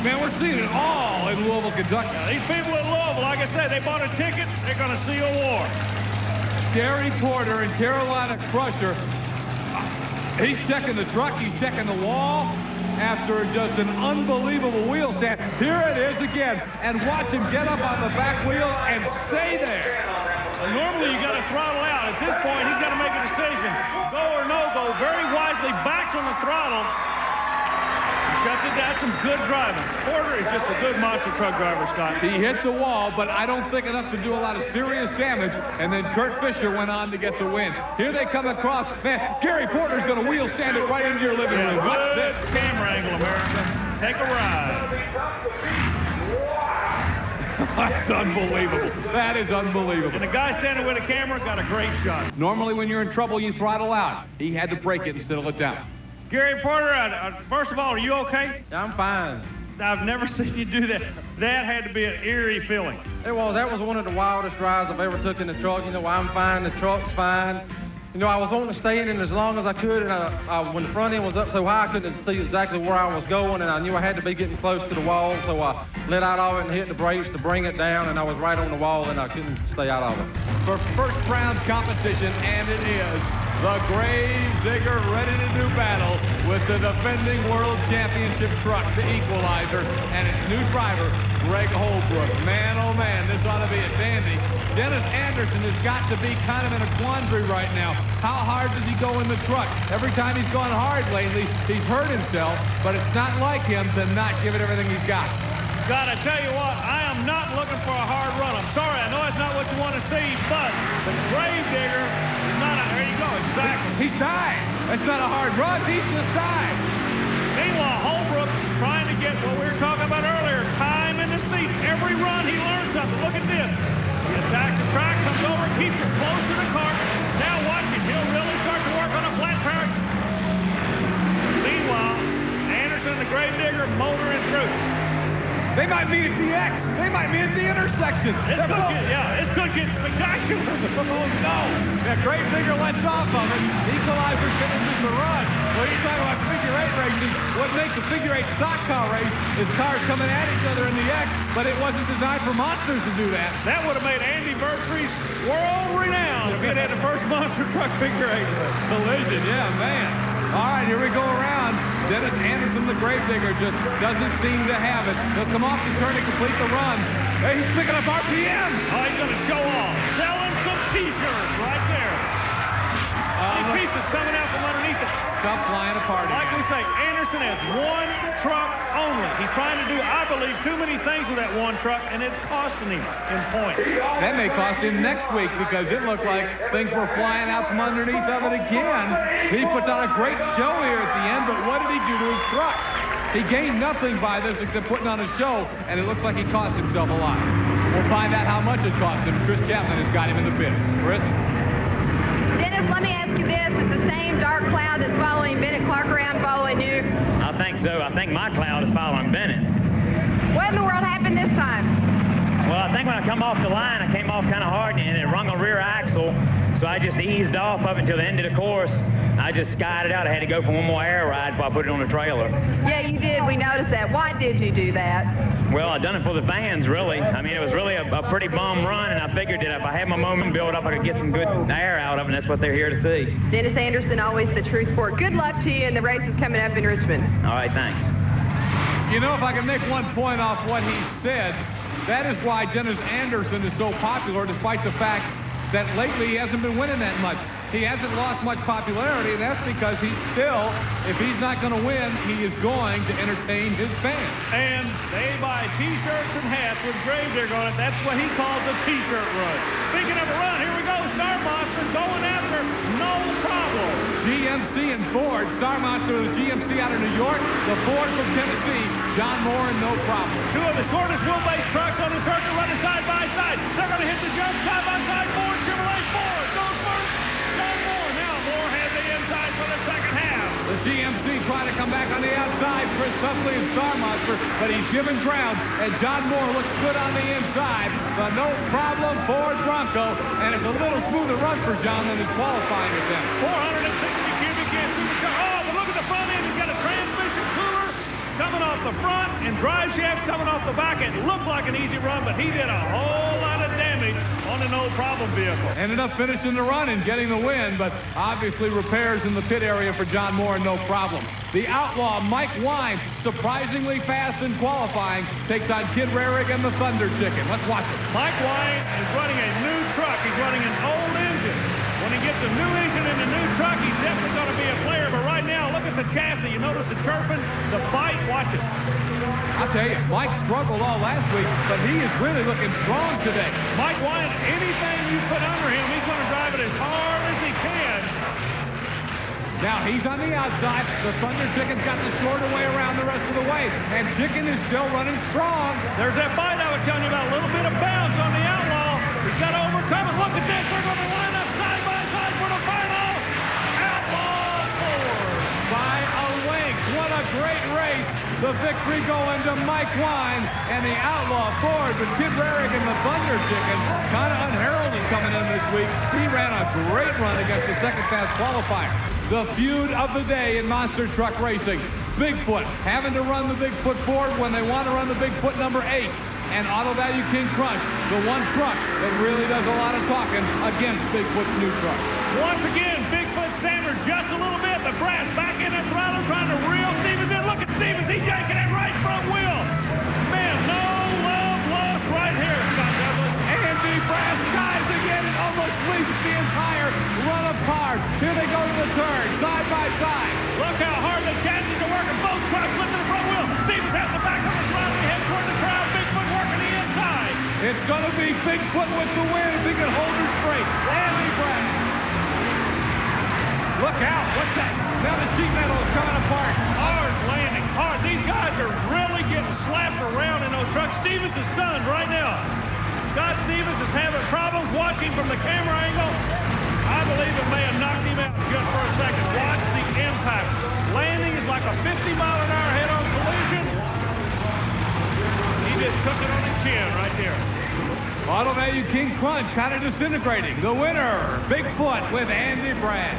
Man, we're seeing it all in Louisville, Kentucky. Now, these people in Louisville, like I said, they bought a ticket. They're going to see a war. Gary Porter and Carolina Crusher. He's checking the truck. He's checking the wall. After just an unbelievable wheel stand. Here it is again. And watch him get up on the back wheel and stay there. Well, normally you got to throttle out. At this point, he's got to make a decision. Go or no go. Very wisely backs on the throttle. Shuts it down. Some good driving. Porter is just a good monster truck driver, Scott. He hit the wall, but I don't think enough to do a lot of serious damage. And then Kurt Fisher went on to get the win. Here they come across. Man, Gary Porter's going to wheel stand it right into your living room. Watch this. Camera angle, America. Take a ride. That's unbelievable. That is unbelievable. And the guy standing with a camera got a great shot. Normally when you're in trouble, you throttle out. He had to break it and settle it down. Gary Porter, first of all, are you okay? I'm fine. I've never seen you do that. That had to be an eerie feeling. It was. That was one of the wildest rides I've ever took in the truck. You know, I'm fine. The truck's fine. You know, I was wanting to stay in it as long as I could, and when the front end was up so high, I couldn't see exactly where I was going, and I knew I had to be getting close to the wall, so I let out of it and hit the brakes to bring it down, and I was right on the wall, and I couldn't stay out of it. For first round competition, and it is the Grave Digger ready to do battle with the defending world championship truck, the Equalizer, and its new driver, Greg Holbrook. Man, oh man, this ought to be a dandy. Dennis Anderson has got to be kind of in a quandary right now. How hard does he go in the truck? Every time he's gone hard lately, he's hurt himself, but it's not like him to not give it everything he's got. God, I tell you what, I am not looking for a hard run. I'm sorry, I know it's not what you want to see, but the Grave Digger is not a... There you go, exactly. He's died. That's not a hard run. He's just died. Meanwhile, Holbrook is trying to get what we were talking about earlier, time in the seat. Every run, he learns something. Look at this. He attacks the track, comes over, keeps it close to the car. Now watch him. He'll really start to work on a flat tire. Meanwhile, Anderson and the Grave Digger motoring through. They might meet at the X. They might meet at the intersection. This could get spectacular. Oh, no. That Grave Digger lets off of it. Equalizer finishes the run. Well, you're talking about figure-8 racing. What makes a figure-8 stock car race is cars coming at each other in the X, but it wasn't designed for monsters to do that. That would have made Andy Vertrees world renowned if he had the first monster truck figure-8 collision. Yeah, man. All right, here we go around. Dennis Anderson, the Grave Digger, just doesn't seem to have it. He'll come off the turn and complete the run. Hey, he's picking up RPMs. Oh, he's going to show off. Selling some T-shirts right there. Pieces coming out from underneath it. Stuff flying apart. Like we say, Anderson has one truck only. He's trying to do, I believe, too many things with that one truck, and it's costing him in points. That may cost him next week because it looked like things were flying out from underneath of it again. He puts on a great show here at the end, but what did he do to his truck? He gained nothing by this except putting on a show, and it looks like he cost himself a lot. We'll find out how much it cost him. Chris Chapman has got him in the pits. Chris? Dennis, let me ask you this. It's the same dark cloud that's following Bennett Clark around following you? I think so. I think my cloud is following Bennett. What in the world happened this time? Well, I think when I come off the line, I came off kind of hard and it rung a rear axle. So I just eased off up until the end of the course. I just skied it out. I had to go for one more air ride before I put it on the trailer. Yeah, you did. We noticed that. Why did you do that? Well, I done it for the fans, really. I mean, it was really a pretty bum run, and I figured that if I had my moment built up, I could get some good air out of it, and that's what they're here to see. Dennis Anderson, always the true sport. Good luck to you, and the race is coming up in Richmond. All right, thanks. You know, if I can make one point off what he said, that is why Dennis Anderson is so popular, despite the fact that lately he hasn't been winning that much. he hasn't lost much popularity, and that's because he's still, if he's not going to win, he is going to entertain his fans. And they buy T-shirts and hats with Gravedigger on it. That's what he calls a T-shirt run. Speaking of a run, here we go. Star Monster going after No Problem. GMC and Ford. Star Monster of the GMC out of New York. The Ford from Tennessee. John Moore and No Problem. Two of the shortest wheelbase trucks on the circuit running side by side. They're going to hit the jump side by side. Ford, Chevrolet, Ford goes first. John Moore. Now Moore has the inside for the second half. The GMC trying to come back on the outside. Chris Tuffley and Star Monster, but he's given ground, and John Moore looks good on the inside. The No Problem Ford Bronco, and it's a little smoother run for John than his qualifying attempt. 460 cubic inch supercharger. Oh, but look at the front end. He's got a transmission cooler coming off the front and drive shaft coming off the back. It looked like an easy run, but he did a whole lot of damage on the No Problem vehicle. Ended up finishing the run and getting the win, but obviously repairs in the pit area for John Moore, No Problem. The outlaw, Mike Wine, surprisingly fast in qualifying, takes on Kid Rarig and the Thunder Chicken. Let's watch it. Mike Wine is running a new truck. He's running an old engine. When he gets a new engine in a new truck, he's definitely going to be a player. But right now, look at the chassis. You notice the chirping, the bite. Watch it. I'll tell you, Mike struggled all last week, but he is really looking strong today. Mike Wine, anything you put under him, he's going to drive it as hard as he can. Now he's on the outside. The Thunder Chicken's got the shorter way around the rest of the way. And Chicken is still running strong. There's that bite I was telling you about. A little bit of bounce on the outlaw. He's got to overcome it. Look at this. They're going to line up side by side for the final. Outlaw Ford. By a length. What a great race. The victory going to Mike Wine and the Outlaw Ford. But Kid Rarig and the Thunder Chicken kind of unheralded coming in this week. He ran a great run against the second fast qualifier. The feud of the day in monster truck racing. Bigfoot having to run the Bigfoot Ford when they want to run the Bigfoot number 8. And Auto Value King Crunch, the one truck that really does a lot of talking against Bigfoot's new truck. Once again, Bigfoot standard just a little bit. The brass back in the throttle trying to reel Stevens in. Look at Stevens. He's yanking it right front wheel. Man, no love lost right here, Scott Douglas. Andy Brass skies again and almost sweeps the entire run of cars. Here they go to the turn, side by side. Look how hard the chassis are working. Both trucks lifting the front wheel. Stevens has the back on the throttle. He heads toward the crowd. Bigfoot working the inside. It's going to be Bigfoot with the win if he can hold her straight. Andy Brass. Look out. What's that? Now the sheet metal is coming apart. Hard landing. Hard. These guys are really getting slapped around in those trucks. Stevens is stunned right now. Scott Stevens is having problems watching from the camera angle. I believe it may have knocked him out just for a second. Watch the impact. Landing is like a 50-mile-an-hour head-on collision. He just took it on the chin right there. Auto Value King Crunch kind of disintegrating. The winner, Bigfoot with Andy Brass.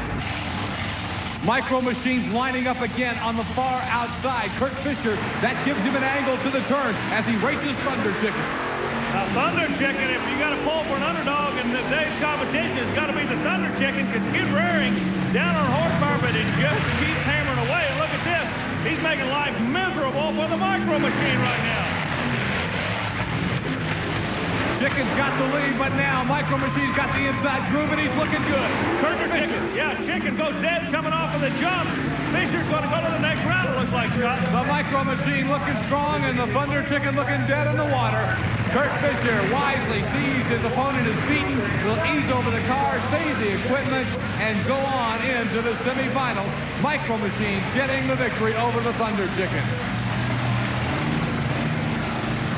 Micro Machines lining up again on the far outside. Kurt Fisher, that gives him an angle to the turn as he races Thunder Chicken. Now, Thunder Chicken, if you got to pull for an underdog in today's competition, it's got to be the Thunder Chicken because Kid Raring down on horsepower, but it just keeps hammering away. And look at this. He's making life miserable for the Micro Machine right now. Chicken's got the lead, but now Micro Machine's got the inside groove, and he's looking good. Kurt Fisher. Yeah, Chicken goes dead coming off of the jump. Fisher's going to go to the next round, it looks like, Scott. The Micro Machine looking strong, and the Thunder Chicken looking dead in the water. Kurt Fisher wisely sees his opponent is beaten, will ease over the car, save the equipment, and go on into the semifinals. Micro Machine getting the victory over the Thunder Chicken.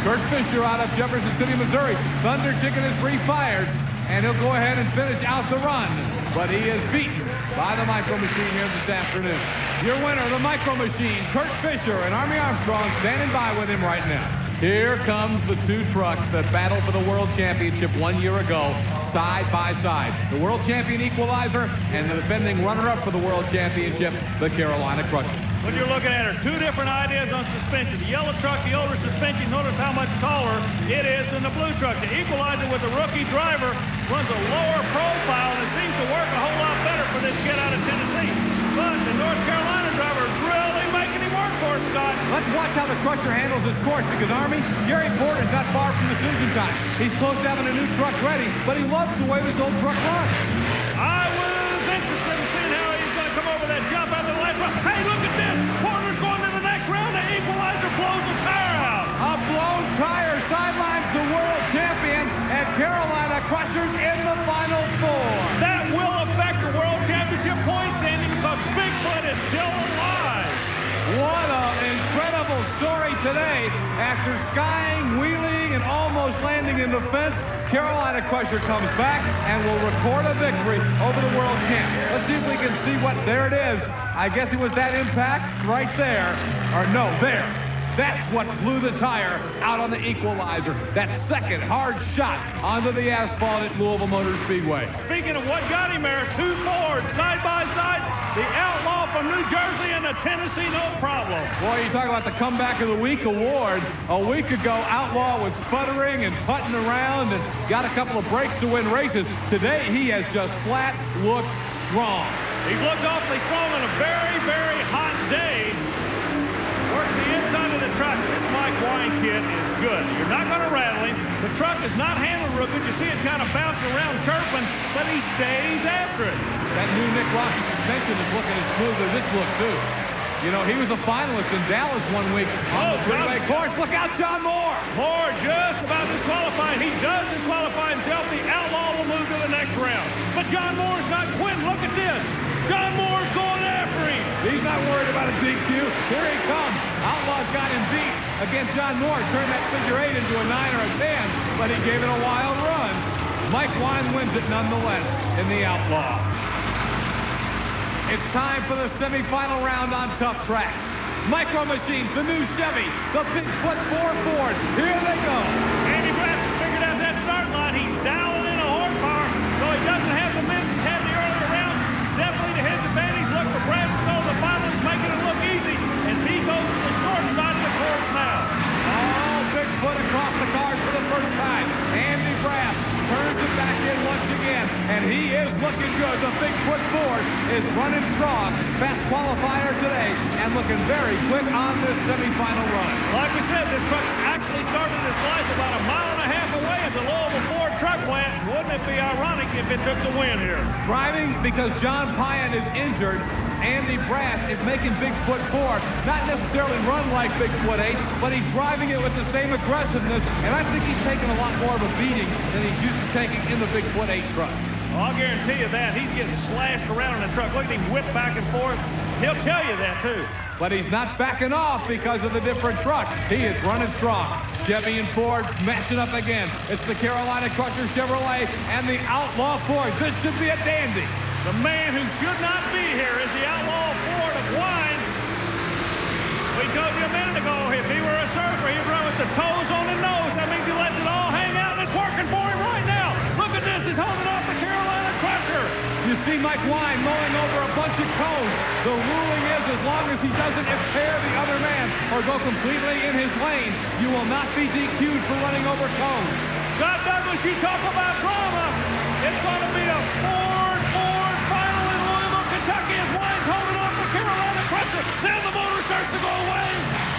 Kurt Fisher out of Jefferson City, Missouri. Thunder Chicken is refired, and he'll go ahead and finish out the run. But he is beaten by the Micro Machine here this afternoon. Your winner, the Micro Machine, Kurt Fisher, and Army Armstrong standing by with him right now. Here comes the two trucks that battled for the World Championship 1 year ago, side by side. The World Champion Equalizer and the defending runner-up for the World Championship, the Carolina Crusher. What you're looking at are two different ideas on suspension. The yellow truck, the older suspension, notice how much taller it is than the blue truck. The Equalizer with the rookie driver runs a lower profile, and it seems to work a whole lot better for this kid out of Tennessee. But the North Carolina driver is really making him work for it, Scott. Let's watch how the Crusher handles this course, because, Army, Gary Porter's not far from decision time. He's close to having a new truck ready, but he loves the way this old truck runs. I was jump out to the left. Hey, look at this. Porter's going to the next round. The equalizer blows the tire out. A blown tire sidelines the world champion, and Carolina Crushers in the Final Four. That will affect the World Championship point standing because Bigfoot is still alive. What an incredible story today. After skying, wheeling, and almost landing in the fence, Carolina Crusher comes back and will record a victory over the world champ. Let's see if we can see what, there it is. I guess it was that impact right there, or no, there. That's what blew the tire out on the equalizer. That second hard shot onto the asphalt at Louisville Motor Speedway. Speaking of what got him there, two Fords side by side. The Outlaw from New Jersey and the Tennessee, no problem. Boy, you talk about the Comeback of the Week award. A week ago, Outlaw was sputtering and putting around and got a couple of breaks to win races. Today, he has just flat looked strong. He's looked awfully strong on a very, very hot day. Works the inside of the truck. This Mike Wine kid is good. You're not going to rattle him. The truck is not handled real good. You see it kind of bouncing around, chirping, but he stays after it. That new Nick Rossi suspension is looking as smooth as this looked, too. You know, he was a finalist in Dallas one week on the Speedway course. Look out, John Moore! Moore just about disqualified. He does disqualify himself. The Outlaw will move to the next round. But John Moore's not quitting. Look at this. John Moore's going after him. He's not worried about a DQ. Here he comes. Outlaw's got him beat against John Moore. Turned that figure 8 into a 9 or a 10, but he gave it a wild run. Mike Wine wins it nonetheless in the Outlaw. It's time for the semifinal round on Tough Tracks. Micro Machines, the new Chevy, the Bigfoot 4 Ford. Here they go. Andy Braxton figured out that start line. He's dialing in a horsepower, so he doesn't have to miss and have the earlier rounds. Definitely to his advantage. Look for Braxton on the finals, making it look easy as he goes to the short side of the course now. Oh, Bigfoot across the cars for the first time. Andy Brass turns it back in once again, and he is looking good. The Bigfoot Ford is running strong. Fast qualifier today, and looking very quick on this semifinal run. Like we said, this truck actually started its life about a mile and a half away at the Louisville Ford truck plant. Wouldn't it be ironic if it took the win here? Driving because John Pyan is injured. Andy Brass is making Bigfoot 4 not necessarily run like Bigfoot 8, but he's driving it with the same aggressiveness, and I think he's taking a lot more of a beating than he's used to taking in the Bigfoot 8 truck. Well, I'll guarantee you that. He's getting slashed around in the truck. Look at him whip back and forth. He'll tell you that, too. But he's not backing off because of the different truck. He is running strong. Chevy and Ford matching up again. It's the Carolina Crusher Chevrolet and the Outlaw Ford. This should be a dandy. The man who should not be here is the Outlaw Ford of Wine. We told you a minute ago, if he were a surfer, he'd run with the toes on the nose. That means he lets it all hang out, and it's working for him right now. Look at this. He's holding off the Carolina Crusher. You see Mike Wine mowing over a bunch of cones. The ruling is as long as he doesn't impair the other man or go completely in his lane, you will not be DQ'd for running over cones. Scott Douglas, you talk about drama. It's going to be a Ford final in Louisville, Kentucky, as Wine's holding off the Carolina Crusher. Then the motor starts to go away.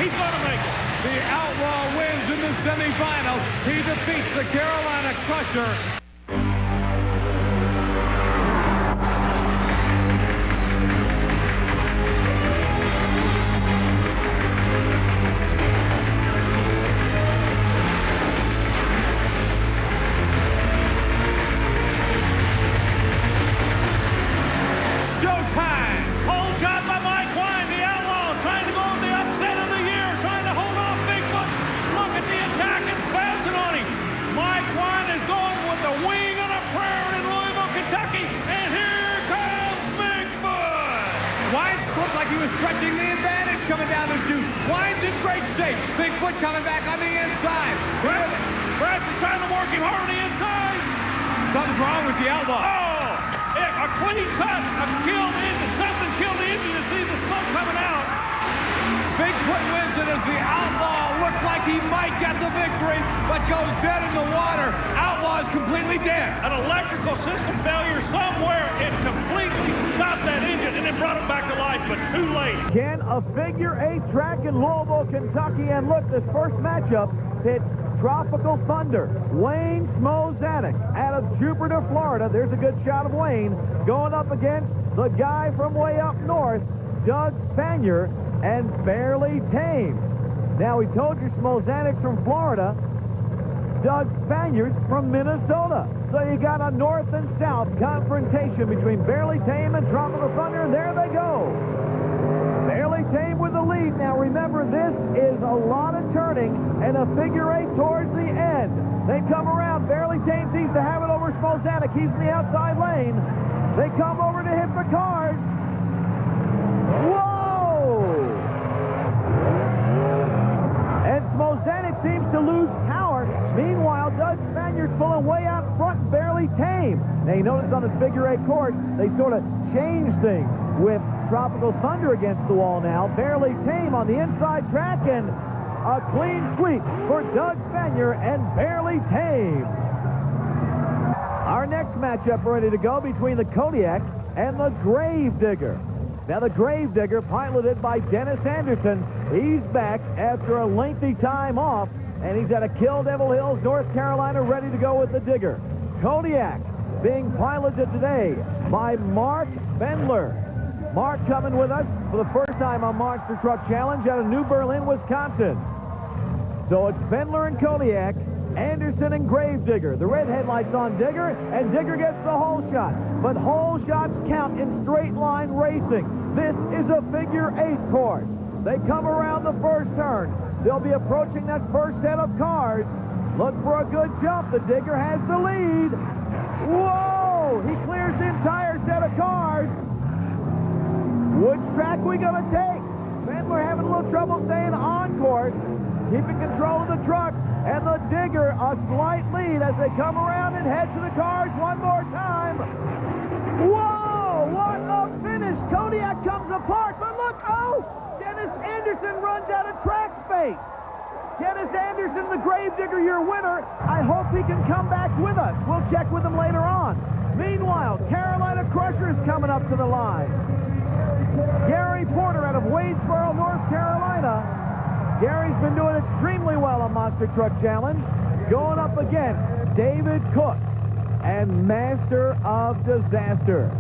He's going to make it. The Outlaw wins in the semifinals. He defeats the Carolina Crusher. Stretching the advantage coming down the chute. Wine's in great shape. Bigfoot coming back on the inside. Brad's trying to work him hard on the inside. Something's wrong with the Outlaw. Oh, a clean cut. Something killed the engine. You see the smoke coming out. Bigfoot wins it as the Outlaw looked like he might get the victory, but goes dead in the water. Outlaw is completely dead. An electrical system failure somewhere. It completely stopped that engine and it brought it back to life, but too late. Can a figure 8 track in Louisville, Kentucky, and look, this first matchup hits Tropical Thunder. Wayne Smozanek out of Jupiter, Florida. There's a good shot of Wayne going up against the guy from way up north, Doug Spanier, and Barely Tame. Now, we told you Smolzanic's from Florida. Doug Spanier's from Minnesota. So you got a north and south confrontation between Barely Tame and Tropical Thunder, and there they go. Barely Tame with the lead. Now, remember, this is a lot of turning and a figure eight towards the end. They come around. Barely Tame seems to have it over Smolzanic. He's in the outside lane. They come over to hit the cars. Whoa! And Smolzanic seems to lose power. Meanwhile, Doug Spaniard's pulling way out front, Barely Tame. Now, you notice on this figure eight course, they sort of changed things with Tropical Thunder against the wall now. Barely Tame on the inside track, and a clean sweep for Doug Spaniard and Barely Tame. Our next matchup ready to go between the Kodiak and the Gravedigger. Now, the Gravedigger, piloted by Dennis Anderson, he's back after a lengthy time off, and he's at a Kill Devil Hills, North Carolina, ready to go with the Digger. Kodiak being piloted today by Mark Bendler. Mark coming with us for the first time on Monster Truck Challenge out of New Berlin, Wisconsin. So it's Bendler and Kodiak, Anderson and Gravedigger. The red headlights on Digger, and Digger gets the hole shot. But hole shots count in straight line racing. This is a figure eight course. They come around the first turn. They'll be approaching that first set of cars. Look for a good jump. The Digger has the lead. Whoa! He clears the entire set of cars. Which track we gonna take? Bendler having a little trouble staying on course, keeping control of the truck, and the Digger a slight lead as they come around and head to the cars one more time. Whoa! What a finish! Kodiak comes apart, but look, oh! Dennis Anderson runs out of track space. Dennis Anderson, the Gravedigger, your winner. I hope he can come back with us. We'll check with him later on. Meanwhile, Carolina Crusher is coming up to the line. Gary Porter out of Wadesboro, North Carolina. Gary's been doing extremely well on Monster Truck Challenge, going up against David Cook and Master of Disaster.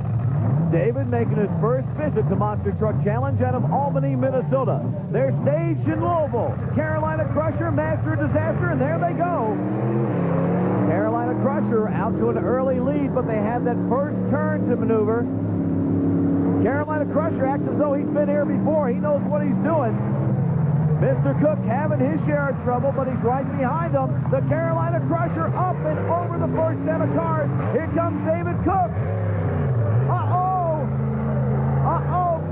David making his first visit to Monster Truck Challenge out of Albany, Minnesota. They're staged in Louisville. Carolina Crusher, Master of Disaster, and there they go. Carolina Crusher out to an early lead, but they have that first turn to maneuver. Carolina Crusher acts as though he's been here before. He knows what he's doing. Mr. Cook having his share of trouble, but he's right behind them. The Carolina Crusher up and over the first set of cars. Here comes David Cook.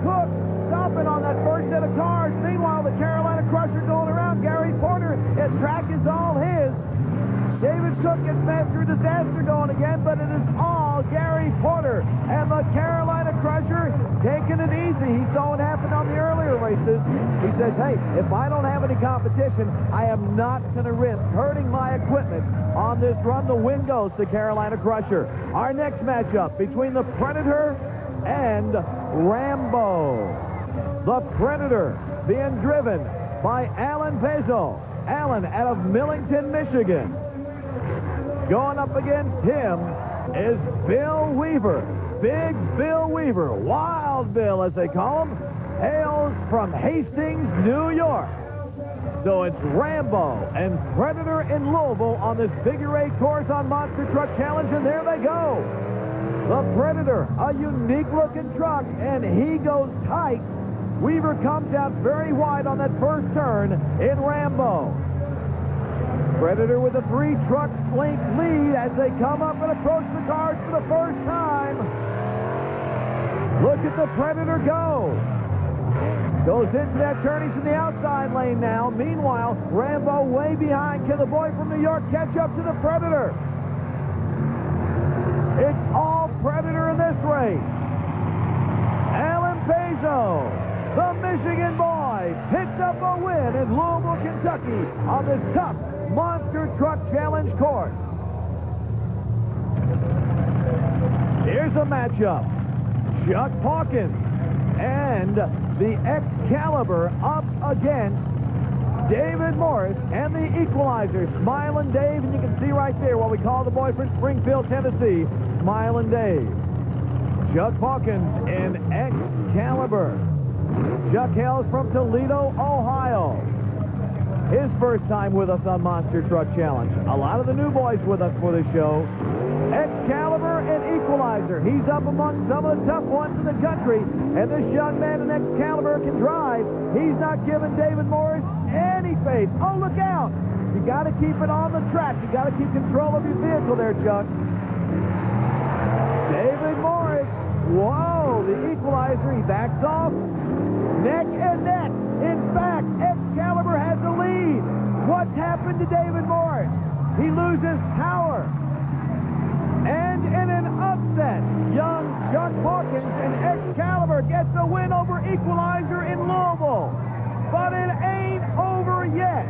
Cook stopping on that first set of cars. Meanwhile, the Carolina Crusher going around. Gary Porter, his track is all his. David Cook gets Master of Disaster going again, but it is all Gary Porter. And the Carolina Crusher taking it easy. He saw what happened on the earlier races. He says, hey, if I don't have any competition, I am not going to risk hurting my equipment on this run. The win goes to Carolina Crusher. Our next matchup between the Predator and Rambo. The Predator being driven by Alan Pezo. Alan out of Millington, Michigan. Going up against him is Bill Weaver. Big Bill Weaver, Wild Bill as they call him, hails from Hastings, New York. So it's Rambo and Predator in Louisville on this figure eight course on Monster Truck Challenge, and there they go. The Predator, a unique looking truck, and he goes tight. Weaver comes out very wide on that first turn in Rambo. Predator with a 3-truck length lead as they come up and approach the cars for the first time. Look at the Predator go. Goes into that turn. He's in the outside lane now. Meanwhile, Rambo way behind. Can the boy from New York catch up to the Predator? It's all Predator in this race. Alan Pezo, the Michigan boy, picks up a win in Louisville, Kentucky on this tough Monster Truck Challenge course. Here's a matchup. Chuck Hawkins and the Excalibur up against David Morris and the Equalizer, Smilin' Dave, and you can see right there what we call the boy from Springfield, Tennessee, Smilin' Dave. Chuck Hawkins in Excalibur. Chuck hails from Toledo, Ohio. His first time with us on Monster Truck Challenge. A lot of the new boys with us for the show. Excalibur and Equalizer. He's up among some of the tough ones in the country. And this young man in Excalibur can drive. He's not giving David Morris any faith. Oh, look out. You got to keep it on the track. You got to keep control of your vehicle there, Chuck. David Morris. Whoa, the Equalizer. He backs off. Neck and neck. In fact, Excalibur has the lead. What's happened to David Morris? He loses power. And in an upset, young Chuck Hawkins and Excalibur gets a win over Equalizer in Louisville. But it ain't over yet.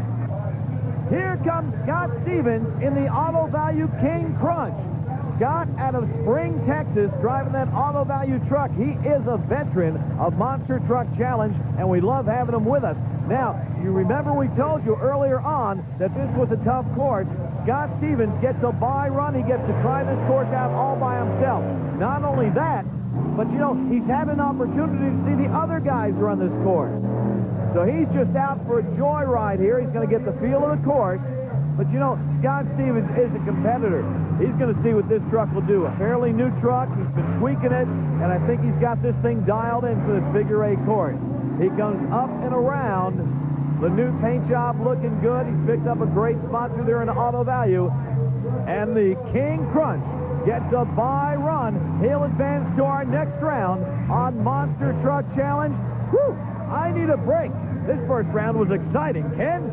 Here comes Scott Stevens in the Auto Value King Crunch. Scott out of Spring, Texas, driving that Auto Value truck. He is a veteran of Monster Truck Challenge, and we love having him with us. Now, you remember we told you earlier on that this was a tough course. Scott Stevens gets a bye run. He gets to try this course out all by himself. Not only that, but, you know, he's had an opportunity to see the other guys run this course. So he's just out for a joyride here. He's going to get the feel of the course. But, you know, Scott Stevens is a competitor. He's going to see what this truck will do. A fairly new truck. He's been tweaking it, and I think he's got this thing dialed in for this figure 8 course. He comes up and around. The new paint job looking good. He's picked up a great sponsor there in Auto Value. And the King Crunch gets a bye run. He'll advance to our next round on Monster Truck Challenge. Whew! I need a break. This first round was exciting. Ken?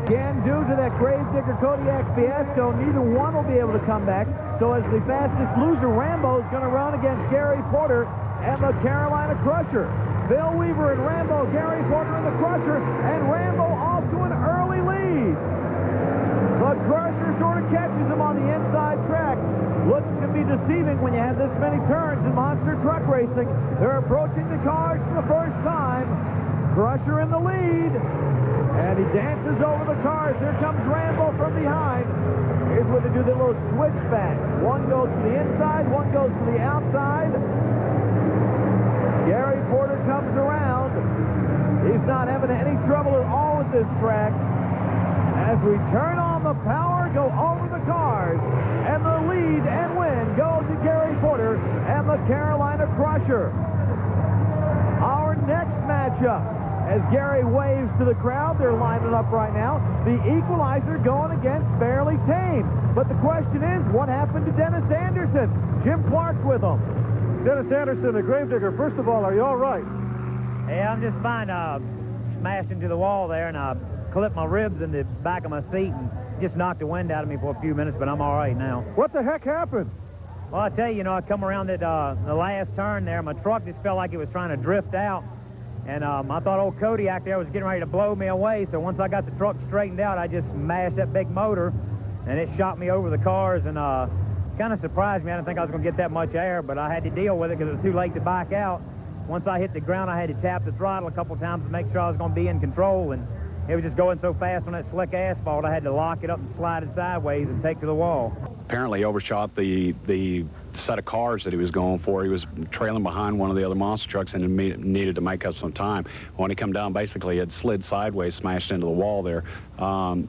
Again, due to that Gravedigger Kodiak fiasco, neither one will be able to come back. So as the fastest loser, Rambo is going to run against Gary Porter and the Carolina Crusher. Bill Weaver and Rambo, Gary Porter and the Crusher, and Rambo off to an early lead. The Crusher sort of catches him on the inside track. Looks to be deceiving when you have this many turns in monster truck racing. They're approaching the cars for the first time. Crusher in the lead. And he dances over the cars. Here comes Rambo from behind. Here's where they do the little switchback. One goes to the inside, one goes to the outside. Gary Porter comes around. He's not having any trouble at all with this track. As we turn on the power, go over the cars, and the lead and win goes to Gary Porter and the Carolina Crusher. Our next matchup, as Gary waves to the crowd, they're lining up right now. The Equalizer going against Barely Tame. But the question is, what happened to Dennis Anderson? Jim Clark's with him. Dennis Anderson, the Gravedigger. First of all, are you all right? Yeah, I'm just fine. Smashed into the wall there, and I clipped my ribs in the back of my seat and just knocked the wind out of me for a few minutes, but I'm all right now. What the heck happened? Well, I tell you, I come around that the last turn there. My truck just felt like it was trying to drift out. And I thought old Kodiak there was getting ready to blow me away. So once I got the truck straightened out, I just smashed that big motor, and it shot me over the cars, and kind of surprised me. I didn't think I was going to get that much air, but I had to deal with it because it was too late to back out. Once I hit the ground, I had to tap the throttle a couple times to make sure I was going to be in control, and it was just going so fast on that slick asphalt, I had to lock it up and slide it sideways and take to the wall. Apparently overshot the set of cars that he was going for. He was trailing behind one of the other monster trucks and needed to make up some time. When he come down, basically he had slid sideways, smashed into the wall there.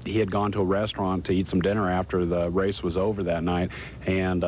He had gone to a restaurant to eat some dinner after the race was over that night, and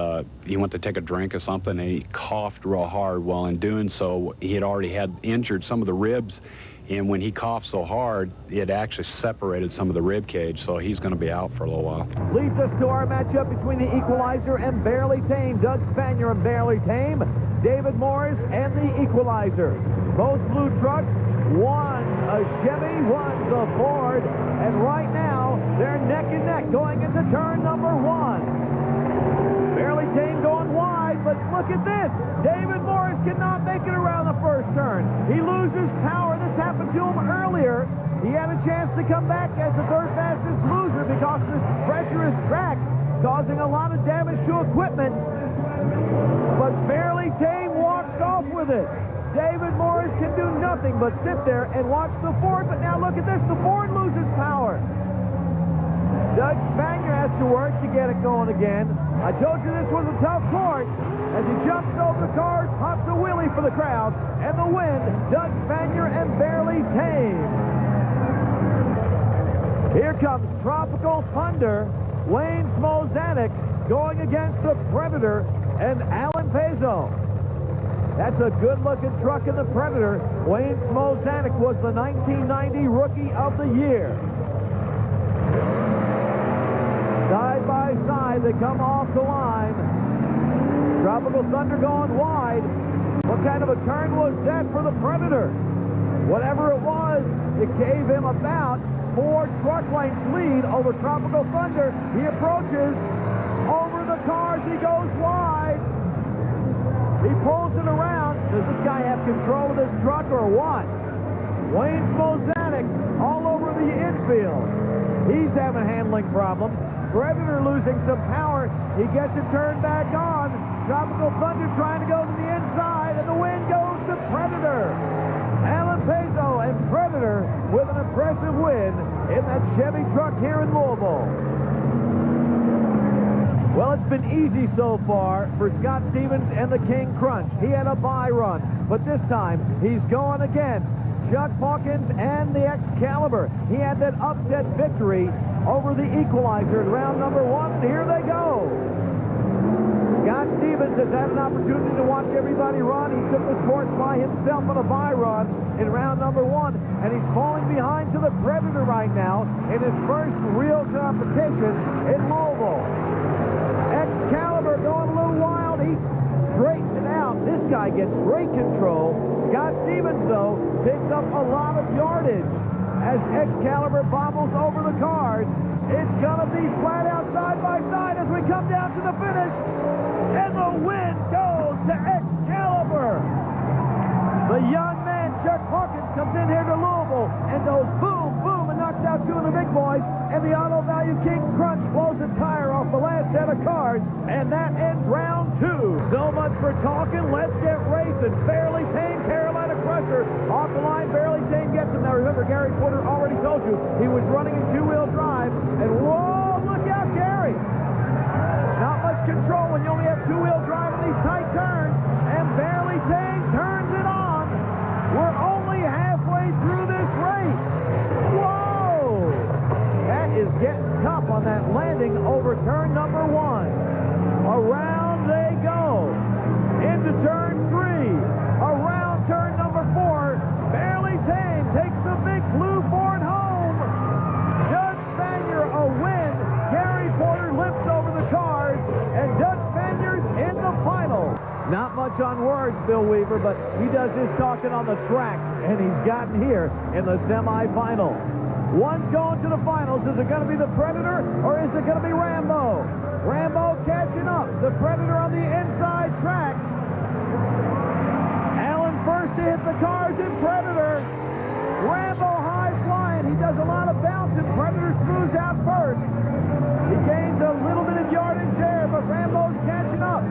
he went to take a drink or something, and he coughed real hard. While in doing so, he had already had injured some of the ribs, and when he coughed so hard, it actually separated some of the rib cage, so he's going to be out for a little while. Leads us to our matchup between the Equalizer and Barely Tame. Doug Spanier and Barely Tame. David Morris and the Equalizer. Both blue trucks. One a Chevy, one's a Ford. And right now, they're neck and neck going into turn number 1. Barely Tame going wide, but look at this. David Morris cannot make it around the first turn. He loses power. This happened to him earlier. He had a chance to come back as the third fastest loser because this treacherous track causing a lot of damage to equipment. But Barely Tame walks off with it. David Morris can do nothing but sit there and watch the Ford. But now look at this. The Ford loses power. Doug Spanier has to work to get it going again. I told you this was a tough course. As he jumps over the cars, pops a wheelie for the crowd, and the win, Doug Spanier and Barely Tame. Here comes Tropical Thunder, Wayne Smozanek going against the Predator and Alan Pezo. That's a good-looking truck in the Predator. Wayne Smozanek was the 1990 Rookie of the Year. Side by side, they come off the line. Tropical Thunder going wide. What kind of a turn was that for the Predator? Whatever it was, it gave him about 4 truck lengths lead over Tropical Thunder. He approaches over the cars. He goes wide. He pulls it around. Does this guy have control of this truck or what? Wayne Smozanek all over the infield. He's having handling problems. Predator losing some power. He gets it turned back on. Tropical Thunder trying to go to the inside, and the win goes to Predator. Alan Pezo and Predator with an impressive win in that Chevy truck here in Louisville. Well, it's been easy so far for Scott Stevens and the King Crunch. He had a bye run, but this time he's going against Chuck Hawkins and the Excalibur. He had that upset victory over the Equalizer in round number 1, and here they go. Scott Stevens has had an opportunity to watch everybody run. He took the sports by himself on a bye run in round number 1, and he's falling behind to the Predator right now in his first real competition in Louisville. Excalibur going a little wild. He straightens it out. This guy gets great control. Scott Stevens, though, picks up a lot of yardage as Excalibur bobbles over the cars. It's going to be flat out side by side as we come down to the finish. And the win goes to Excalibur. The young man, Chuck Hawkins, comes in here to Louisville and goes boom, boom, and knocks out 2 of the big boys. And the Auto Value King Crunch blows a tire off the last set of cars. And that ends round 2. So much for talking. Let's get racing. Barely Tame, Carolina Crusher. Off the line, Barely Tame gets him. Now remember, Gary Porter already told you he was running in 2-wheel drive. And whoa, look out, Gary. Not much control when you only have 2-wheel drive in these tight turns. And Barely Tame turns it on. We're only halfway through this race. Whoa! That is getting tough on that landing over turn number 1. Around they go. Into turn 3. Around turn number 4. Barely Tame takes the big blue Ford home. Doug Spanier a win. Gary Porter limps over the cars. And Doug Spanier's in the final. Not much on words, Bill Weaver, but he does his talking on the track, and he's gotten here in the semifinals. One's going to the finals. Is it going to be the Predator, or is it going to be Rambo? Rambo catching up. The Predator on the inside track. Allen first to hit the cars in Predator. Rambo high flying. He does a lot of bouncing. Predator screws out first. He gains a little bit of yardage there, but Rambo's catching up.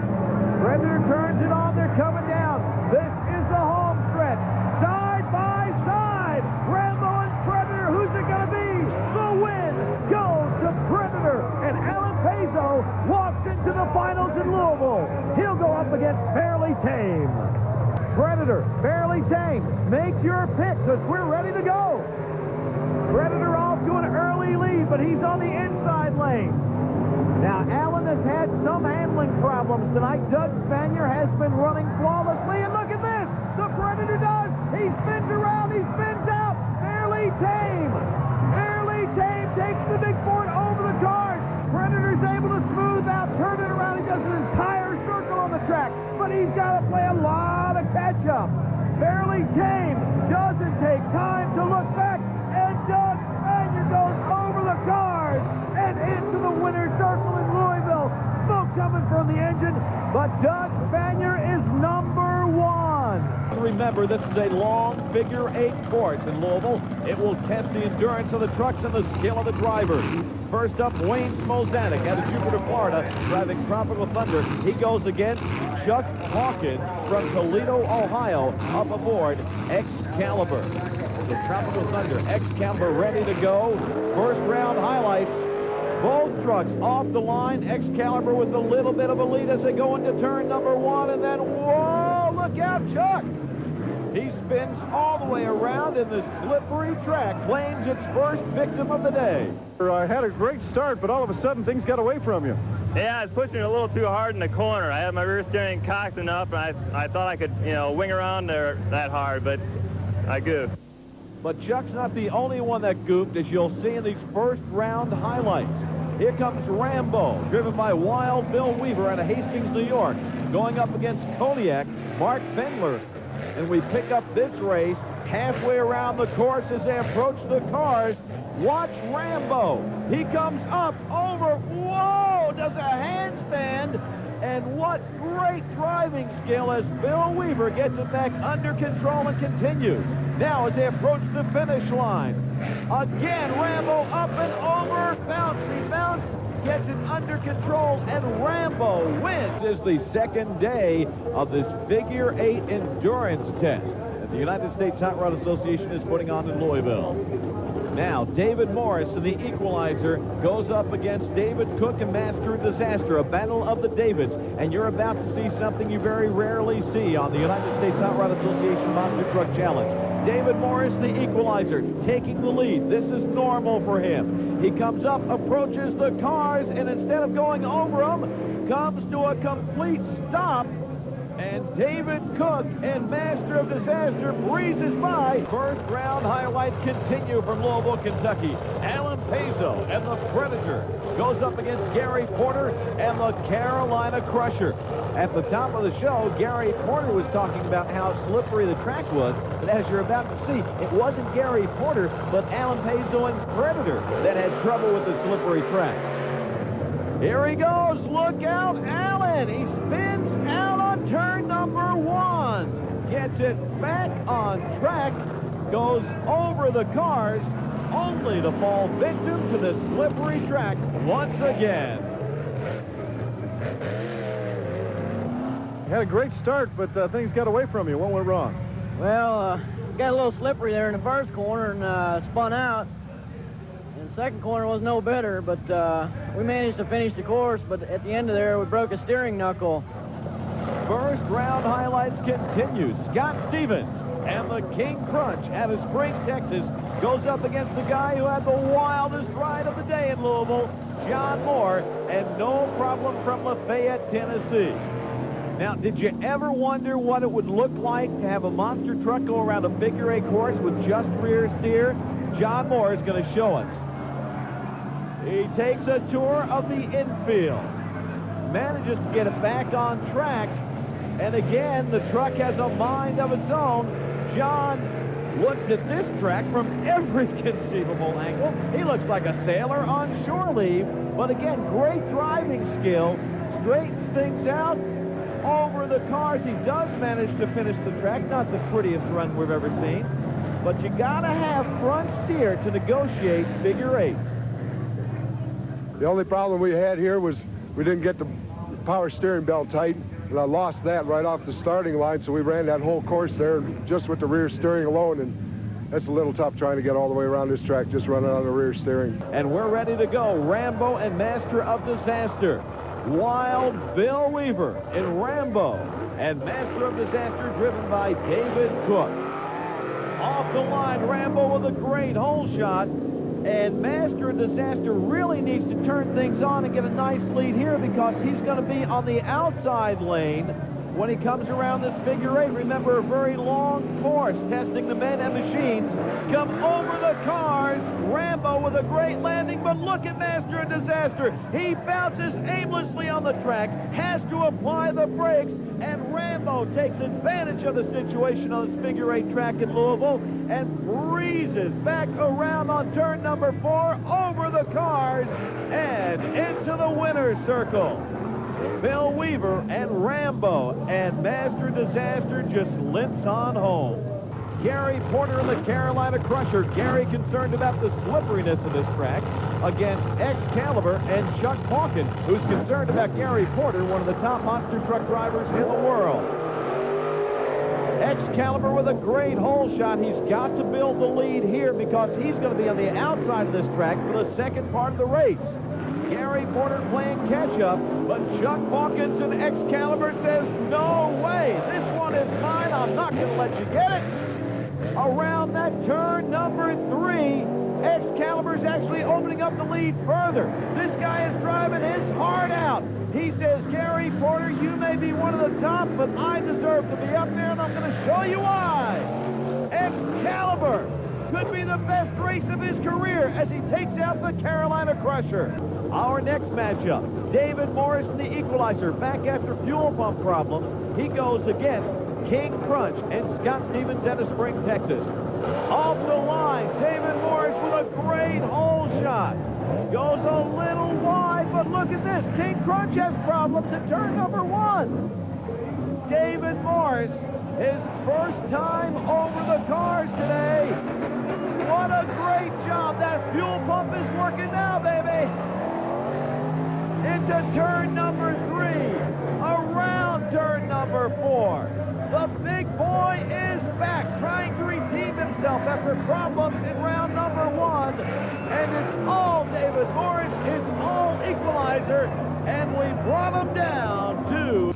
Predator turns it on. They're coming down. This is the home stretch. Side by side. Rambo and Predator. Who's it going to be? The win goes to Predator. And Alan Pezo walks into the finals in Louisville. He'll go up against Barely Tame. Predator, Barely Tame. Make your pick because we're ready to go. Predator off to an early lead, but he's on the inside lane. Now, Allen has had some handling problems tonight. Doug Spanier has been running flawlessly, and look at this! The Predator does! He spins around, he spins out! Barely Tame! Barely Tame takes the big Ford over the cars! Predator's able to smooth out, turn it around, he does an entire circle on the track, but he's got to play a lot of catch-up. Barely Tame doesn't take time to look back, and Doug Spanier goes over the cars and into the winner's circle in Louisville. Smoke coming from the engine, but Doug Spanier is number 1. Remember, this is a long figure-8 course in Louisville. It will test the endurance of the trucks and the skill of the drivers. First up, Wayne Smozanek out of Jupiter, Florida, driving Tropical Thunder. He goes against Chuck Hawkins from Toledo, Ohio, up aboard Excalibur. The Tropical Thunder, Excalibur ready to go. First round highlights. Both trucks off the line. Excalibur with a little bit of a lead as they go into turn number 1, and then, whoa, look out, Chuck! He spins all the way around in the slippery track, claims its first victim of the day. I had a great start, but all of a sudden things got away from you. Yeah, I was pushing it a little too hard in the corner. I had my rear steering cocked enough, and I thought I could, wing around there that hard, but I goofed. But Chuck's not the only one that goofed, as you'll see in these first round highlights. Here comes Rambo, driven by Wild Bill Weaver out of Hastings, New York, going up against Kodiak, Mark Fendler. And we pick up this race halfway around the course as they approach the cars. Watch Rambo. He comes up, over, whoa, does a handstand. And what great driving skill as Bill Weaver gets it back under control and continues. Now as they approach the finish line, again, Rambo up and over, bounce, gets it under control, and Rambo wins. This is the second day of this figure 8 endurance test that the United States Hot Rod Association is putting on in Louisville. Now, David Morris in the equalizer goes up against David Cook and Master of Disaster, a battle of the Davids. And you're about to see something you very rarely see on the United States Hot Rod Association Monster Truck Challenge. David Morris, the equalizer, taking the lead. This is normal for him. He comes up, approaches the cars, and instead of going over them, comes to a complete stop. And David Cook and Master of Disaster breezes by. First round highlights continue from Louisville, Kentucky. Alan Pazzo and the Predator goes up against Gary Porter and the Carolina Crusher. At the top of the show, Gary Porter was talking about how slippery the track was, but as you're about to see, it wasn't Gary Porter, but Alan Pazzo and Predator that had trouble with the slippery track. Here he goes, look out, Alan! He spins out on turn number 1. Gets it back on track, goes over the cars, only to fall victim to the slippery track once again. You had a great start, but things got away from you. What went wrong? Well, got a little slippery there in the first corner and spun out. And the second corner was no better, but we managed to finish the course, but at the end of there, we broke a steering knuckle. First round highlights continue. Scott Stevens and the King Crunch out of Spring, Texas, goes up against the guy who had the wildest ride of the day in Louisville, John Moore, and no problem from Lafayette, Tennessee. Now, did you ever wonder what it would look like to have a monster truck go around a figure 8 course with just rear steer? John Moore is going to show us. He takes a tour of the infield, manages to get it back on track, and again, the truck has a mind of its own. John looks at this track from every conceivable angle. He looks like a sailor on shore leave, but again, great driving skill, straightens things out, over the cars. He does manage to finish the track, not the prettiest run we've ever seen, but you gotta have front steer to negotiate figure 8. The only problem we had here was we didn't get the power steering belt tight, and I lost that right off the starting line, so we ran that whole course there just with the rear steering alone, and that's a little tough trying to get all the way around this track just running on the rear steering. And we're ready to go. Rambo and Master of Disaster. Wild Bill Weaver in Rambo, and Master of Disaster driven by David Cook. Off the line, Rambo with a great hole shot, and Master of Disaster really needs to turn things on and get a nice lead here because he's going to be on the outside lane when he comes around this figure 8. Remember, a very long course, testing the men and machines. Come over the cars. Rambo with a great landing, but look at Master of Disaster. He bounces aimlessly on the track, has to apply the brakes, and Rambo takes advantage of the situation on this figure 8 track in Louisville and breezes back around on turn number 4, over the cars, and into the winner's circle. Bill Weaver and Rambo, and Master Disaster just limps on home. Gary Porter and the Carolina Crusher. Gary concerned about the slipperiness of this track against Excalibur and Chuck Hawkins, who's concerned about Gary Porter, one of the top monster truck drivers in the world. Excalibur with a great hole shot. He's got to build the lead here because he's going to be on the outside of this track for the second part of the race. Gary Porter playing catch-up, but Chuck Hawkins and Excalibur says, no way, this one is mine, I'm not going to let you get it. Around that turn number 3, Excalibur's actually opening up the lead further. This guy is driving his heart out. He says, Gary Porter, you may be one of the top, but I deserve to be up there, and I'm going to show you why. Excalibur could be the best race of his career as he takes out the Carolina Crusher. Our next matchup, David Morris and the Equalizer back after fuel pump problems. He goes against King Crunch and Scott Stevens out of Spring, Texas. Off the line, David Morris with a great hole shot. Goes a little wide, but look at this. King Crunch has problems at turn number 1. David Morris, his first time over the cars today. What a great job. That fuel pump is working now, baby. Into turn number 3. Around turn number 4. The big boy is back, trying to redeem himself after problems in round number 1. And it's all David Morris, it's all Equalizer, and we brought him down to...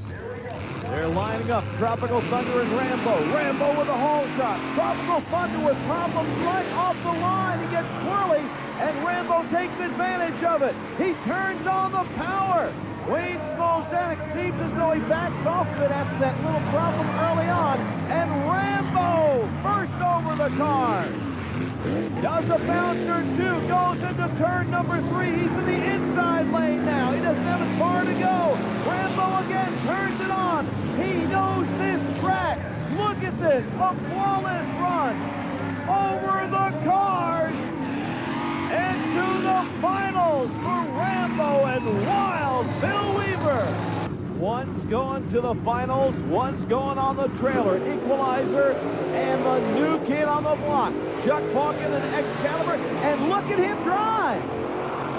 They're lining up Tropical Thunder and Rambo. Rambo with a hole shot. Tropical Thunder with problems right off the line. He gets swirly, and Rambo takes advantage of it. He turns on the power. Wayne Smolzenic seems as though he backs off of it after that little problem early on. And Rambo first over the car. Does a bouncer 2, goes into turn number 3. He's in the inside lane now. He doesn't have as far to go. Rambo again turns it on. He knows this track. Look at this, a flawless run over the cars and to the finals for Rambo and Wild Bill Weaver. One's going to the finals, one's going on the trailer. Equalizer and the new kid on the block, Chuck Hawkins and Excalibur, and look at him drive.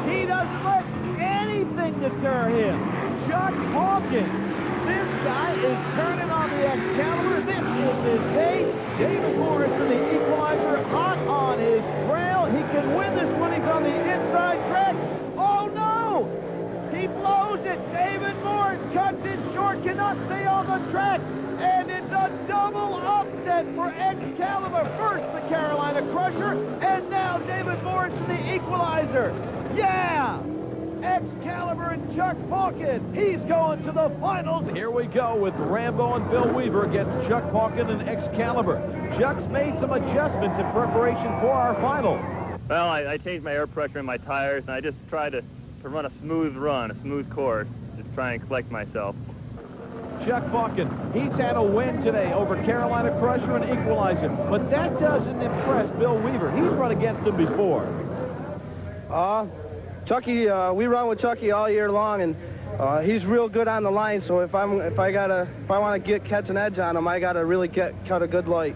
He doesn't let anything deter him. Chuck Hawkins, this guy is turning on the Excalibur. This is his day. David Morris and the Equalizer hot on his trail. He can win this when he's on the inside track. Oh no! He blows it. David Morris cuts it short, cannot stay on the track. And it's a double upset for Excalibur. First the Carolina Crusher, and now David Morris and the Equalizer. Yeah! Excalibur and Chuck Hawkins. He's going to the finals. Here we go with Rambo and Bill Weaver against Chuck Hawkins and Excalibur. Chuck's made some adjustments in preparation for our final. Well, I changed my air pressure in my tires, and I just tried to run a smooth course, just try and collect myself. Chuck Hawkins, he's had a win today over Carolina Crusher and Equalizer, but that doesn't impress Bill Weaver. He's run against him before. Chucky, we run with Chucky all year long, and he's real good on the line. So if I want to catch an edge on him, I gotta really cut a good light.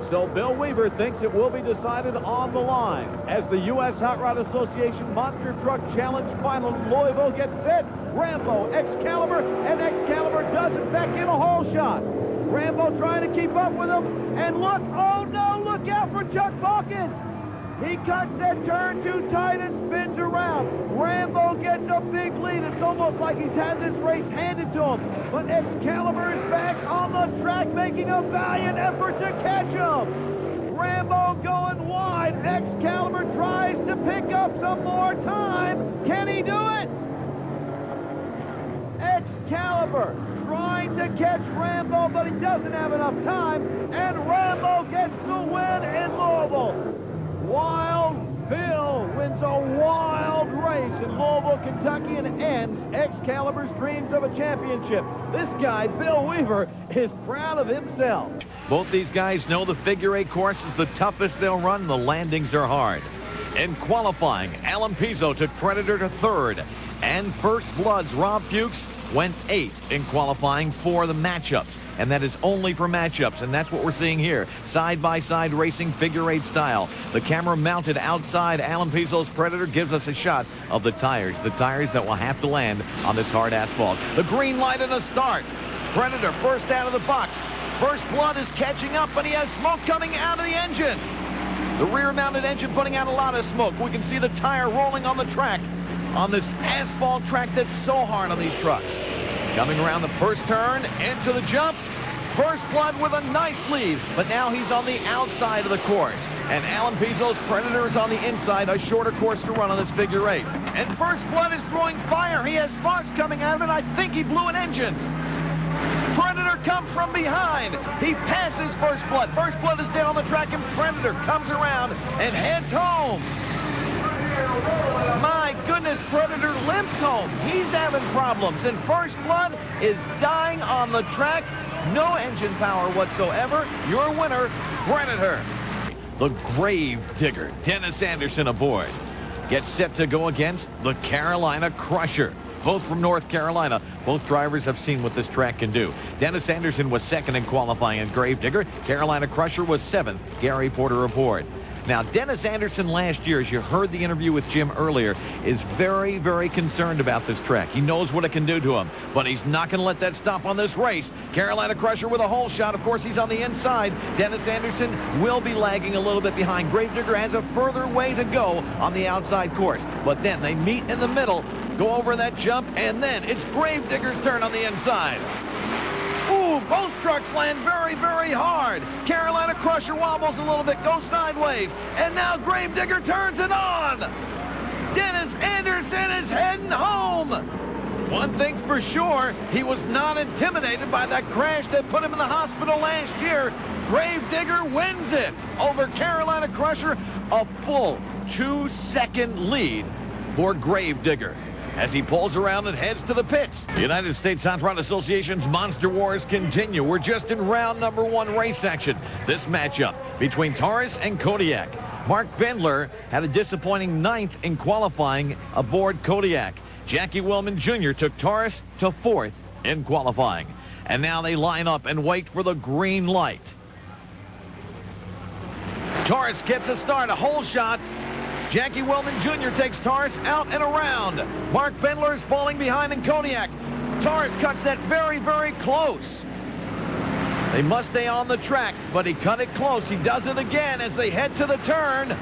So Bill Weaver thinks it will be decided on the line as the U.S. Hot Rod Association Monster Truck Challenge Final in Louisville gets set. Rambo, Excalibur, and Excalibur does in fact get a hole shot. Rambo trying to keep up with him, and look, oh no, look out for Chuck Hawkins. He cuts that turn too tight and spins around. Rambo gets a big lead. It's almost like he's had this race handed to him. But Excalibur is back on the track, making a valiant effort to catch him. Rambo going wide. Excalibur tries to pick up some more time. Can he do it? Excalibur trying to catch Rambo, but he doesn't have enough time. And Rambo gets the win in Louisville. Wild Bill wins a wild race in Louisville, Kentucky, and ends Excalibur's dreams of a championship. This guy, Bill Weaver, is proud of himself. Both these guys know the figure eight course is the toughest they'll run. The landings are hard. In qualifying, Alan Pizzo took Predator to 3rd. And First Blood's Rob Fuchs went 8th in qualifying for the matchups. And that is only for matchups, and that's what we're seeing here. Side-by-side racing, figure eight style. The camera mounted outside Alan Pizzo's Predator gives us a shot of the tires that will have to land on this hard asphalt. The green light and a start. Predator first out of the box. First Blood is catching up, but he has smoke coming out of the engine. The rear-mounted engine putting out a lot of smoke. We can see the tire rolling on the track. on this asphalt track that's so hard on these trucks. Coming around the first turn, into the jump. First Blood with a nice lead, but now he's on the outside of the course. And Alan Pizzo's Predator is on the inside, a shorter course to run on this figure 8. And First Blood is throwing fire. He has sparks coming out of it. I think he blew an engine. Predator comes from behind. He passes First Blood. First Blood is down the track, and Predator comes around and heads home. My goodness, Predator limps home. He's having problems, and First Blood is dying on the track. No engine power whatsoever. Your winner, Predator. The Grave Digger, Dennis Anderson aboard. Gets set to go against the Carolina Crusher. Both from North Carolina. Both drivers have seen what this track can do. Dennis Anderson was second in qualifying in Grave Digger. Carolina Crusher was 7th. Gary Porter aboard. Now, Dennis Anderson last year, as you heard the interview with Jim earlier, is very, very concerned about this track. He knows what it can do to him, but he's not going to let that stop on this race. Carolina Crusher with a hole shot. Of course, he's on the inside. Dennis Anderson will be lagging a little bit behind. Grave Digger has a further way to go on the outside course, but then they meet in the middle, go over that jump, and then it's Grave Digger's turn on the inside. Ooh, both trucks land very, very hard. Carolina Crusher wobbles a little bit, goes sideways, and now Grave Digger turns it on. Dennis Anderson is heading home. One thing's for sure, he was not intimidated by that crash that put him in the hospital last year. Grave Digger wins it over Carolina Crusher, a full 2-second lead for Grave Digger as he pulls around and heads to the pits. The United States Hot Rod Association's Monster Wars continue. We're just in round number 1 race action. This matchup between Taurus and Kodiak. Mark Bendler had a disappointing 9th in qualifying aboard Kodiak. Jackie Willman Jr. took Taurus to 4th in qualifying. And now they line up and wait for the green light. Taurus gets a start, a hole shot. Jackie Willman Jr. takes Taurus out and around. Mark Bendler is falling behind in Kodiak. Taurus cuts that very, very close. They must stay on the track, but he cut it close. He does it again as they head to the turn.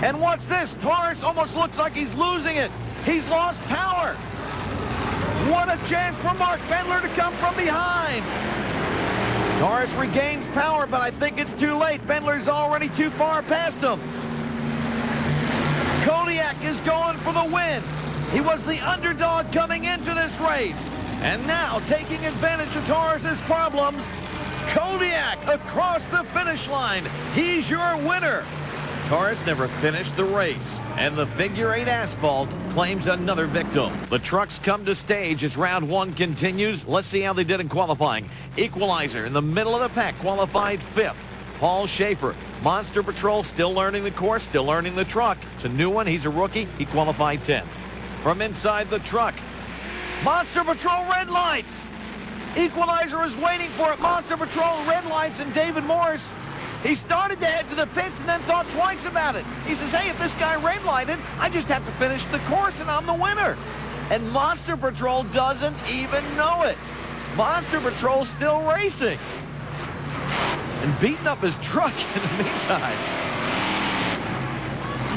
And what's this? Taurus almost looks like he's losing it. He's lost power. What a chance for Mark Bendler to come from behind. Taurus regains power, but I think it's too late. Bendler's already too far past him. Kodiak is going for the win. He was the underdog coming into this race. And now, taking advantage of Taurus's problems, Kodiak across the finish line. He's your winner. Taurus never finished the race, and the figure 8 asphalt claims another victim. The trucks come to stage as round 1 continues. Let's see how they did in qualifying. Equalizer in the middle of the pack, qualified 5th. Paul Schaefer. Monster Patrol still learning the course, still learning the truck. It's a new one. He's a rookie. He qualified 10th. From inside the truck, Monster Patrol red lights. Equalizer is waiting for it. Monster Patrol red lights, and David Morris, he started to head to the pits and then thought twice about it. He says, hey, if this guy red lighted, I just have to finish the course and I'm the winner. And Monster Patrol doesn't even know it. Monster Patrol's still racing and beating up his truck in the meantime.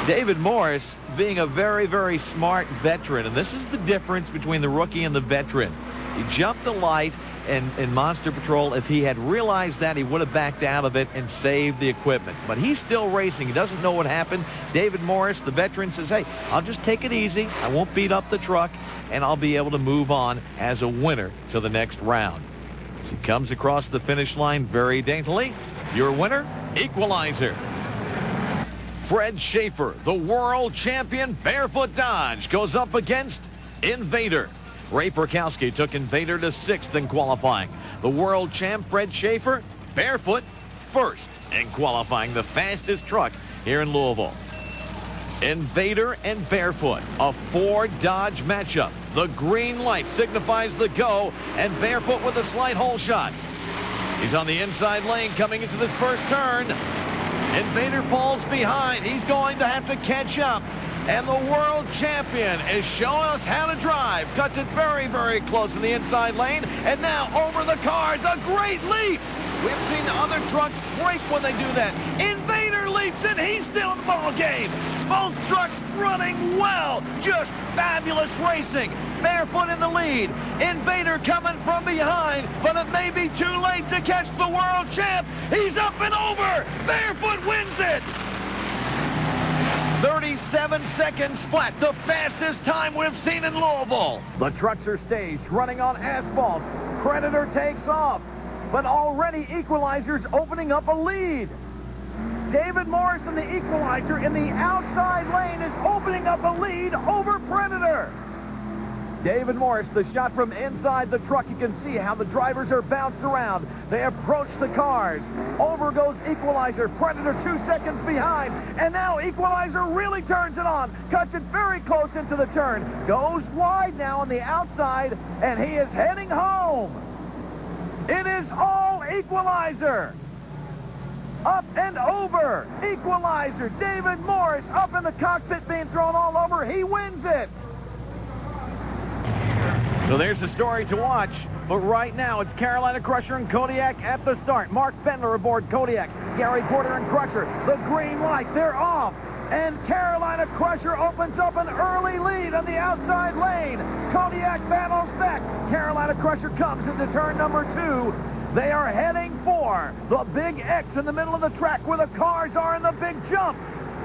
David Morris being a very, very smart veteran, and this is the difference between the rookie and the veteran. He jumped the light, and Monster Patrol, if he had realized that, he would have backed out of it and saved the equipment. But he's still racing. He doesn't know what happened. David Morris, the veteran, says, hey, I'll just take it easy. I won't beat up the truck, and I'll be able to move on as a winner to the next round. He comes across the finish line very daintily. Your winner, Equalizer. Fred Schaefer, the world champion Barefoot Dodge, goes up against Invader. Ray Perkowski took Invader to 6th in qualifying. The world champ Fred Schaefer, Barefoot, 1st in qualifying, the fastest truck here in Louisville. Invader and Barefoot, a Ford Dodge matchup. The green light signifies the go, and Barefoot with a slight hole shot. He's on the inside lane coming into this first turn. Invader falls behind. He's going to have to catch up. And the world champion is showing us how to drive. Cuts it very, very close in the inside lane. And now over the cars, a great leap. We've seen other trucks break when they do that. Invader leaps, and he's still in the ball game. Both trucks running well, just Fabulous racing. Barefoot in the lead. Invader coming from behind, but it may be too late to catch the world champ. He's up and over. Barefoot wins it. 37 seconds flat, the fastest time we've seen in Louisville. The trucks are staged, running on asphalt. Predator takes off, but already Equalizer's opening up a lead. David Morris in the Equalizer in the outside lane is opening up a lead over Predator. David Morris, the shot from inside the truck. You can see how the drivers are bounced around. They approach the cars. Over goes Equalizer. Predator 2 seconds behind. And now Equalizer really turns it on. Cuts it very close into the turn. Goes wide now on the outside. And he is heading home. It is all Equalizer. Up and over. Equalizer. David Morris up in the cockpit being thrown all over. He wins it. So there's the story to watch. But right now, it's Carolina Crusher and Kodiak at the start. Mark Bendler aboard Kodiak. Gary Porter and Crusher. The green light. They're off. And Carolina Crusher opens up an early lead on the outside lane. Kodiak battles back. Carolina Crusher comes into turn number 2. They are heading for the big X in the middle of the track where the cars are in the big jump.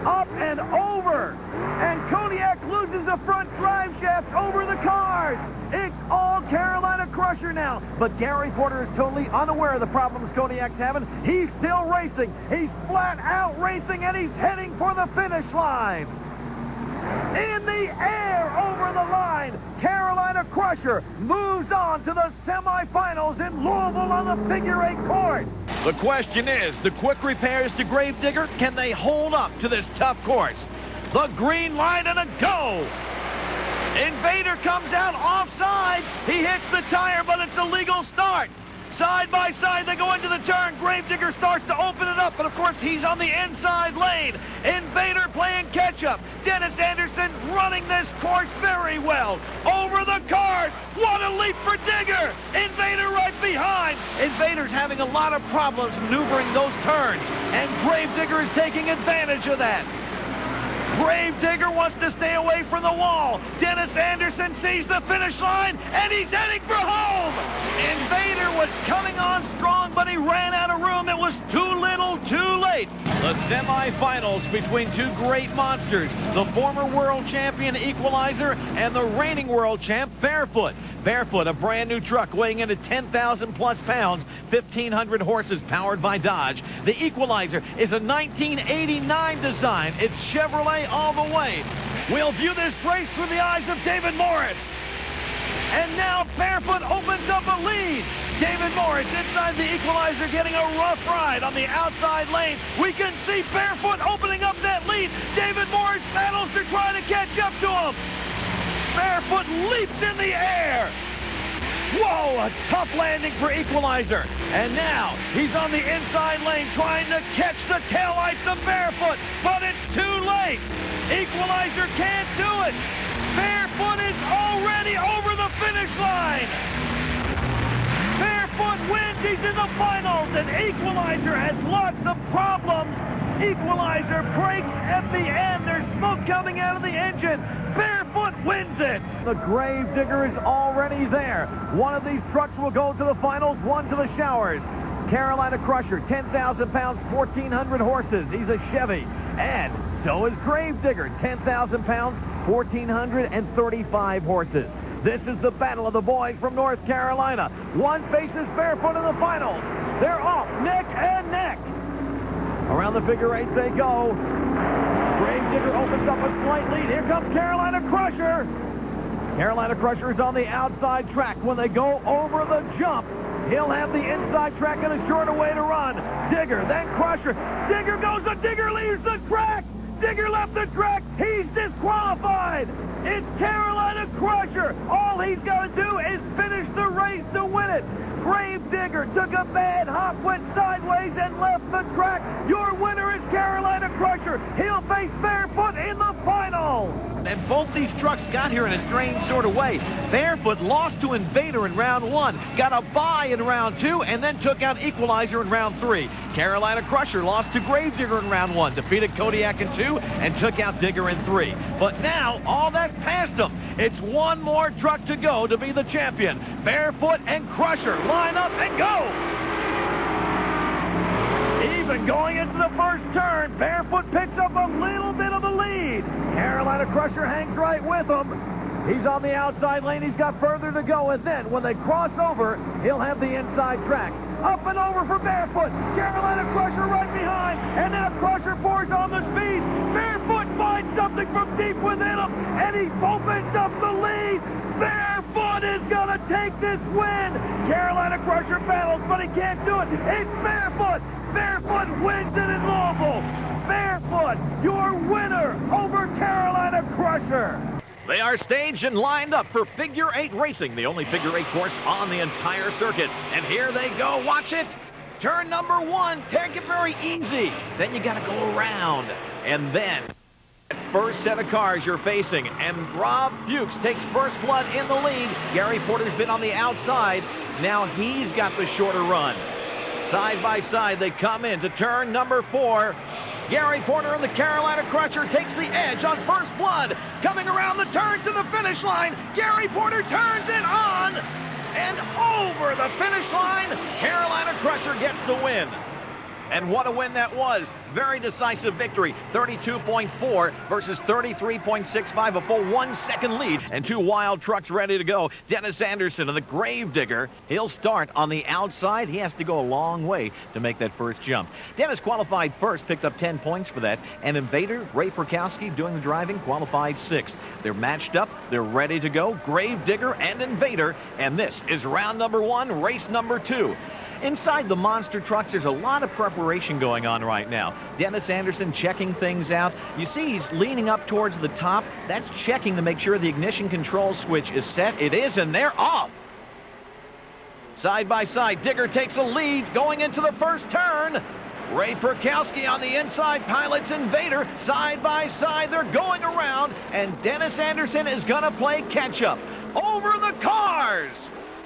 Up and over. And Kodiak loses the front drive shaft over the cars. It's all Carolina Crusher now. But Gary Porter is totally unaware of the problems Kodiak's having. He's still racing. He's flat out racing, and he's heading for the finish line. In the air over the line, Carolina Crusher moves on to the semifinals in Louisville on the figure-8 course. The question is, the quick repairs to Gravedigger, can they hold up to this tough course? The green light and a go. Invader comes out offside. He hits the tire, but it's a legal start. Side by side, they go into the turn. Gravedigger starts to open it up, but of course he's on the inside lane. Invader playing catch-up. Dennis Anderson running this course very well. Over the cars. What a leap for Digger. Invader right behind. Invader's having a lot of problems maneuvering those turns, and Gravedigger is taking advantage of that. Gravedigger wants to stay away from the wall. Dennis Anderson sees the finish line, and he's heading for home. Invader was coming on strong, but he ran out of room. It was too little, too late. The semifinals between two great monsters, the former world champion Equalizer and the reigning world champ Barefoot. Barefoot, a brand new truck weighing in at 10,000 plus pounds, 1,500 horses, powered by Dodge. The Equalizer is a 1989 design. It's Chevrolet all the way. We'll view this race through the eyes of David Morris. And now Barefoot opens up a lead. David Morris inside the Equalizer getting a rough ride on the outside lane. We can see Barefoot opening up that lead. David Morris battles to try to catch up to him. Barefoot leaps in the air. Whoa, a tough landing for Equalizer. And now he's on the inside lane trying to catch the taillights of Barefoot, but it's too late. Equalizer can't do it. Barefoot is already over the finish line. Barefoot wins. He's in the finals, and Equalizer has lots of problems. Equalizer breaks at the end. There's smoke coming out of the engine. Barefoot wins it. The Gravedigger is already there. One of these trucks will go to the finals, one to the showers. Carolina Crusher, 10,000 pounds, 1,400 horses. He's a Chevy. And so is Gravedigger, 10,000 pounds, 1,435 horses. This is the battle of the boys from North Carolina. One faces Barefoot in the finals. They're off neck and neck. Around the figure-8 they go. Gravedigger opens up a slight lead. Here comes Carolina Crusher. Carolina Crusher is on the outside track. When they go over the jump, he'll have the inside track and a shorter way to run. Digger, then Crusher. Digger goes, the Digger leaves the track. Digger left the track. He's disqualified. It's Carolina Crusher. all he's got to do is finish the race to win it. Gravedigger took a bad hop, went sideways, and left the track. Your winner is Carolina Crusher. He'll face Barefoot in the finals. And both these trucks got here in a strange sort of way. Barefoot lost to Invader in round 1, got a bye in round 2, and then took out Equalizer in round 3. Carolina Crusher lost to Gravedigger in round 1, defeated Kodiak in 2, and took out Digger in 3. But now, all that's past them. It's one more truck to go to be the champion. Barefoot and Crusher line up and go! Even going into the first turn, Barefoot picks up a little bit of a lead. Carolina Crusher hangs right with him. He's on the outside lane. He's got further to go. And then when they cross over, he'll have the inside track. Up and over for Barefoot. Carolina Crusher right behind. And now Crusher pours on the speed. Barefoot finds something from deep within him. And he opens up the lead. Barefoot is going to take this win. Carolina Crusher battles, but he can't do it. It's Barefoot. Barefoot wins it in Louisville. Barefoot, your winner over Carolina Crusher. They are staged and lined up for figure 8 racing, the only figure 8 course on the entire circuit. And here they go. Watch it. Turn number 1. Take it very easy. Then you got to go around. And then first set of cars you're facing, and Rob Fuchs takes first blood in the lead. Gary Porter's been on the outside. Now he's got the shorter run. Side by side, they come into turn number 4. Gary Porter and the Carolina Crusher takes the edge on first blood. Coming around the turn to the finish line, Gary Porter turns it on, and over the finish line, Carolina Crusher gets the win. And what a win that was. Very decisive victory. 32.4 versus 33.65. A full 1 second lead. And 2 wild trucks ready to go. Dennis Anderson of the Gravedigger. He'll start on the outside. He has to go a long way to make that first jump. Dennis qualified first, picked up 10 points for that. And Invader, Ray Perkowski, doing the driving, qualified 6th. They're matched up. They're ready to go. Gravedigger and Invader. And this is round number 1, race number 2. Inside the monster trucks, there's a lot of preparation going on right now. Dennis Anderson checking things out. You see he's leaning up towards the top. That's checking to make sure the ignition control switch is set. It is, and they're off. Side by side, Digger takes a lead going into the first turn. Ray Perkowski on the inside pilots Invader. Side by side, they're going around, and Dennis Anderson is going to play catch-up. Over the cars!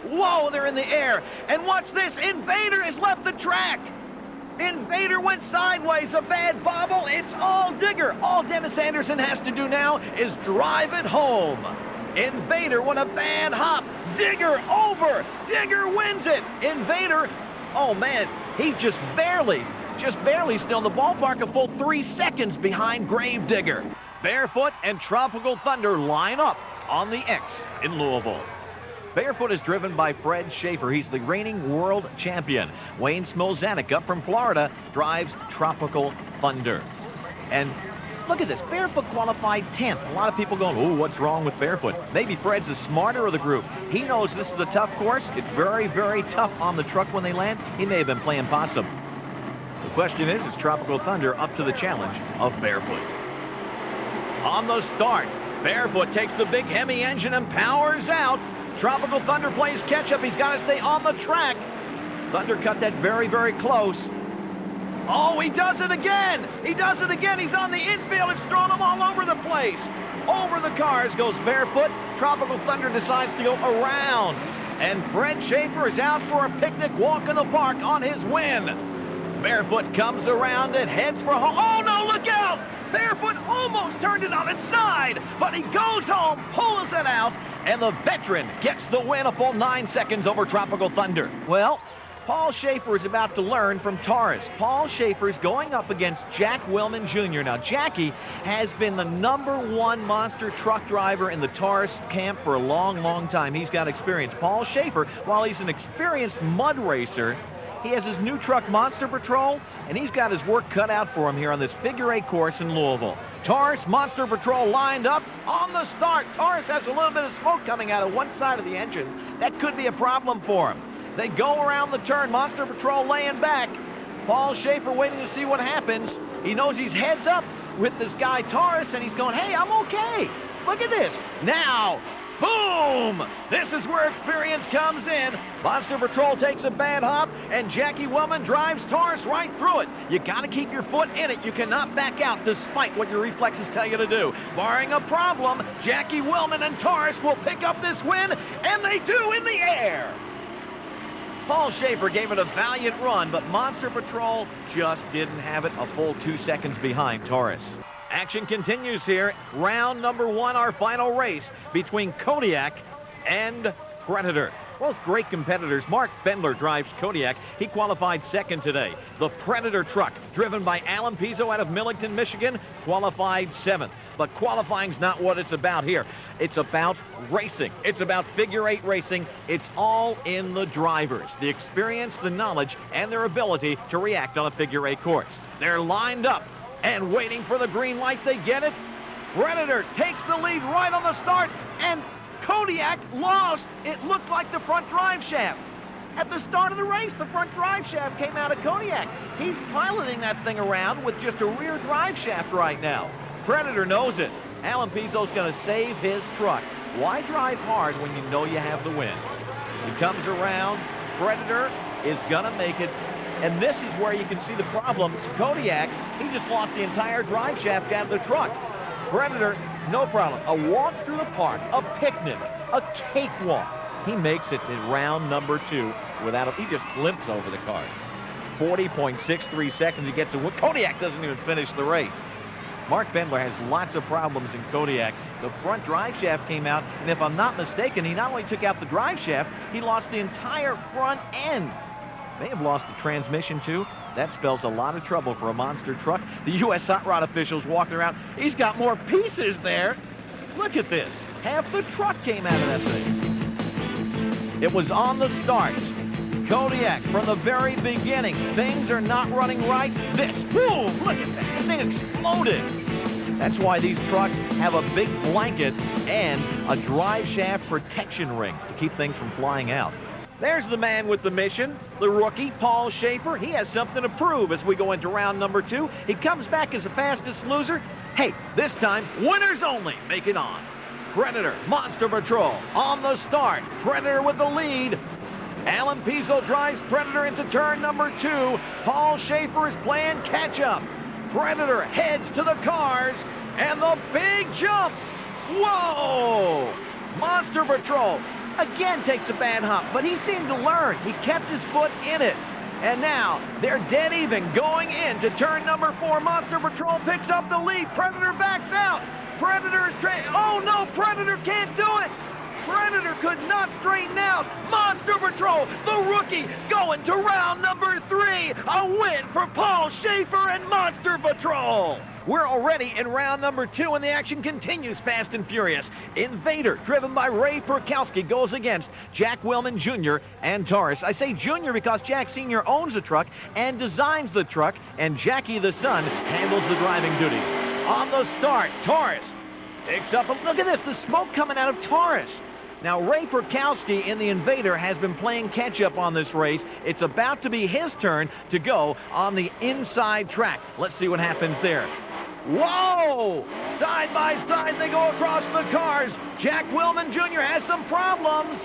Whoa, they're in the air. And watch this. Invader has left the track. Invader went sideways. A bad bobble. It's all Digger. All Dennis Anderson has to do now is drive it home. Invader went a bad hop. Digger over. Digger wins it. Invader, oh man, he's just barely still in the ballpark, a full 3 seconds behind Gravedigger. Barefoot and Tropical Thunder line up on the X in Louisville. Barefoot is driven by Fred Schaefer. He's the reigning world champion. Wayne Smolzanek up from Florida drives Tropical Thunder. And look at this. Barefoot qualified 10th. A lot of people going, oh, what's wrong with Barefoot? Maybe Fred's the smarter of the group. He knows this is a tough course. It's very, very tough on the truck when they land. He may have been playing possum. The question is Tropical Thunder up to the challenge of Barefoot? On the start, Barefoot takes the big Hemi engine and powers out. Tropical Thunder plays catch-up. He's got to stay on the track. Thunder cut that very, very close. Oh, he does it again. He does it again. He's on the infield. It's throwing him all over the place. Over the cars goes Barefoot. Tropical Thunder decides to go around. And Fred Schaefer is out for a picnic walk in the park on his win. Barefoot comes around and heads for home. Oh, no, look out. Barefoot almost turned it on its side, but he goes home, pulls it out, and the veteran gets the win, a full 9 seconds over Tropical Thunder. Well, Paul Schaefer is about to learn from Taurus. Paul Schaefer is going up against Jack Willman Jr. Now, Jackie has been the #1 monster truck driver in the Taurus camp for a long, long time. He's got experience. Paul Schaefer, while he's an experienced mud racer, he has his new truck, Monster Patrol, and he's got his work cut out for him here on this figure 8 course in Louisville. Taurus, Monster Patrol lined up on the start. Taurus has a little bit of smoke coming out of one side of the engine. That could be a problem for him. They go around the turn. Monster Patrol laying back. Paul Schaefer waiting to see what happens. He knows he's heads up with this guy Taurus, and he's going, hey, I'm okay. Look at this. Now, Boom! This is where experience comes in. Monster Patrol takes a bad hop, and Jackie Willman drives Taurus right through it. You got to keep your foot in it. You cannot back out despite what your reflexes tell you to do. Barring a problem, Jackie Willman and Taurus will pick up this win, and they do in the air. Paul Schaefer gave it a valiant run, but Monster Patrol just didn't have it, a full 2 seconds behind Taurus. Action continues here. Round number 1, our final race between Kodiak and Predator. Both great competitors. Mark Bendler drives Kodiak. He qualified second today. The Predator truck, driven by Alan Pizzo out of Millington, Michigan, qualified 7th. But qualifying's not what it's about here. It's about racing. It's about figure 8 racing. It's all in the drivers, the experience, the knowledge, and their ability to react on a figure 8 course. They're lined up and waiting for the green light. They get it. Predator takes the lead right on the start, and Kodiak lost. It looked like the front drive shaft. At the start of the race, the front drive shaft came out of Kodiak. He's piloting that thing around with just a rear drive shaft right now. Predator knows it. Alan Pizzo's going to save his truck. Why drive hard when you know you have the win? He comes around. Predator is going to make it. And this is where you can see the problems. Kodiak, he just lost the entire drive shaft out of the truck. Predator, no problem. A walk through the park, a picnic, a cakewalk. He makes it in round number 2 without he just limps over the cars. 40.63 seconds he gets to win. Kodiak doesn't even finish the race. Mark Bendler has lots of problems in Kodiak. The front drive shaft came out, and if I'm not mistaken, he not only took out the drive shaft, he lost the entire front end. May have lost the transmission too. That spells a lot of trouble for a monster truck. The U.S. Hot Rod officials walking around. He's got more pieces there. Look at this. Half the truck came out of that thing. It was on the start. Kodiak, from the very beginning, things are not running right. This, boom, look at that. The thing exploded. That's why these trucks have a big blanket and a drive shaft protection ring to keep things from flying out. There's the man with the mission, the rookie, Paul Schaefer. He has something to prove as we go into round number 2. He comes back as the fastest loser. Hey, this time, winners only make it on. Predator, Monster Patrol, on the start. Predator with the lead. Alan Pizzo drives Predator into turn number 2. Paul Schaefer is playing catch-up. Predator heads to the cars, and the big jump. Whoa! Monster Patrol again takes a bad hop, but he seemed to learn. He kept his foot in it. And now they're dead even going into turn number 4. Monster Patrol picks up the lead. Predator backs out. Predator is oh no, Predator can't do it. Predator could not straighten out. Monster Patrol, the rookie, going to round number 3. A win for Paul Schaefer and Monster Patrol. We're already in round number 2, and the action continues fast and furious. Invader, driven by Ray Perkowski, goes against Jack Willman Jr. and Taurus. I say Jr. because Jack Sr. owns the truck and designs the truck, and Jackie the son handles the driving duties. On the start, Taurus picks up look at this, the smoke coming out of Taurus. Now, Ray Perkowski in the Invader has been playing catch-up on this race. It's about to be his turn to go on the inside track. Let's see what happens there. Whoa! Side by side, they go across the cars. Jack Willman Jr. has some problems.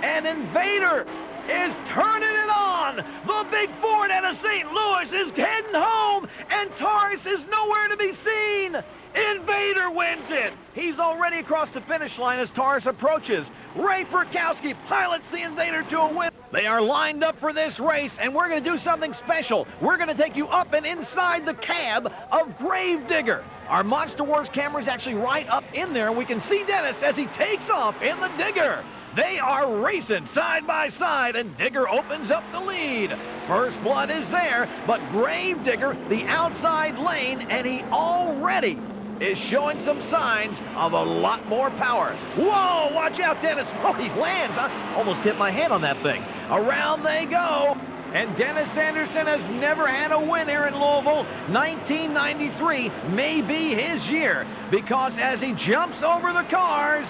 And Invader is turning it on. The big Ford out of St. Louis is heading home, and Taurus is nowhere to be seen. Invader wins it. He's already across the finish line as Taurus approaches. Ray Perkowski pilots the Invader to a win. They are lined up for this race, and we're going to do something special. We're going to take you up and inside the cab of Gravedigger. Our Monster Wars camera is actually right up in there, and we can see Dennis as he takes off in the Digger. They are racing side by side, and Digger opens up the lead. First blood is there, but Gravedigger, the outside lane, and he already is showing some signs of a lot more power. Whoa, watch out, Dennis. Oh, he lands. I almost hit my head on that thing. Around they go. And Dennis Anderson has never had a win here in Louisville. 1993 may be his year, because as he jumps over the cars,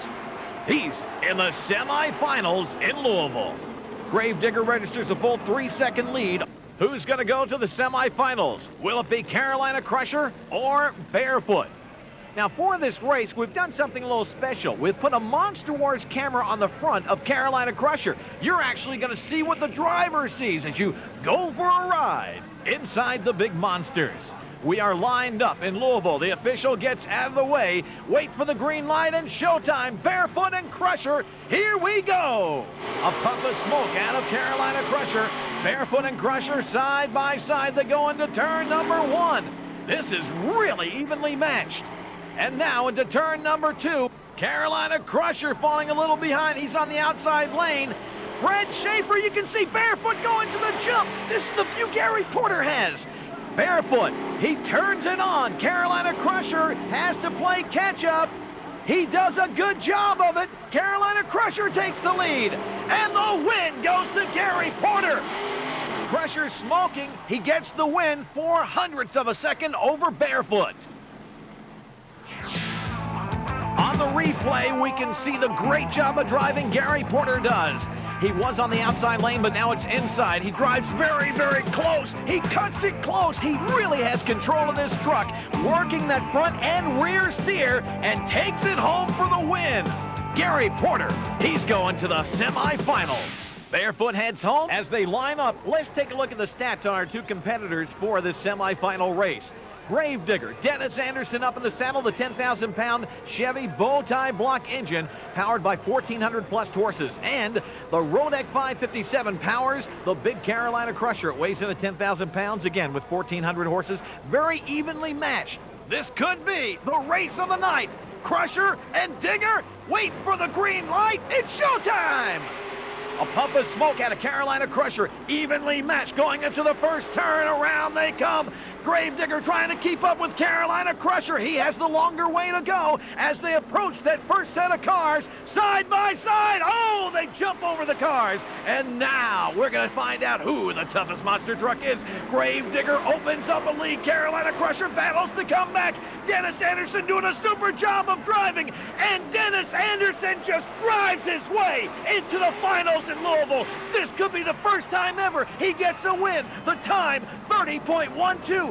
he's in the semifinals in Louisville. Gravedigger registers a full 3-second lead. Who's going to go to the semifinals? Will it be Carolina Crusher or Barefoot? Now, for this race, we've done something a little special. We've put a Monster Wars camera on the front of Carolina Crusher. You're actually going to see what the driver sees as you go for a ride inside the big monsters. We are lined up in Louisville. The official gets out of the way. Wait for the green light and showtime. Barefoot and Crusher, here we go. A puff of smoke out of Carolina Crusher. Barefoot and Crusher side by side. They go into turn number 1. This is really evenly matched. And now into turn number 2. Carolina Crusher falling a little behind. He's on the outside lane. Fred Schaefer, you can see Barefoot going to the jump. This is the view Gary Porter has. Barefoot, he turns it on. Carolina Crusher has to play catch-up. He does a good job of it. Carolina Crusher takes the lead. And the win goes to Gary Porter. Crusher smoking. He gets the win 0.04 of a second over Barefoot. On the replay, we can see the great job of driving Gary Porter does. He was on the outside lane, but now it's inside. He drives very, very close. He cuts it close. He really has control of this truck, working that front and rear steer, and takes it home for the win. Gary Porter, he's going to the semifinals. Barefoot heads home as they line up. Let's take a look at the stats on our two competitors for this semifinal race. Gravedigger, Dennis Anderson up in the saddle, the 10,000-pound Chevy bow-tie block engine powered by 1,400-plus horses. And the Rodec 557 powers the big Carolina Crusher. It weighs in at 10,000 pounds, again, with 1,400 horses. Very evenly matched. This could be the race of the night. Crusher and Digger, wait for the green light. It's showtime! A puff of smoke out of Carolina Crusher, evenly matched going into the first turn. Around they come. Gravedigger trying to keep up with Carolina Crusher. He has the longer way to go as they approach that first set of cars side by side. Oh, they jump over the cars. And now we're going to find out who the toughest monster truck is. Gravedigger opens up a lead. Carolina Crusher battles to come back. Dennis Anderson doing a super job of driving. And Dennis Anderson just drives his way into the finals in Louisville. This could be the first time ever he gets a win. The time, 30.12.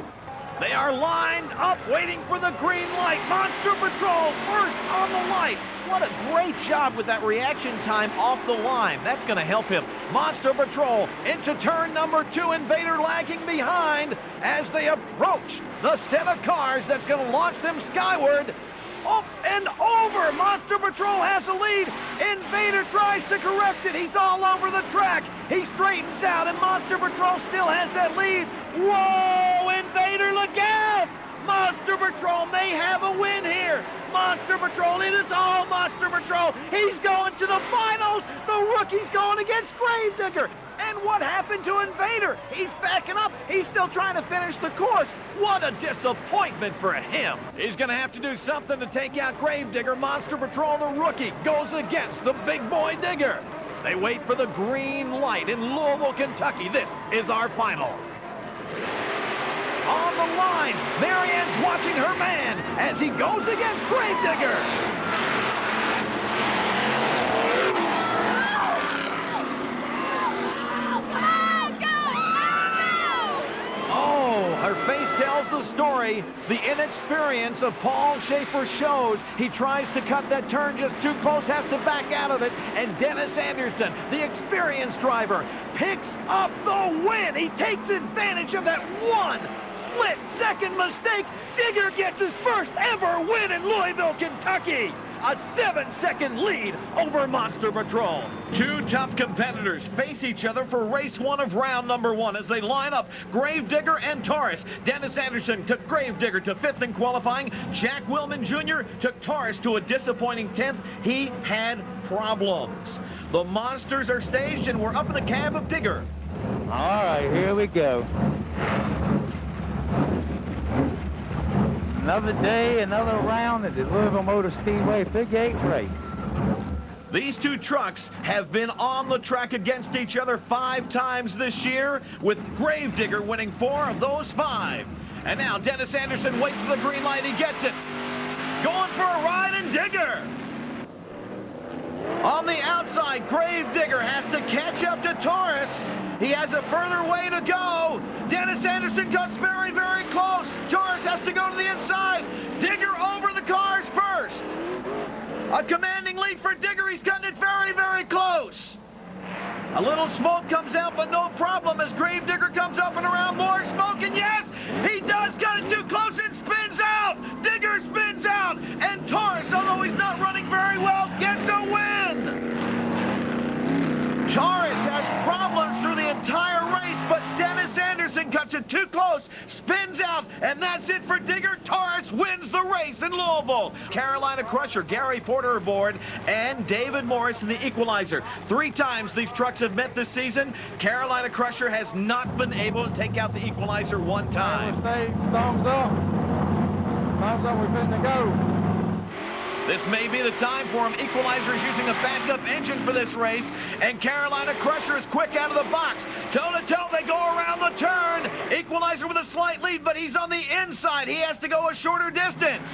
They are lined up waiting for the green light. Monster Patrol first on the light. What a great job with that reaction time off the line. That's going to help him. Monster Patrol into turn number 2. Invader lagging behind as they approach the set of cars that's going to launch them skyward. Up and over. Monster Patrol has a lead. Invader tries to correct it. He's all over the track. He straightens out, and Monster Patrol still has that lead. Whoa, Invader, look out! Monster Patrol may have a win here. Monster Patrol, it is all Monster Patrol. He's going to the finals. The rookie's going against Gravedigger. And what happened to Invader? He's backing up. He's still trying to finish the course. What a disappointment for him. He's going to have to do something to take out Gravedigger. Monster Patrol, the rookie, goes against the big boy Digger. They wait for the green light in Louisville, Kentucky. This is our final. On the line, Marianne's watching her man as he goes against Gravedigger. Her face tells the story. The inexperience of Paul Schaefer shows. He tries to cut that turn just too close, has to back out of it. And Dennis Anderson, the experienced driver, picks up the win. He takes advantage of that one split-second mistake. Digger gets his first ever win in Louisville, Kentucky. A 7-second lead over Monster Patrol. Two tough competitors face each other for race 1 of round number 1 as they line up Gravedigger and Taurus. Dennis Anderson took Gravedigger to 5th in qualifying. Jack Willman Jr. took Taurus to a disappointing 10th. He had problems. The monsters are staged and we're up in the cab of Digger. All right, here we go. Another day, another round at the Louisville Motor Speedway Figure 8 race. These two trucks have been on the track against each other 5 times this year, with Gravedigger winning 4 of those 5. And now Dennis Anderson waits for the green light. He gets it. Going for a ride in Digger. On the outside, Gravedigger has to catch up to Taurus. He has a further way to go. Dennis Anderson cuts very, very close. Taurus has to go to the inside. Digger over the car. A commanding lead for Digger. He's cutting it very, very close. A little smoke comes out, but no problem as Gravedigger comes up and around. More smoke, and yes, he does cut it too close and spins out. Digger spins out, and Taurus, although he's not running very well, gets a win. Taurus has problems through the entire race, but Dennis Anderson cuts it too close, spins out, and that's it for Digger. Taurus wins the race in Louisville. Carolina Crusher, Gary Porter aboard, and David Morris in the equalizer. 3 times these trucks have met this season. Carolina Crusher has not been able to take out the equalizer 1 time. Thumbs up. Thumbs up, we're fitting to go. This may be the time for him. Equalizer is using a backup engine for this race, and Carolina Crusher is quick out of the box. Toe-to-toe, they go around the turn. Equalizer with a slight lead, but he's on the inside. He has to go a shorter distance.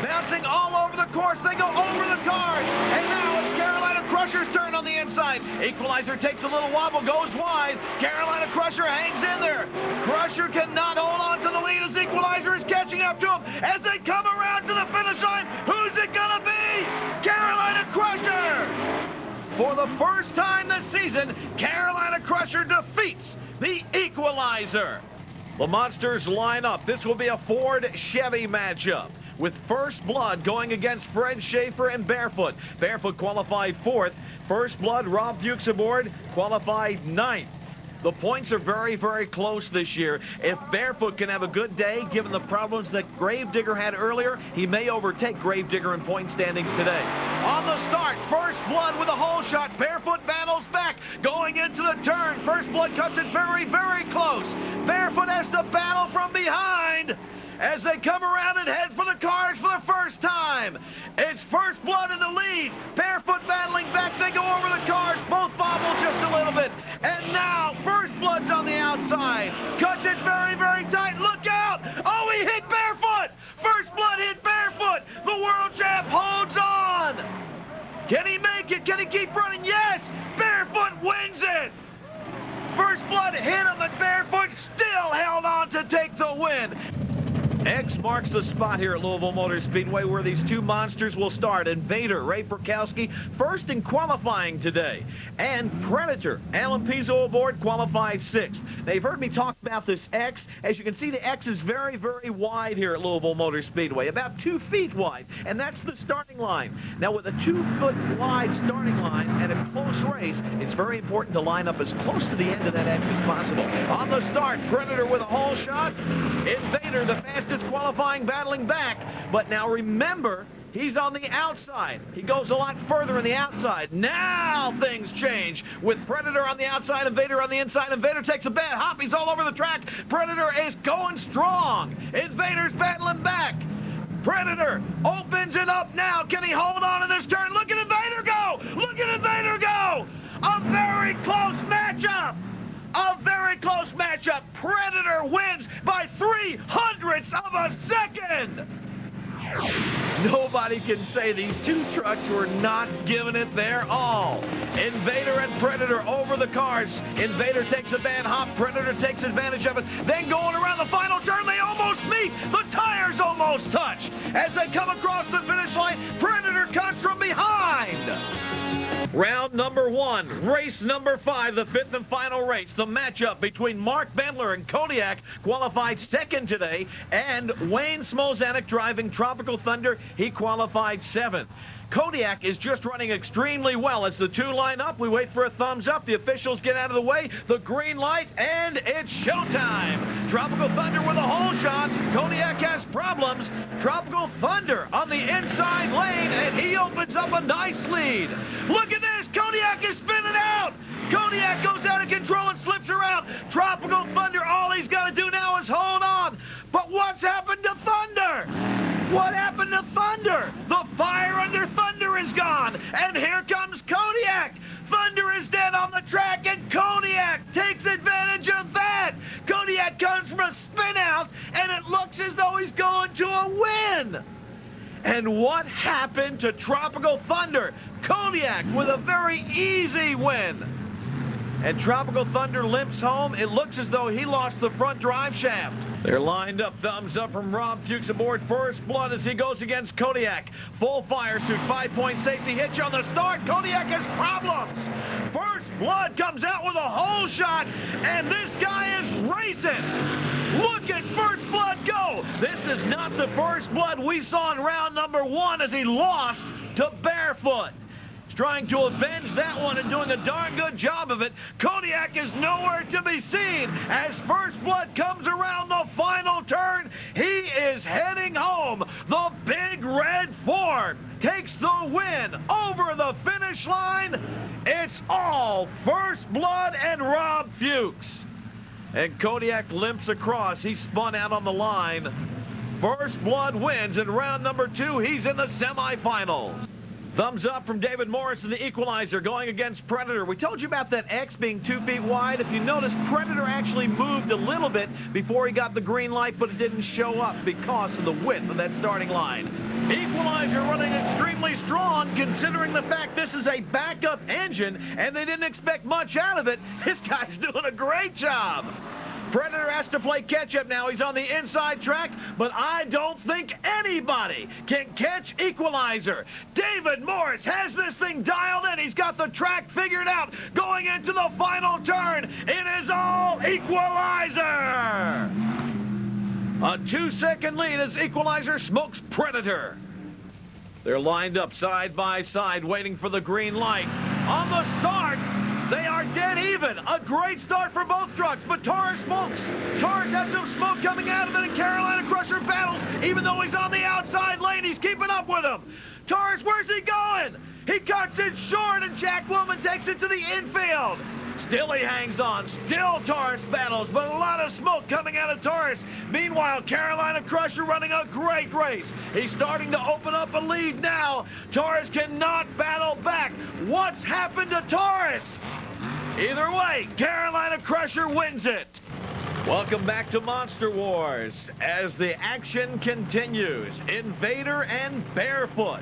Bouncing all over the course, they go over the cars, and now it's Carolina Crusher's turn on the inside. Equalizer takes a little wobble, goes wide. Carolina Crusher hangs in there. Crusher cannot hold on to the lead as Equalizer is catching up to him. As they come around to the finish line, who's it gonna be? Carolina Crusher! For the first time this season, Carolina Crusher defeats the Equalizer. The Monsters line up. This will be a Ford-Chevy matchup, with First Blood going against Fred Schaefer and Barefoot. Barefoot qualified 4th. First Blood, Rob Fuchs aboard, qualified 9th. The points are very, very close this year. If Barefoot can have a good day, given the problems that Gravedigger had earlier, he may overtake Gravedigger in point standings today. On the start, First Blood with a hole shot. Barefoot battles back, going into the turn. First Blood cuts it very, very close. Barefoot has to battle from behind as they come around and head for the cars for the first time. It's First Blood in the lead. Barefoot battling back. They go over the cars. Both bobble just a little bit. And now First Blood's on the outside. Cuts it very, very tight. Look out. Oh, he hit Barefoot. First Blood hit Barefoot. The world champ holds on. Can he make it? Can he keep running? Yes. Barefoot wins it. First Blood hit him, and Barefoot still held on to take the win. X marks the spot here at Louisville Motor Speedway where these 2 monsters will start. Invader, Ray Perkowski, first in qualifying today. And Predator, Alan Pizzo aboard, qualified 6th. Now, you've heard me talk about this X. As you can see, the X is very, very wide here at Louisville Motor Speedway, about 2 feet wide, and that's the starting line. Now, with a 2-foot wide starting line and a close race, it's very important to line up as close to the end of that X as possible. On the start, Predator with a hole shot. Invader, the fastest qualifying, battling back. But now remember, he's on the outside. He goes a lot further on the outside. Now things change with Predator on the outside, Invader on the inside. Invader takes a bad hop. He's all over the track. Predator is going strong. Invader's battling back. Predator opens it up now. Can he hold on to this turn? Look at Invader go! Look at Invader go! A very close matchup. A very close matchup. Predator wins by 0.03 of a second. Nobody can say these 2 trucks were not giving it their all. Invader and Predator over the cars. Invader takes a bad hop. Predator takes advantage of it. Then going around the final turn, they almost meet. The tires almost touch. As they come across the finish line, Predator comes from behind. Round number 1, race number 5, the 5th and final race. The matchup between Mark Bendler and Kodiak, qualified 2nd today, and Wayne Smozanek driving Tropical Thunder. He qualified 7th. Kodiak is just running extremely well. As the 2 line up, we wait for a thumbs up. The officials get out of the way. The green light, and it's showtime. Tropical Thunder with a hole shot. Kodiak has problems. Tropical Thunder on the inside lane, and he opens up a nice lead. Look at this. Kodiak is spinning out. Kodiak goes out of control and slips around. Tropical Thunder, all he's got to do now is hold on. But what's happened to Thunder? What happened to Thunder? The fire under Thunder is gone. And here comes Kodiak. Thunder is dead on the track, and Kodiak takes advantage of that. Kodiak comes from a spin out, and it looks as though he's going to a win. And what happened to Tropical Thunder? Kodiak with a very easy win. And Tropical Thunder limps home. It looks as though he lost the front drive shaft. They're lined up. Thumbs up from Rob Fuchs aboard First Blood as he goes against Kodiak. Full fire suit, 5-point safety hitch on the start. Kodiak has problems. First Blood comes out with a hole shot, and this guy is racing. Look at First Blood go. This is not the First Blood we saw in round number 1 as he lost to Barefoot. Trying to avenge that one and doing a darn good job of it. Kodiak is nowhere to be seen as First Blood comes around the final turn. He is heading home. The Big Red Ford takes the win over the finish line. It's all First Blood and Rob Fuchs. And Kodiak limps across. He spun out on the line. First Blood wins in round number 2. He's in the semifinals. Thumbs up from David Morris in the equalizer going against Predator. We told you about that X being 2 feet wide. If you notice, Predator actually moved a little bit before he got the green light, but it didn't show up because of the width of that starting line. Equalizer running extremely strong considering the fact this is a backup engine and they didn't expect much out of it. This guy's doing a great job. Predator has to play catch-up now. He's on the inside track, but I don't think anybody can catch Equalizer. David Morris has this thing dialed in. He's got the track figured out. Going into the final turn, it is all Equalizer. A 2-second lead as Equalizer smokes Predator. They're lined up side by side, waiting for the green light. On the start, they are dead even. A great start for both trucks, but Taurus smokes. Taurus has some smoke coming out of it, and Carolina Crusher battles. Even though he's on the outside lane, he's keeping up with him. Taurus, where's he going? He cuts it short, and Jack Woolman takes it to the infield. Still he hangs on. Still Taurus battles, but a lot of smoke coming out of Taurus. Meanwhile, Carolina Crusher running a great race. He's starting to open up a lead now. Taurus cannot battle back. What's happened to Taurus? Either way, Carolina Crusher wins it. Welcome back to Monster Wars as the action continues. Invader and Barefoot.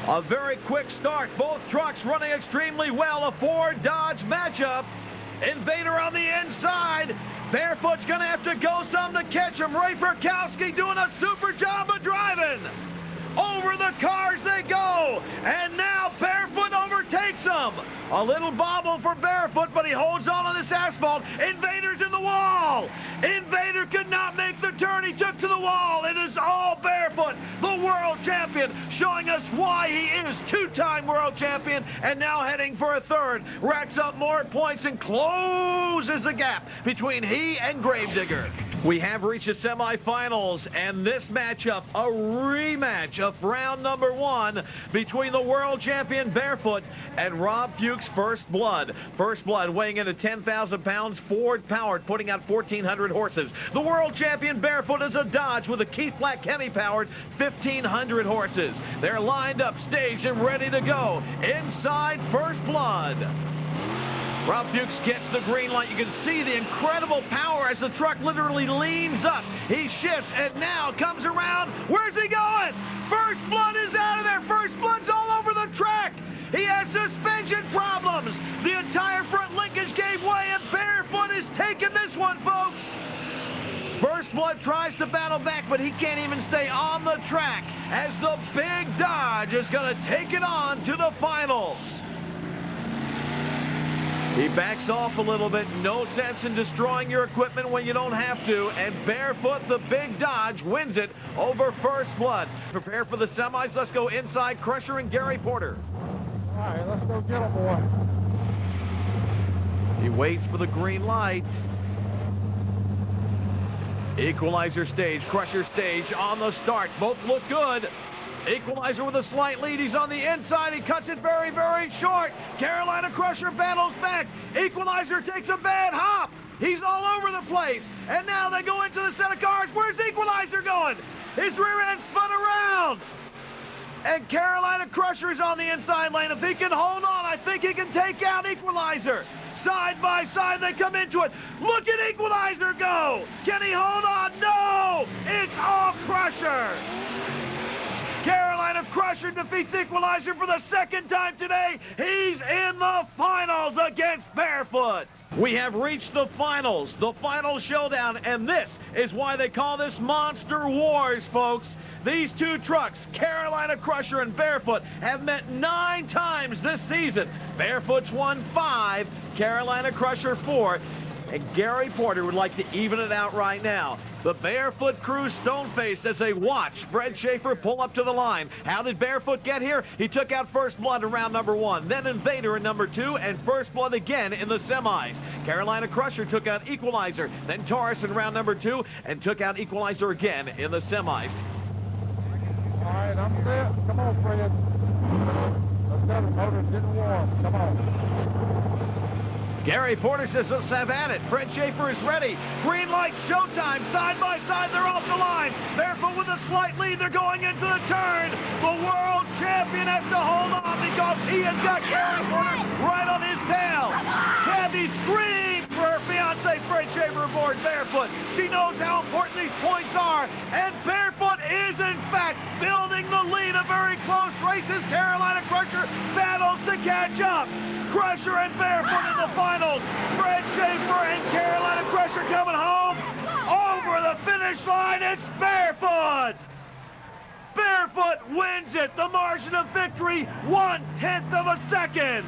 A very quick start. Both trucks running extremely well. A Ford Dodge matchup. Invader on the inside. Barefoot's going to have to go some to catch him. Ray Perkowski doing a super job of driving. Over the cars they go. And now Barefoot overtakes him. A little bobble for Barefoot, but he holds on to this asphalt. Invader's in the wall. Invader could not make the turn. He took to the wall. It is all Barefoot, the world champion, showing us why he is 2-time world champion and now heading for a third. Racks up more points and closes the gap between he and Gravedigger. We have reached the semifinals, and this matchup, a rematch of round number 1 between the world champion Barefoot and Rob Fuchs First Blood. First Blood weighing in at 10,000 pounds, Ford-powered, putting out 1,400 horses. The world champion Barefoot is a Dodge with a Keith Black Hemi-powered 1,500 horses. They're lined up, staged, and ready to go. Inside First Blood. Rob Fuchs gets the green light. You can see the incredible power as the truck literally leans up. He shifts and now comes around. Where's he going? First Blood is out of there. First Blood's all over the track. He has suspension problems. The entire front linkage gave way, and Barefoot is taking this one, folks. First Blood tries to battle back, but he can't even stay on the track as the big Dodge is going to take it on to the finals. He backs off a little bit. No sense in destroying your equipment when you don't have to. And Barefoot, the big Dodge, wins it over First Blood. Prepare for the semis. Let's go inside Crusher and Gary Porter. All right, let's go get him, boy. He waits for the green light. Equalizer stage, Crusher stage on the start. Both look good. Equalizer with a slight lead. He's on the inside. He cuts it very, very short. Carolina Crusher battles back. Equalizer takes a bad hop. He's all over the place. And now they go into the set of cars. Where's Equalizer going? His rear end spun around. And Carolina Crusher is on the inside lane. If he can hold on, I think he can take out Equalizer. Side by side, they come into it. Look at Equalizer go. Can he hold on? No! It's all Crusher. Carolina Crusher defeats Equalizer for the second time today. He's in the finals against Barefoot. We have reached the finals, the final showdown, and this is why they call this Monster Wars, folks. These two trucks, Carolina Crusher and Barefoot, have met 9 times this season. Barefoot's won 5, Carolina Crusher 4, and Gary Porter would like to even it out right now. The Barefoot crew stone-faced as they watch Fred Schaefer pull up to the line. How did Barefoot get here? He took out First Blood in round number 1, then Invader in number 2, and First Blood again in the semis. Carolina Crusher took out Equalizer, then Taurus in round number 2, and took out Equalizer again in the semis. All right, I'm set. Come on, Fred. Let's go. The motor's getting warm. Come on. Gary Porter says, let's have at it. Fred Schaefer is ready. Green light, showtime. Side by side, they're off the line. Barefoot with a slight lead. They're going into the turn. The world champion has to hold on because he has got Gary Porter right on his tail. Kathy screams for her fiance, Fred Schaefer, aboard Barefoot. She knows how important these points are. And Barefoot is, in fact, building the lead. A very close race as Carolina Crusher battles to catch up. Crusher and Barefoot in the finals. Fred Schaefer and Carolina Crusher coming home. Over the finish line, it's Barefoot. Barefoot wins it. The margin of victory, 1/10 of a second.